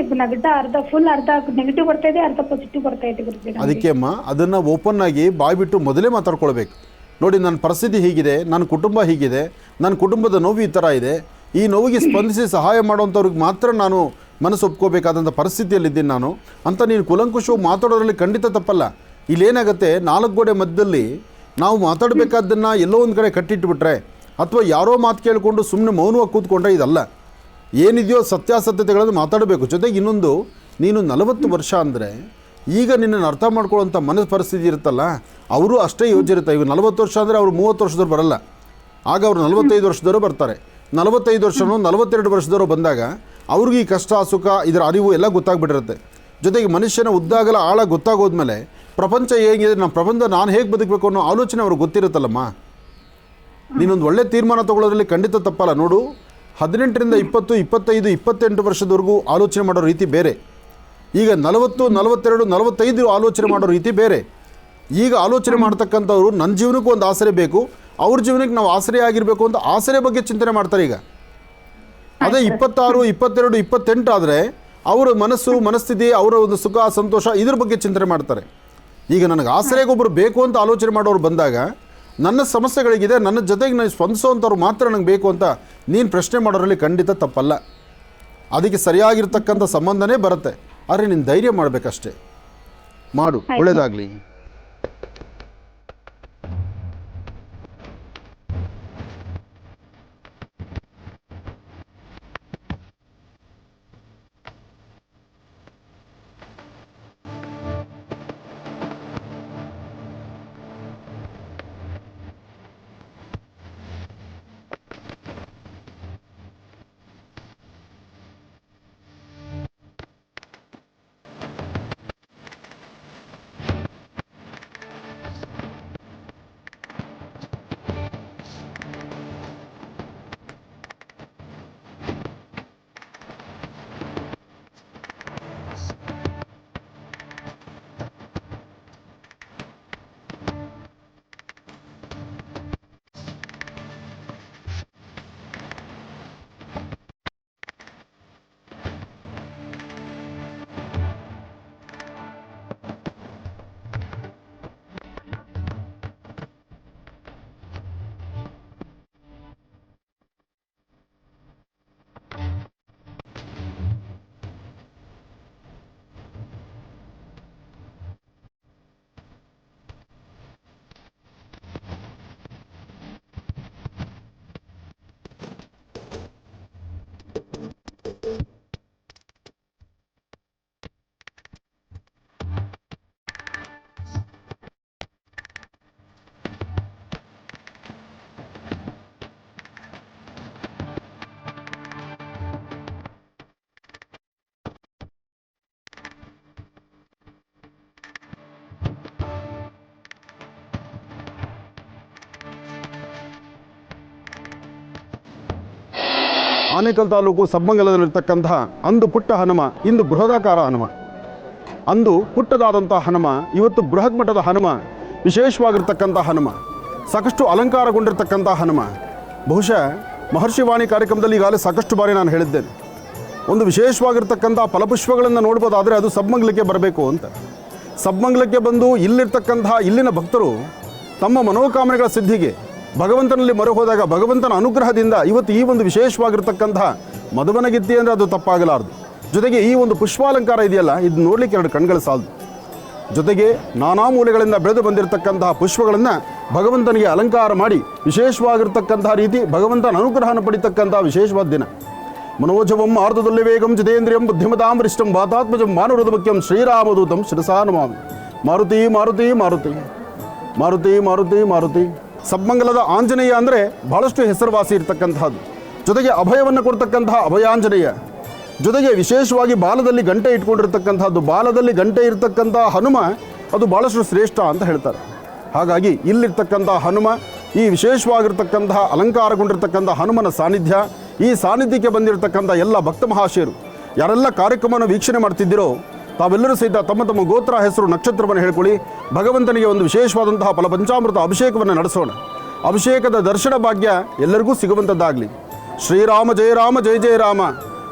ಅರ್ಧ ಫುಲ್ ಅರ್ಧ ನೆಗೆಟಿವ್ ಬರ್ತಾ ಇದೆ, ಅರ್ಧ ಪಾಸಿಟಿವ್ ಬರ್ತಾ ಇದೆ ಗುರುಜಿ. ಅದಕ್ಕೆ ಅಮ್ಮ ಅದನ್ನು ಓಪನ್ ಆಗಿ ಬಾಯ್ಬಿಟ್ಟು ಮೊದಲೇ ಮಾತಾಡ್ಕೊಳ್ಬೇಕು. ನೋಡಿ, ನನ್ನ ಪರಿಸ್ಥಿತಿ ಹೀಗಿದೆ, ನನ್ನ ಕುಟುಂಬ ಹೀಗಿದೆ, ನನ್ನ ಕುಟುಂಬದ ನೋವು ಈ ಥರ ಇದೆ, ಈ ನೋವಿಗೆ ಸ್ಪಂದಿಸಿ ಸಹಾಯ ಮಾಡೋವಂಥವ್ರಿಗೆ ಮಾತ್ರ ನಾನು ಮನಸ್ಸು ಒಪ್ಕೋಬೇಕಾದಂಥ ಪರಿಸ್ಥಿತಿಯಲ್ಲಿದ್ದೀನಿ ನಾನು ಅಂತ ನೀನು ಕುಲಂಕುಷವಾಗಿ ಮಾತಾಡೋದ್ರಲ್ಲಿ ಖಂಡಿತ ತಪ್ಪಲ್ಲ. ಇಲ್ಲೇನಾಗುತ್ತೆ, 4 ಗೋಡೆ ಮಧ್ಯದಲ್ಲಿ ನಾವು ಮಾತಾಡಬೇಕಾದ್ದನ್ನು ಎಲ್ಲೋ ಒಂದು ಕಡೆ ಕಟ್ಟಿಟ್ಬಿಟ್ರೆ ಅಥವಾ ಯಾರೋ ಮಾತು ಕೇಳಿಕೊಂಡು ಸುಮ್ಮನೆ ಮೌನವಾಗಿ ಕೂತ್ಕೊಂಡ್ರೆ ಇದಲ್ಲ. ಏನಿದೆಯೋ ಸತ್ಯಾಸತ್ಯತೆಗಳನ್ನು ಮಾತಾಡಬೇಕು. ಜೊತೆಗೆ ಇನ್ನೊಂದು, ನೀನು 40 ವರ್ಷ ಅಂದರೆ ಈಗ ನಿನ್ನನ್ನು ಅರ್ಥ ಮಾಡ್ಕೊಳ್ಳೋಂಥ ಮನಸ್ಸು ಪರಿಸ್ಥಿತಿ ಇರುತ್ತಲ್ಲ, ಅವರು ಅಷ್ಟೇ ಯೋಚಿರುತ್ತೆ. ಈಗ 40 ವರ್ಷ ಅಂದರೆ ಅವರು 30 ವರ್ಷದವ್ರು ಬರಲ್ಲ, ಆಗ ಅವರು 45 ವರ್ಷದವರು ಬರ್ತಾರೆ. 45 ವರ್ಷನೋ 42 ವರ್ಷದವರು ಬಂದಾಗ ಅವ್ರಿಗೆ ಈ ಕಷ್ಟ ಸುಖ ಇದರ ಅರಿವು ಎಲ್ಲ ಗೊತ್ತಾಗ್ಬಿಟ್ಟಿರುತ್ತೆ. ಜೊತೆಗೆ ಮನುಷ್ಯನ ಉದ್ದಾಗಲ ಆಳ ಗೊತ್ತಾಗೋದ್ಮೇಲೆ ಪ್ರಪಂಚ ಹೇಗಿದೆ, ನಮ್ಮ ಪ್ರಪಂಚ ನಾನು ಹೇಗೆ ಬದುಕಬೇಕು ಅನ್ನೋ ಆಲೋಚನೆ ಅವ್ರಿಗೆ ಗೊತ್ತಿರುತ್ತಲ್ಲಮ್ಮ. ನೀನೊಂದು ಒಳ್ಳೆ ತೀರ್ಮಾನ ತೊಗೊಳ್ಳೋದ್ರಲ್ಲಿ ಖಂಡಿತ ತಪ್ಪಲ್ಲ. ನೋಡು, 18ರಿಂದ 20, 25, 28 ವರ್ಷದವರೆಗೂ ಆಲೋಚನೆ ಮಾಡೋ ರೀತಿ ಬೇರೆ. ಈಗ 40, 42, 45 ಆಲೋಚನೆ ಮಾಡೋ ರೀತಿ ಬೇರೆ. ಈಗ ಆಲೋಚನೆ ಮಾಡ್ತಕ್ಕಂಥವ್ರು ನನ್ನ ಜೀವನಕ್ಕೂ ಒಂದು ಆಸರೆ ಬೇಕು, ಅವ್ರ ಜೀವನಕ್ಕೆ ನಾವು ಆಸರೆ ಆಗಿರಬೇಕು ಅಂತ ಆಸರೆ ಬಗ್ಗೆ ಚಿಂತನೆ ಮಾಡ್ತಾರೆ. ಈಗ ಅದೇ 26, 22, 28 ಆದರೆ ಅವರ ಮನಸ್ಥಿತಿ, ಅವರ ಒಂದು ಸುಖ ಸಂತೋಷ ಇದ್ರ ಬಗ್ಗೆ ಚಿಂತನೆ ಮಾಡ್ತಾರೆ. ಈಗ ನನಗೆ ಆಸರೆಗೊಬ್ಬರು ಬೇಕು ಅಂತ ಆಲೋಚನೆ ಮಾಡೋರು ಬಂದಾಗ ನನ್ನ ಸಮಸ್ಯೆಗಳಿಗಿದೆ, ನನ್ನ ಜೊತೆಗೆ ನಾನು ಸ್ಪಂದಿಸೋವಂಥವ್ರು ಮಾತ್ರ ನನಗೆ ಬೇಕು ಅಂತ ನೀನು ಪ್ರಶ್ನೆ ಮಾಡೋರಲ್ಲಿ ಖಂಡಿತ ತಪ್ಪಲ್ಲ. ಅದಕ್ಕೆ ಸರಿಯಾಗಿರ್ತಕ್ಕಂಥ ಸಂಬಂಧನೇ ಬರುತ್ತೆ. ಆದರೆ ನೀನು ಧೈರ್ಯ ಮಾಡಬೇಕಷ್ಟೇ. ಮಾಡು, ಒಳ್ಳೆಯದಾಗಲಿ. ಆನೇಕಲ್ ತಾಲೂಕು ಸಬ್ಬಂಗಲದಲ್ಲಿರ್ತಕ್ಕಂತಹ ಅಂದು ಪುಟ್ಟ ಹನುಮ ಇಂದು ಬೃಹದಾಕಾರ ಹನುಮ. ಅಂದು ಪುಟ್ಟದಾದಂಥ ಹನುಮ ಇವತ್ತು ಬೃಹತ್ ಮಟ್ಟದ ಹನುಮ, ವಿಶೇಷವಾಗಿರ್ತಕ್ಕಂಥ ಹನುಮ, ಸಾಕಷ್ಟು ಅಲಂಕಾರಗೊಂಡಿರ್ತಕ್ಕಂಥ ಹನುಮ. ಬಹುಶಃ ಮಹರ್ಷಿ ವಾಣಿ ಕಾರ್ಯಕ್ರಮದಲ್ಲಿ ಈಗಾಗಲೇ ಸಾಕಷ್ಟು ಬಾರಿ ನಾನು ಹೇಳಿದ್ದೇನೆ, ಒಂದು ವಿಶೇಷವಾಗಿರ್ತಕ್ಕಂಥ ಫಲಪುಷ್ಪಗಳನ್ನು ನೋಡ್ಬೋದಾದರೆ ಅದು ಸಬ್ಬಂಗಲಕ್ಕೆ ಬರಬೇಕು ಅಂತ. ಸಬ್ಬಂಗಲಕ್ಕೆ ಬಂದು ಇಲ್ಲಿನ ಭಕ್ತರು ತಮ್ಮ ಮನೋಕಾಮನೆಗಳ ಸಿದ್ಧಿಗೆ ಭಗವಂತನಲ್ಲಿ ಮೊರೆ ಹೋದಾಗ ಭಗವಂತನ ಅನುಗ್ರಹದಿಂದ ಇವತ್ತು ಈ ಒಂದು ವಿಶೇಷವಾಗಿರ್ತಕ್ಕಂಥ ಮಧುವನಗಿತ್ತಿ ಅಂದರೆ ಅದು ತಪ್ಪಾಗಲಾರದು. ಜೊತೆಗೆ ಈ ಒಂದು ಪುಷ್ಪಾಲಂಕಾರ ಇದೆಯಲ್ಲ, ಇದು ನೋಡಲಿಕ್ಕೆ 2 ಕಣ್ಗಳು ಸಾಲದು. ಜೊತೆಗೆ ನಾನಾ ಮೂಲೆಗಳಿಂದ ಬೆಳೆದು ಬಂದಿರತಕ್ಕಂತಹ ಪುಷ್ಪಗಳನ್ನು ಭಗವಂತನಿಗೆ ಅಲಂಕಾರ ಮಾಡಿ ವಿಶೇಷವಾಗಿರ್ತಕ್ಕಂತಹ ರೀತಿ ಭಗವಂತನ ಅನುಗ್ರಹವನ್ನು ಪಡಿತಕ್ಕಂಥ ವಿಶೇಷವಾದ ದಿನ. ಮನೋಜವಂ ಆರ್ಧದಲ್ಲಿ ವೇಗಂ ಜಿತೇಂದ್ರಿಯಂ ಬುದ್ಧಿಮತಾಂ ವರಿಷ್ಠಂ ವಾತಾತ್ಮಜಂ ಮಾನುರದ ಮುಖ್ಯಂ ಶ್ರೀರಾಮದೂತಂ ಶಿರಸಾ ನಮಾಮಿ. ಮಾರುತಿ ಮಾರುತಿ ಮಾರುತಿ ಮಾರುತಿ ಮಾರುತಿ ಮಾರುತಿ. ಸಬ್ಬಂಗಲದ ಆಂಜನೇಯ ಅಂದರೆ ಬಹಳಷ್ಟು ಹೆಸರುವಾಸಿ ಇರತಕ್ಕಂತಹದ್ದು. ಜೊತೆಗೆ ಅಭಯವನ್ನು ಕೊಡ್ತಕ್ಕಂತಹ ಅಭಯಾಂಜನೇಯ. ಜೊತೆಗೆ ವಿಶೇಷವಾಗಿ ಬಾಲದಲ್ಲಿ ಗಂಟೆ ಇಟ್ಕೊಂಡಿರ್ತಕ್ಕಂಥದ್ದು, ಬಾಲದಲ್ಲಿ ಗಂಟೆ ಇರತಕ್ಕಂಥ ಹನುಮ ಅದು ಭಾಳಷ್ಟು ಶ್ರೇಷ್ಠ ಅಂತ ಹೇಳ್ತಾರೆ. ಹಾಗಾಗಿ ಇಲ್ಲಿರ್ತಕ್ಕಂಥ ಹನುಮ, ಈ ವಿಶೇಷವಾಗಿರ್ತಕ್ಕಂತಹ ಅಲಂಕಾರಗೊಂಡಿರ್ತಕ್ಕಂಥ ಹನುಮನ ಸಾನ್ನಿಧ್ಯ, ಈ ಸಾನ್ನಿಧ್ಯಕ್ಕೆ ಬಂದಿರತಕ್ಕಂಥ ಎಲ್ಲ ಭಕ್ತ ಮಹಾಶಯರು ಯಾರೆಲ್ಲ ಕಾರ್ಯಕ್ರಮವನ್ನು ವೀಕ್ಷಣೆ ಮಾಡ್ತಿದ್ದೀರೋ ತಾವೆಲ್ಲರೂ ಸಹಿತ ತಮ್ಮ ತಮ್ಮ ಗೋತ್ರ, ಹೆಸರು, ನಕ್ಷತ್ರವನ್ನು ಹೇಳ್ಕೊಳ್ಳಿ. ಭಗವಂತನಿಗೆ ಒಂದು ವಿಶೇಷವಾದಂತಹ ಫಲಪಂಚಾಮೃತ ಅಭಿಷೇಕವನ್ನು ನಡೆಸೋಣ. ಅಭಿಷೇಕದ ದರ್ಶನ ಭಾಗ್ಯ ಎಲ್ಲರಿಗೂ ಸಿಗುವಂಥದ್ದಾಗಲಿ. ಶ್ರೀರಾಮ ಜಯ ರಾಮ ಜಯ ಜಯ ರಾಮ.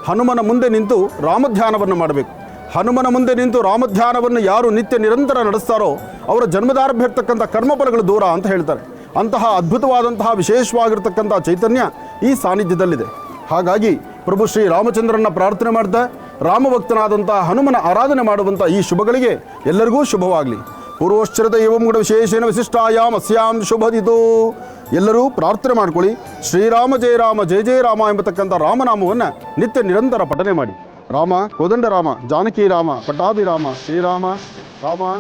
ಹನುಮನ ಮುಂದೆ ನಿಂತು ರಾಮಧ್ಯಾನವನ್ನು ಮಾಡಬೇಕು. ಹನುಮನ ಮುಂದೆ ನಿಂತು ರಾಮಧ್ಯಾನವನ್ನು ಯಾರು ನಿತ್ಯ ನಿರಂತರ ನಡೆಸ್ತಾರೋ ಅವರ ಜನ್ಮದಾರಭ್ಯ ಇರ್ತಕ್ಕಂಥ ಕರ್ಮಫಲಗಳು ದೂರ ಅಂತ ಹೇಳ್ತಾರೆ. ಅಂತಹ ಅದ್ಭುತವಾದಂತಹ ವಿಶೇಷವಾಗಿರ್ತಕ್ಕಂಥ ಚೈತನ್ಯ ಈ ಸಾನ್ನಿಧ್ಯದಲ್ಲಿದೆ. ಹಾಗಾಗಿ ಪ್ರಭು ಶ್ರೀ ರಾಮಚಂದ್ರನ ಪ್ರಾರ್ಥನೆ ಮಾಡ್ತಾ ರಾಮಭಕ್ತನಾದಂಥ ಹನುಮನ ಆರಾಧನೆ ಮಾಡುವಂಥ ಈ ಶುಭಗಳಿಗೆ ಎಲ್ಲರಿಗೂ ಶುಭವಾಗಲಿ. ಪೂರ್ವಶ್ಚರದ ಏವಂ ಗುಣ ವಿಶೇಷೇನ ವಿಶಿಷ್ಟಾಯಾಮ್ ಅಸ್ಯಾಂ ಶುಭದಿತೋ. ಎಲ್ಲರೂ ಪ್ರಾರ್ಥನೆ ಮಾಡ್ಕೊಳ್ಳಿ. ಶ್ರೀರಾಮ ಜಯ ರಾಮ ಜಯ ಜಯ ರಾಮ ಎಂಬತಕ್ಕಂಥ ರಾಮನಾಮವನ್ನು ನಿತ್ಯ ನಿರಂತರ ಪಠನೆ ಮಾಡಿ. ರಾಮ ಕೋದಂಡ ರಾಮ, ಜಾನಕಿ ರಾಮ, ಪಟ್ಟಾಭಿರಾಮ, ಶ್ರೀರಾಮ ರಾಮ.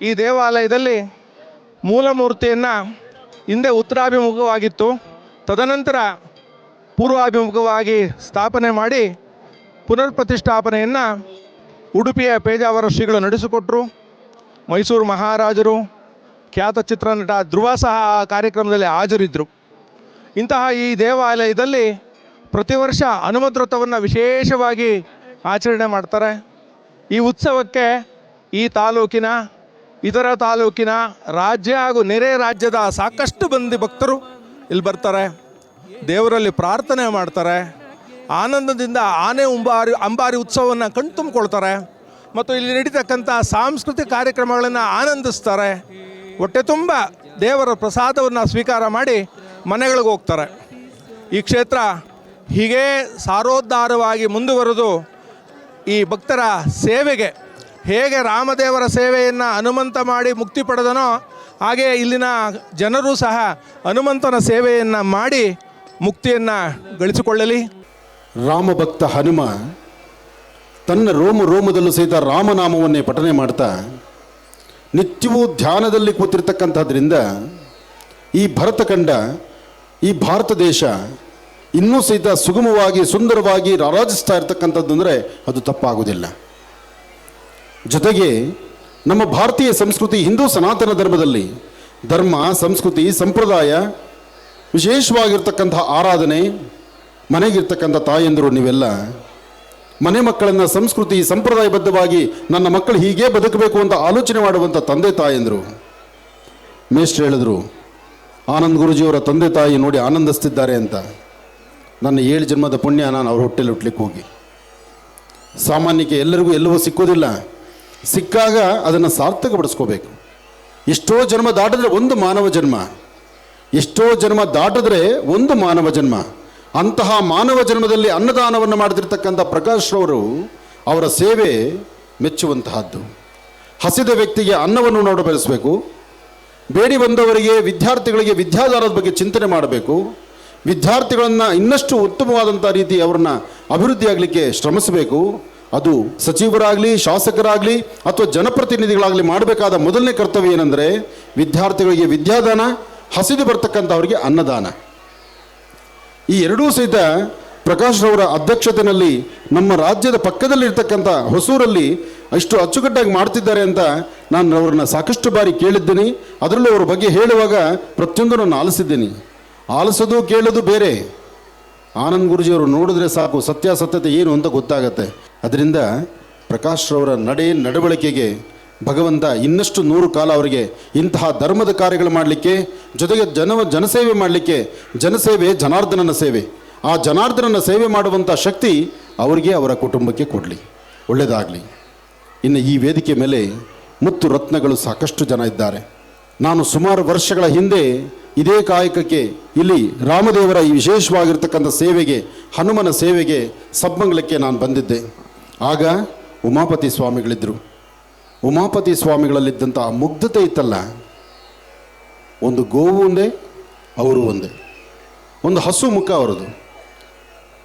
ಈ ದೇವಾಲಯದಲ್ಲಿ ಮೂಲಮೂರ್ತಿಯನ್ನು ಹಿಂದೆ ಉತ್ತರಾಭಿಮುಖವಾಗಿತ್ತು, ತದನಂತರ ಪೂರ್ವಾಭಿಮುಖವಾಗಿ ಸ್ಥಾಪನೆ ಮಾಡಿ ಪುನರ್ ಪ್ರತಿಷ್ಠಾಪನೆಯನ್ನು ಉಡುಪಿಯ ಪೇಜಾವರ ಶ್ರೀಗಳು ನಡೆಸಿಕೊಟ್ಟರು. ಮೈಸೂರು ಮಹಾರಾಜರು, ಖ್ಯಾತ ಚಿತ್ರನಟ ಧ್ರುವ ಸಹ ಆ ಕಾರ್ಯಕ್ರಮದಲ್ಲಿ ಹಾಜರಿದ್ದರು. ಇಂತಹ ಈ ದೇವಾಲಯದಲ್ಲಿ ಪ್ರತಿ ವರ್ಷ ಹನುಮದ್ರಥವನ್ನು ವಿಶೇಷವಾಗಿ ಆಚರಣೆ ಮಾಡ್ತಾರೆ. ಈ ಉತ್ಸವಕ್ಕೆ ಈ ತಾಲೂಕಿನ, ಇತರ ತಾಲೂಕಿನ, ರಾಜ್ಯ ಹಾಗೂ ನೆರೆ ರಾಜ್ಯದ ಸಾಕಷ್ಟು ಮಂದಿ ಭಕ್ತರು ಇಲ್ಲಿ ಬರ್ತಾರೆ, ದೇವರಲ್ಲಿ ಪ್ರಾರ್ಥನೆ ಮಾಡ್ತಾರೆ, ಆನಂದದಿಂದ ಆನೆ ಅಂಬಾರಿ ಉತ್ಸವವನ್ನು ಕಣ್ತುಂಬಿಕೊಳ್ತಾರೆ ಮತ್ತು ಇಲ್ಲಿ ನಡೀತಕ್ಕಂಥ ಸಾಂಸ್ಕೃತಿಕ ಕಾರ್ಯಕ್ರಮಗಳನ್ನು ಆನಂದಿಸ್ತಾರೆ. ಹೊಟ್ಟೆ ತುಂಬ ದೇವರ ಪ್ರಸಾದವನ್ನು ಸ್ವೀಕಾರ ಮಾಡಿ ಮನೆಗಳಿಗೆ ಹೋಗ್ತಾರೆ. ಈ ಕ್ಷೇತ್ರ ಹೀಗೇ ಸಾರೋದ್ಧಾರವಾಗಿ ಮುಂದುವರೆದು ಈ ಭಕ್ತರ ಸೇವೆಗೆ, ಹೇಗೆ ರಾಮದೇವರ ಸೇವೆಯನ್ನು ಹನುಮಂತ ಮಾಡಿ ಮುಕ್ತಿ ಪಡೆದನೋ ಹಾಗೆ ಇಲ್ಲಿನ ಜನರು ಸಹ ಹನುಮಂತನ ಸೇವೆಯನ್ನು ಮಾಡಿ ಮುಕ್ತಿಯನ್ನು ಗಳಿಸಿಕೊಳ್ಳಲಿ. ರಾಮಭಕ್ತ ಹನುಮ ತನ್ನ ರೋಮದಲ್ಲೂ ಸಹಿತ ರಾಮನಾಮವನ್ನೇ ಪಠನೆ ಮಾಡ್ತಾ ನಿತ್ಯವೂ ಧ್ಯಾನದಲ್ಲಿ ಕೂತಿರ್ತಕ್ಕಂಥದ್ರಿಂದ ಈ ಭರತಖಂಡ, ಈ ಭಾರತ ದೇಶ ಇನ್ನೂ ಸಹಿತ ಸುಗಮವಾಗಿ ಸುಂದರವಾಗಿ ರಾರಾಜಿಸ್ತಾ ಇರ್ತಕ್ಕಂಥದ್ದು ಅಂದರೆ ಅದು ತಪ್ಪಾಗುವುದಿಲ್ಲ. ಜೊತೆಗೆ ನಮ್ಮ ಭಾರತೀಯ ಸಂಸ್ಕೃತಿ, ಹಿಂದೂ ಸನಾತನ ಧರ್ಮದಲ್ಲಿ ಧರ್ಮ, ಸಂಸ್ಕೃತಿ, ಸಂಪ್ರದಾಯ, ವಿಶೇಷವಾಗಿರ್ತಕ್ಕಂಥ ಆರಾಧನೆ, ಮನೆಗಿರ್ತಕ್ಕಂಥ ತಾಯಂದಿರು ನೀವೆಲ್ಲ ಮನೆ ಮಕ್ಕಳನ್ನು ಸಂಸ್ಕೃತಿ ಸಂಪ್ರದಾಯಬದ್ಧವಾಗಿ ನನ್ನ ಮಕ್ಕಳು ಹೀಗೆ ಬದುಕಬೇಕು ಅಂತ ಆಲೋಚನೆ ಮಾಡುವಂಥ ತಂದೆ ತಾಯಂದರು. ಮೇಷ್ಟ್ರು ಹೇಳಿದ್ರು, ಆನಂದ್ ಗುರುಜಿಯವರ ತಂದೆ ತಾಯಿ ನೋಡಿ ಆನಂದಿಸ್ತಿದ್ದಾರೆ ಅಂತ. ನನ್ನ 7 ಜನ್ಮದ ಪುಣ್ಯ ನಾನು ಅವ್ರ ಹೊಟ್ಟೆಲಿ ಹುಟ್ಲಿಕ್ಕೆ ಹೋಗಿ. ಸಾಮಾನ್ಯಕ್ಕೆ ಎಲ್ಲರಿಗೂ ಎಲ್ಲವೂ ಸಿಕ್ಕೋದಿಲ್ಲ, ಸಿಕ್ಕಾಗ ಅದನ್ನು ಸಾರ್ಥಕಪಡಿಸ್ಕೋಬೇಕು. ಎಷ್ಟೋ ಜನ್ಮ ದಾಟಿದ್ರೆ ಒಂದು ಮಾನವ ಜನ್ಮ, ಎಷ್ಟೋ ಜನ್ಮ ದಾಟಿದ್ರೆ ಒಂದು ಮಾನವ ಜನ್ಮ. ಅಂತಹ ಮಾನವ ಜನ್ಮದಲ್ಲಿ ಅನ್ನದಾನವನ್ನು ಮಾಡ್ತಿರ್ತಕ್ಕಂಥ ಪ್ರಕಾಶ್ ಅವರು, ಅವರ ಸೇವೆ ಮೆಚ್ಚುವಂತಹದ್ದು. ಹಸಿದ ವ್ಯಕ್ತಿಗೆ ಅನ್ನವನ್ನು ನೋಡಬಯಸಬೇಕು, ಬೇಡಿ ಬಂದವರಿಗೆ, ವಿದ್ಯಾರ್ಥಿಗಳಿಗೆ ವಿದ್ಯಾಧಾರದ ಬಗ್ಗೆ ಚಿಂತನೆ ಮಾಡಬೇಕು, ವಿದ್ಯಾರ್ಥಿಗಳನ್ನು ಇನ್ನಷ್ಟು ಉತ್ತಮವಾದಂಥ ರೀತಿ ಅವರನ್ನು ಅಭಿವೃದ್ಧಿಯಾಗಲಿಕ್ಕೆ ಶ್ರಮಿಸಬೇಕು. ಅದು ಸಚಿವರಾಗಲಿ, ಶಾಸಕರಾಗಲಿ ಅಥವಾ ಜನಪ್ರತಿನಿಧಿಗಳಾಗಲಿ ಮಾಡಬೇಕಾದ ಮೊದಲನೇ ಕರ್ತವ್ಯ ಏನೆಂದರೆ ವಿದ್ಯಾರ್ಥಿಗಳಿಗೆ ವಿದ್ಯಾದಾನ, ಹಸಿದು ಬರ್ತಕ್ಕಂಥವ್ರಿಗೆ ಅನ್ನದಾನ. ಈ ಎರಡೂ ಸಹಿತ ಪ್ರಕಾಶ್ ರವರ ಅಧ್ಯಕ್ಷತೆಯಲ್ಲಿ ನಮ್ಮ ರಾಜ್ಯದ ಪಕ್ಕದಲ್ಲಿರ್ತಕ್ಕಂಥ ಹೊಸೂರಲ್ಲಿ ಅಷ್ಟು ಅಚ್ಚುಕಟ್ಟಾಗಿ ಮಾಡ್ತಿದ್ದಾರೆ ಅಂತ ನಾನು ಅವ್ರನ್ನ ಸಾಕಷ್ಟು ಬಾರಿ ಕೇಳಿದ್ದೀನಿ. ಅದರಲ್ಲೂ ಅವ್ರ ಬಗ್ಗೆ ಹೇಳುವಾಗ ಪ್ರತಿಯೊಂದು ನಾನು ಆಲಿಸಿದ್ದೀನಿ. ಆಲಿಸೋದು ಕೇಳೋದು ಬೇರೆ. ಆನಂದ್ ಗುರೂಜಿಯವರು ನೋಡಿದ್ರೆ ಸಾಕು ಸತ್ಯಾಸತ್ಯತೆ ಏನು ಅಂತ ಗೊತ್ತಾಗತ್ತೆ. ಅದರಿಂದ ಪ್ರಕಾಶ್ ರವರ ನಡವಳಿಕೆಗೆ ಭಗವಂತ ಇನ್ನಷ್ಟು 100 ಕಾಲ ಅವರಿಗೆ ಇಂತಹ ಧರ್ಮದ ಕಾರ್ಯಗಳು ಮಾಡಲಿಕ್ಕೆ, ಜೊತೆಗೆ ಜನಸೇವೆ ಮಾಡಲಿಕ್ಕೆ, ಜನಸೇವೆ ಜನಾರ್ದನನ ಸೇವೆ, ಆ ಜನಾರ್ದನನ ಸೇವೆ ಮಾಡುವಂಥ ಶಕ್ತಿ ಅವರಿಗೆ, ಅವರ ಕುಟುಂಬಕ್ಕೆ ಕೊಡಲಿ, ಒಳ್ಳೆಯದಾಗಲಿ. ಇನ್ನು ಈ ವೇದಿಕೆ ಮೇಲೆ ಮುತ್ತು ರತ್ನಗಳು ಸಾಕಷ್ಟು ಜನ ಇದ್ದಾರೆ. ನಾನು ಸುಮಾರು ವರ್ಷಗಳ ಹಿಂದೆ ಇದೇ ಕಾಯಕಕ್ಕೆ ಇಲ್ಲಿ ರಾಮದೇವರ ಈ ವಿಶೇಷವಾಗಿರ್ತಕ್ಕಂಥ ಸೇವೆಗೆ, ಹನುಮನ ಸೇವೆಗೆ, ಸಬ್ಬಂಗ್ಲಕ್ಕೆ ನಾನು ಬಂದಿದ್ದೆ. ಆಗ ಉಮಾಪತಿ ಸ್ವಾಮಿಗಳಿದ್ದರು. ಉಮಾಪತಿ ಸ್ವಾಮಿಗಳಲ್ಲಿದ್ದಂಥ ಮುಗ್ಧತೆ ಇತ್ತಲ್ಲ, ಒಂದು ಗೋವು ಒಂದೇ, ಅವರು ಒಂದೇ, ಒಂದು ಹಸು ಮುಖ ಅವರದು,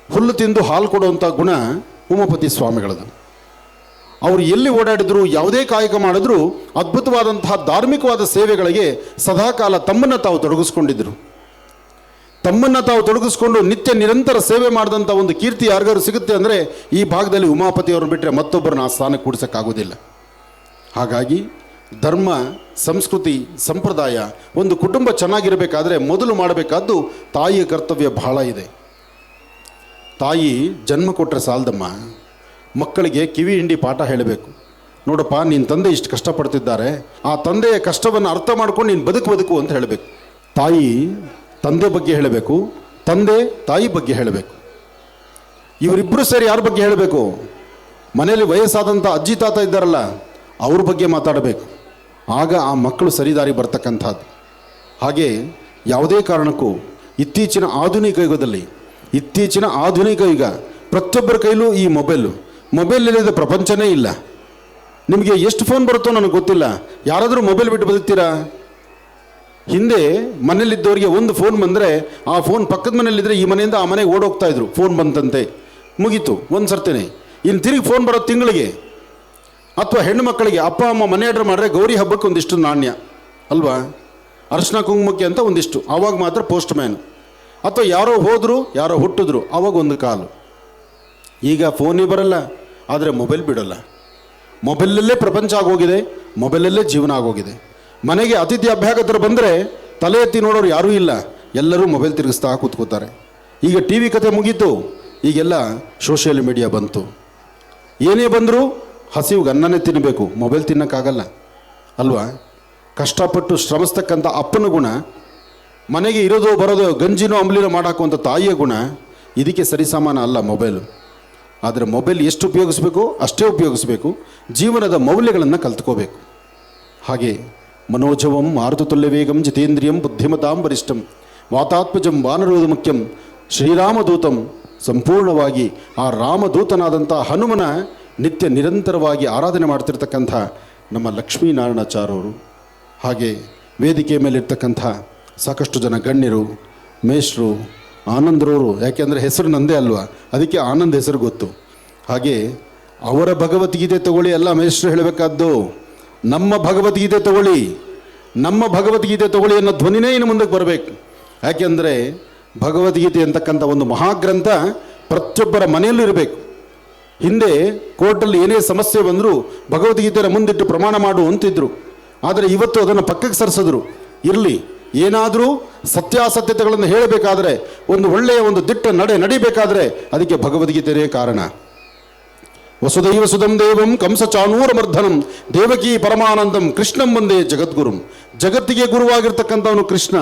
ಹುಲ್ಲು ತಿಂದು ಹಾಲು ಕೊಡುವಂಥ ಗುಣ ಉಮಾಪತಿ ಸ್ವಾಮಿಗಳದು. ಅವರು ಎಲ್ಲಿ ಓಡಾಡಿದ್ರು, ಯಾವುದೇ ಕಾಯಕ ಮಾಡಿದ್ರು ಅದ್ಭುತವಾದಂತಹ ಧಾರ್ಮಿಕವಾದ ಸೇವೆಗಳಿಗೆ ಸದಾಕಾಲ ತಮ್ಮನ್ನು ತಾವು ತೊಡಗಿಸ್ಕೊಂಡಿದ್ದರು. ತಮ್ಮನ್ನು ತಾವು ತೊಡಗಿಸ್ಕೊಂಡು ನಿತ್ಯ ನಿರಂತರ ಸೇವೆ ಮಾಡಿದಂಥ ಒಂದು ಕೀರ್ತಿ ಯಾರಿಗಾರು ಸಿಗುತ್ತೆ ಅಂದರೆ ಈ ಭಾಗದಲ್ಲಿ ಉಮಾಪತಿಯವ್ರನ್ನ ಬಿಟ್ಟರೆ ಮತ್ತೊಬ್ಬರನ್ನ ಆ ಸ್ಥಾನಕ್ಕೆ ಕೂಡಿಸೋಕ್ಕಾಗೋದಿಲ್ಲ. ಹಾಗಾಗಿ ಧರ್ಮ, ಸಂಸ್ಕೃತಿ, ಸಂಪ್ರದಾಯ, ಒಂದು ಕುಟುಂಬ ಚೆನ್ನಾಗಿರಬೇಕಾದ್ರೆ ಮೊದಲು ಮಾಡಬೇಕಾದ್ದು ತಾಯಿಯ ಕರ್ತವ್ಯ ಬಹಳ ಇದೆ. ತಾಯಿ ಜನ್ಮ ಕೊಟ್ಟರೆ ಸಾಲದಮ್ಮ, ಮಕ್ಕಳಿಗೆ ಕಿವಿ ಹಿಂಡಿ ಪಾಠ ಹೇಳಬೇಕು. ನೋಡಪ್ಪ, ನಿನ್ನ ತಂದೆ ಇಷ್ಟು ಕಷ್ಟಪಡ್ತಿದ್ದಾರೆ, ಆ ತಂದೆಯ ಕಷ್ಟವನ್ನು ಅರ್ಥ ಮಾಡ್ಕೊಂಡು ನೀನು ಬದುಕು ಅಂತ ಹೇಳಬೇಕು. ತಾಯಿ ತಂದೆ ಬಗ್ಗೆ ಹೇಳಬೇಕು, ತಂದೆ ತಾಯಿ ಬಗ್ಗೆ ಹೇಳಬೇಕು. ಇವರಿಬ್ಬರು ಸೇರಿ ಯಾರ ಬಗ್ಗೆ ಹೇಳಬೇಕು? ಮನೆಯಲ್ಲಿ ವಯಸ್ಸಾದಂಥ ಅಜ್ಜಿ ತಾತ ಇದ್ದಾರಲ್ಲ, ಅವ್ರ ಬಗ್ಗೆ ಮಾತಾಡಬೇಕು. ಆಗ ಆ ಮಕ್ಕಳು ಸರಿದಾರಿ ಬರ್ತಕ್ಕಂಥದ್ದು. ಹಾಗೆ ಯಾವುದೇ ಕಾರಣಕ್ಕೂ ಇತ್ತೀಚಿನ ಆಧುನಿಕ ಯುಗ ಪ್ರತಿಯೊಬ್ಬರ ಕೈಲೂ ಈ ಮೊಬೈಲ್ ಇಲ್ಲದ ಪ್ರಪಂಚನೇ ಇಲ್ಲ. ನಿಮಗೆ ಎಷ್ಟು ಫೋನ್ ಬರುತ್ತೋ ನನಗೆ ಗೊತ್ತಿಲ್ಲ. ಯಾರಾದರೂ ಮೊಬೈಲ್ ಬಿಟ್ಟು ಬದುಕ್ತೀರಾ? ಹಿಂದೆ ಮನೇಲಿದ್ದವರಿಗೆ ಒಂದು ಫೋನ್ ಬಂದರೆ ಆ ಫೋನ್ ಪಕ್ಕದ ಮನೇಲಿದ್ದರೆ ಈ ಮನೆಯಿಂದ ಆ ಮನೆಗೆ ಓಡೋಗ್ತಾಯಿದ್ರು. ಫೋನ್ ಬಂತಂತೆ, ಮುಗೀತು, ಒಂದು ಸರ್ತಿನೇ. ಇನ್ನು ತಿರುಗಿ ಫೋನ್ ಬರೋದು ತಿಂಗಳಿಗೆ. ಅಥವಾ ಹೆಣ್ಣು ಮಕ್ಕಳಿಗೆ ಅಪ್ಪ ಅಮ್ಮ ಮನೆ ಆರ್ಡರ್ ಮಾಡಿದ್ರೆ ಗೌರಿ ಹಬ್ಬಕ್ಕೆ ಒಂದಿಷ್ಟು ನಾಣ್ಯ ಅಲ್ವಾ, ಅರ್ಶಿನ ಕುಂಕುಮಕ್ಕೆ ಅಂತ ಒಂದಿಷ್ಟು, ಆವಾಗ ಮಾತ್ರ ಪೋಸ್ಟ್ ಮ್ಯಾನ್. ಅಥವಾ ಯಾರೋ ಹೋದರು, ಯಾರೋ ಹುಟ್ಟಿದ್ರು, ಆವಾಗ ಒಂದು ಕಾಲು. ಈಗ ಫೋನೇ ಬರಲ್ಲ, ಆದರೆ ಮೊಬೈಲ್ ಬಿಡೋಲ್ಲ. ಮೊಬೈಲಲ್ಲೇ ಪ್ರಪಂಚ ಆಗೋಗಿದೆ, ಮೊಬೈಲಲ್ಲೇ ಜೀವನ ಆಗೋಗಿದೆ. ಮನೆಗೆ ಅತಿಥಿ ಅಭ್ಯಾಗತರು ಬಂದರೆ ತಲೆ ಎತ್ತಿ ನೋಡೋರು ಯಾರೂ ಇಲ್ಲ, ಎಲ್ಲರೂ ಮೊಬೈಲ್ ತಿರುಗಿಸ್ತಾ ಕೂತ್ಕೋತಾರೆ. ಈಗ ಟಿ ವಿ ಕತೆ ಮುಗೀತು, ಈಗೆಲ್ಲ ಸೋಷಿಯಲ್ ಮೀಡಿಯಾ ಬಂತು. ಏನೇ ಬಂದರೂ ಹಸಿವಿಗೆ ಅನ್ನನೇ ತಿನ್ನಬೇಕು, ಮೊಬೈಲ್ ತಿನ್ನೋಕ್ಕಾಗಲ್ಲ ಅಲ್ವಾ. ಕಷ್ಟಪಟ್ಟು ಶ್ರಮಿಸ್ತಕ್ಕಂಥ ಅಪ್ಪನ ಗುಣ, ಮನೆಗೆ ಇರೋದು ಬರೋದು ಗಂಜಿನೋ ಅಂಬ್ಲಿನೋ ಮಾಡಾಕುವಂಥ ತಾಯಿಯ ಗುಣ, ಇದಕ್ಕೆ ಸರಿಸಮಾನ ಅಲ್ಲ ಮೊಬೈಲು. ಆದರೆ ಮೊಬೈಲ್ ಎಷ್ಟು ಉಪಯೋಗಿಸ್ಬೇಕು ಅಷ್ಟೇ ಉಪಯೋಗಿಸ್ಬೇಕು. ಜೀವನದ ಮೌಲ್ಯಗಳನ್ನು ಕಲ್ತ್ಕೋಬೇಕು. ಹಾಗೆ ಮನೋಜವಂ ಮಾರುತತುಲ್ಯ ವೇಗಂ ಜಿತೇಂದ್ರಿಯಂ ಬುದ್ಧಿಮತಾಂ ವರಿಷ್ಠಂ ವಾತಾತ್ಮಜಂ ವಾನರೋಧ ಮುಖ್ಯಂ ಶ್ರೀರಾಮದೂತಂ. ಸಂಪೂರ್ಣವಾಗಿ ಆ ರಾಮದೂತನಾದಂಥ ಹನುಮನ ನಿತ್ಯ ನಿರಂತರವಾಗಿ ಆರಾಧನೆ ಮಾಡ್ತಿರ್ತಕ್ಕಂಥ ನಮ್ಮ ಲಕ್ಷ್ಮೀನಾರಾಯಣಾಚಾರ್ಯವರು, ಹಾಗೆ ವೇದಿಕೆ ಮೇಲಿರ್ತಕ್ಕಂಥ ಸಾಕಷ್ಟು ಜನ ಗಣ್ಯರು, ಮೇಷ್ರು, ಆನಂದ್ರವರು, ಯಾಕೆಂದರೆ ಹೆಸರು ನಂದೇ ಅಲ್ವಾ, ಅದಕ್ಕೆ ಆನಂದ್ ಹೆಸರು ಗೊತ್ತು. ಹಾಗೆ ಅವರ ಭಗವದ್ಗೀತೆ ತಗೊಳ್ಳಿ, ಎಲ್ಲ ಮೇಷ್ರು ಹೇಳಬೇಕಾದ್ದು ನಮ್ಮ ಭಗವದ್ಗೀತೆ ತಗೊಳ್ಳಿ, ನಮ್ಮ ಭಗವದ್ಗೀತೆ ತಗೊಳ್ಳಿ ಅನ್ನೋ ಧ್ವನಿನೇ ಇನ್ನು ಮುಂದಕ್ಕೆ ಬರಬೇಕು. ಯಾಕೆಂದರೆ ಭಗವದ್ಗೀತೆ ಅಂತಕ್ಕಂಥ ಒಂದು ಮಹಾಗ್ರಂಥ ಪ್ರತಿಯೊಬ್ಬರ ಮನೆಯಲ್ಲೂ ಇರಬೇಕು. ಹಿಂದೆ ಕೋರ್ಟಲ್ಲಿ ಏನೇ ಸಮಸ್ಯೆ ಬಂದರೂ ಭಗವದ್ಗೀತೆಯ ಮುಂದಿಟ್ಟು ಪ್ರಮಾಣ ಮಾಡು ಅಂತಿದ್ರು. ಆದರೆ ಇವತ್ತು ಅದನ್ನು ಪಕ್ಕಕ್ಕೆ ಸರಿಸಿದ್ರು. ಇರಲಿ, ಏನಾದರೂ ಸತ್ಯಾಸತ್ಯತೆಗಳನ್ನು ಹೇಳಬೇಕಾದ್ರೆ, ಒಂದು ಒಳ್ಳೆಯ ಒಂದು ದಿಟ್ಟ ನಡಿಬೇಕಾದ್ರೆ ಅದಕ್ಕೆ ಭಗವದ್ಗೀತೆಯೇ ಕಾರಣ. ವಸುದೈವ ಸುಧಂ ದೇವಂ ಕಂಸ ಚಾಣೂರಮರ್ಧನಂ ದೇವಕೀ ಪರಮಾನಂದಂ ಕೃಷ್ಣಂ ವಂದೇ ಜಗದ್ಗುರುಂ. ಜಗತ್ತಿಗೆ ಗುರುವಾಗಿರ್ತಕ್ಕಂಥವನು ಕೃಷ್ಣ.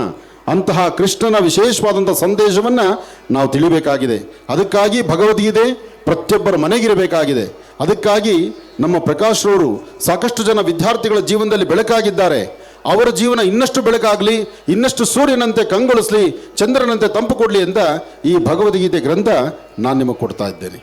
ಅಂತಹ ಕೃಷ್ಣನ ವಿಶೇಷವಾದಂಥ ಸಂದೇಶವನ್ನು ನಾವು ತಿಳಿಬೇಕಾಗಿದೆ. ಅದಕ್ಕಾಗಿ ಭಗವದ್ಗೀತೆ ಪ್ರತಿಯೊಬ್ಬರ ಮನೆಗಿರಬೇಕಾಗಿದೆ. ಅದಕ್ಕಾಗಿ ನಮ್ಮ ಪ್ರಕಾಶ್ ರವರು ಸಾಕಷ್ಟು ಜನ ವಿದ್ಯಾರ್ಥಿಗಳ ಜೀವನದಲ್ಲಿ ಬೆಳಕಾಗಿದ್ದಾರೆ. ಅವರ ಜೀವನ ಇನ್ನಷ್ಟು ಬೆಳಕಾಗಲಿ, ಇನ್ನಷ್ಟು ಸೂರ್ಯನಂತೆ ಕಂಗೊಳಿಸಲಿ, ಚಂದ್ರನಂತೆ ತಂಪು ಕೊಡಲಿ ಅಂತ ಈ ಭಗವದ್ಗೀತೆ ಗ್ರಂಥ ನಾನು ನಿಮಗೆ ಕೊಡ್ತಾ ಇದ್ದೇನೆ.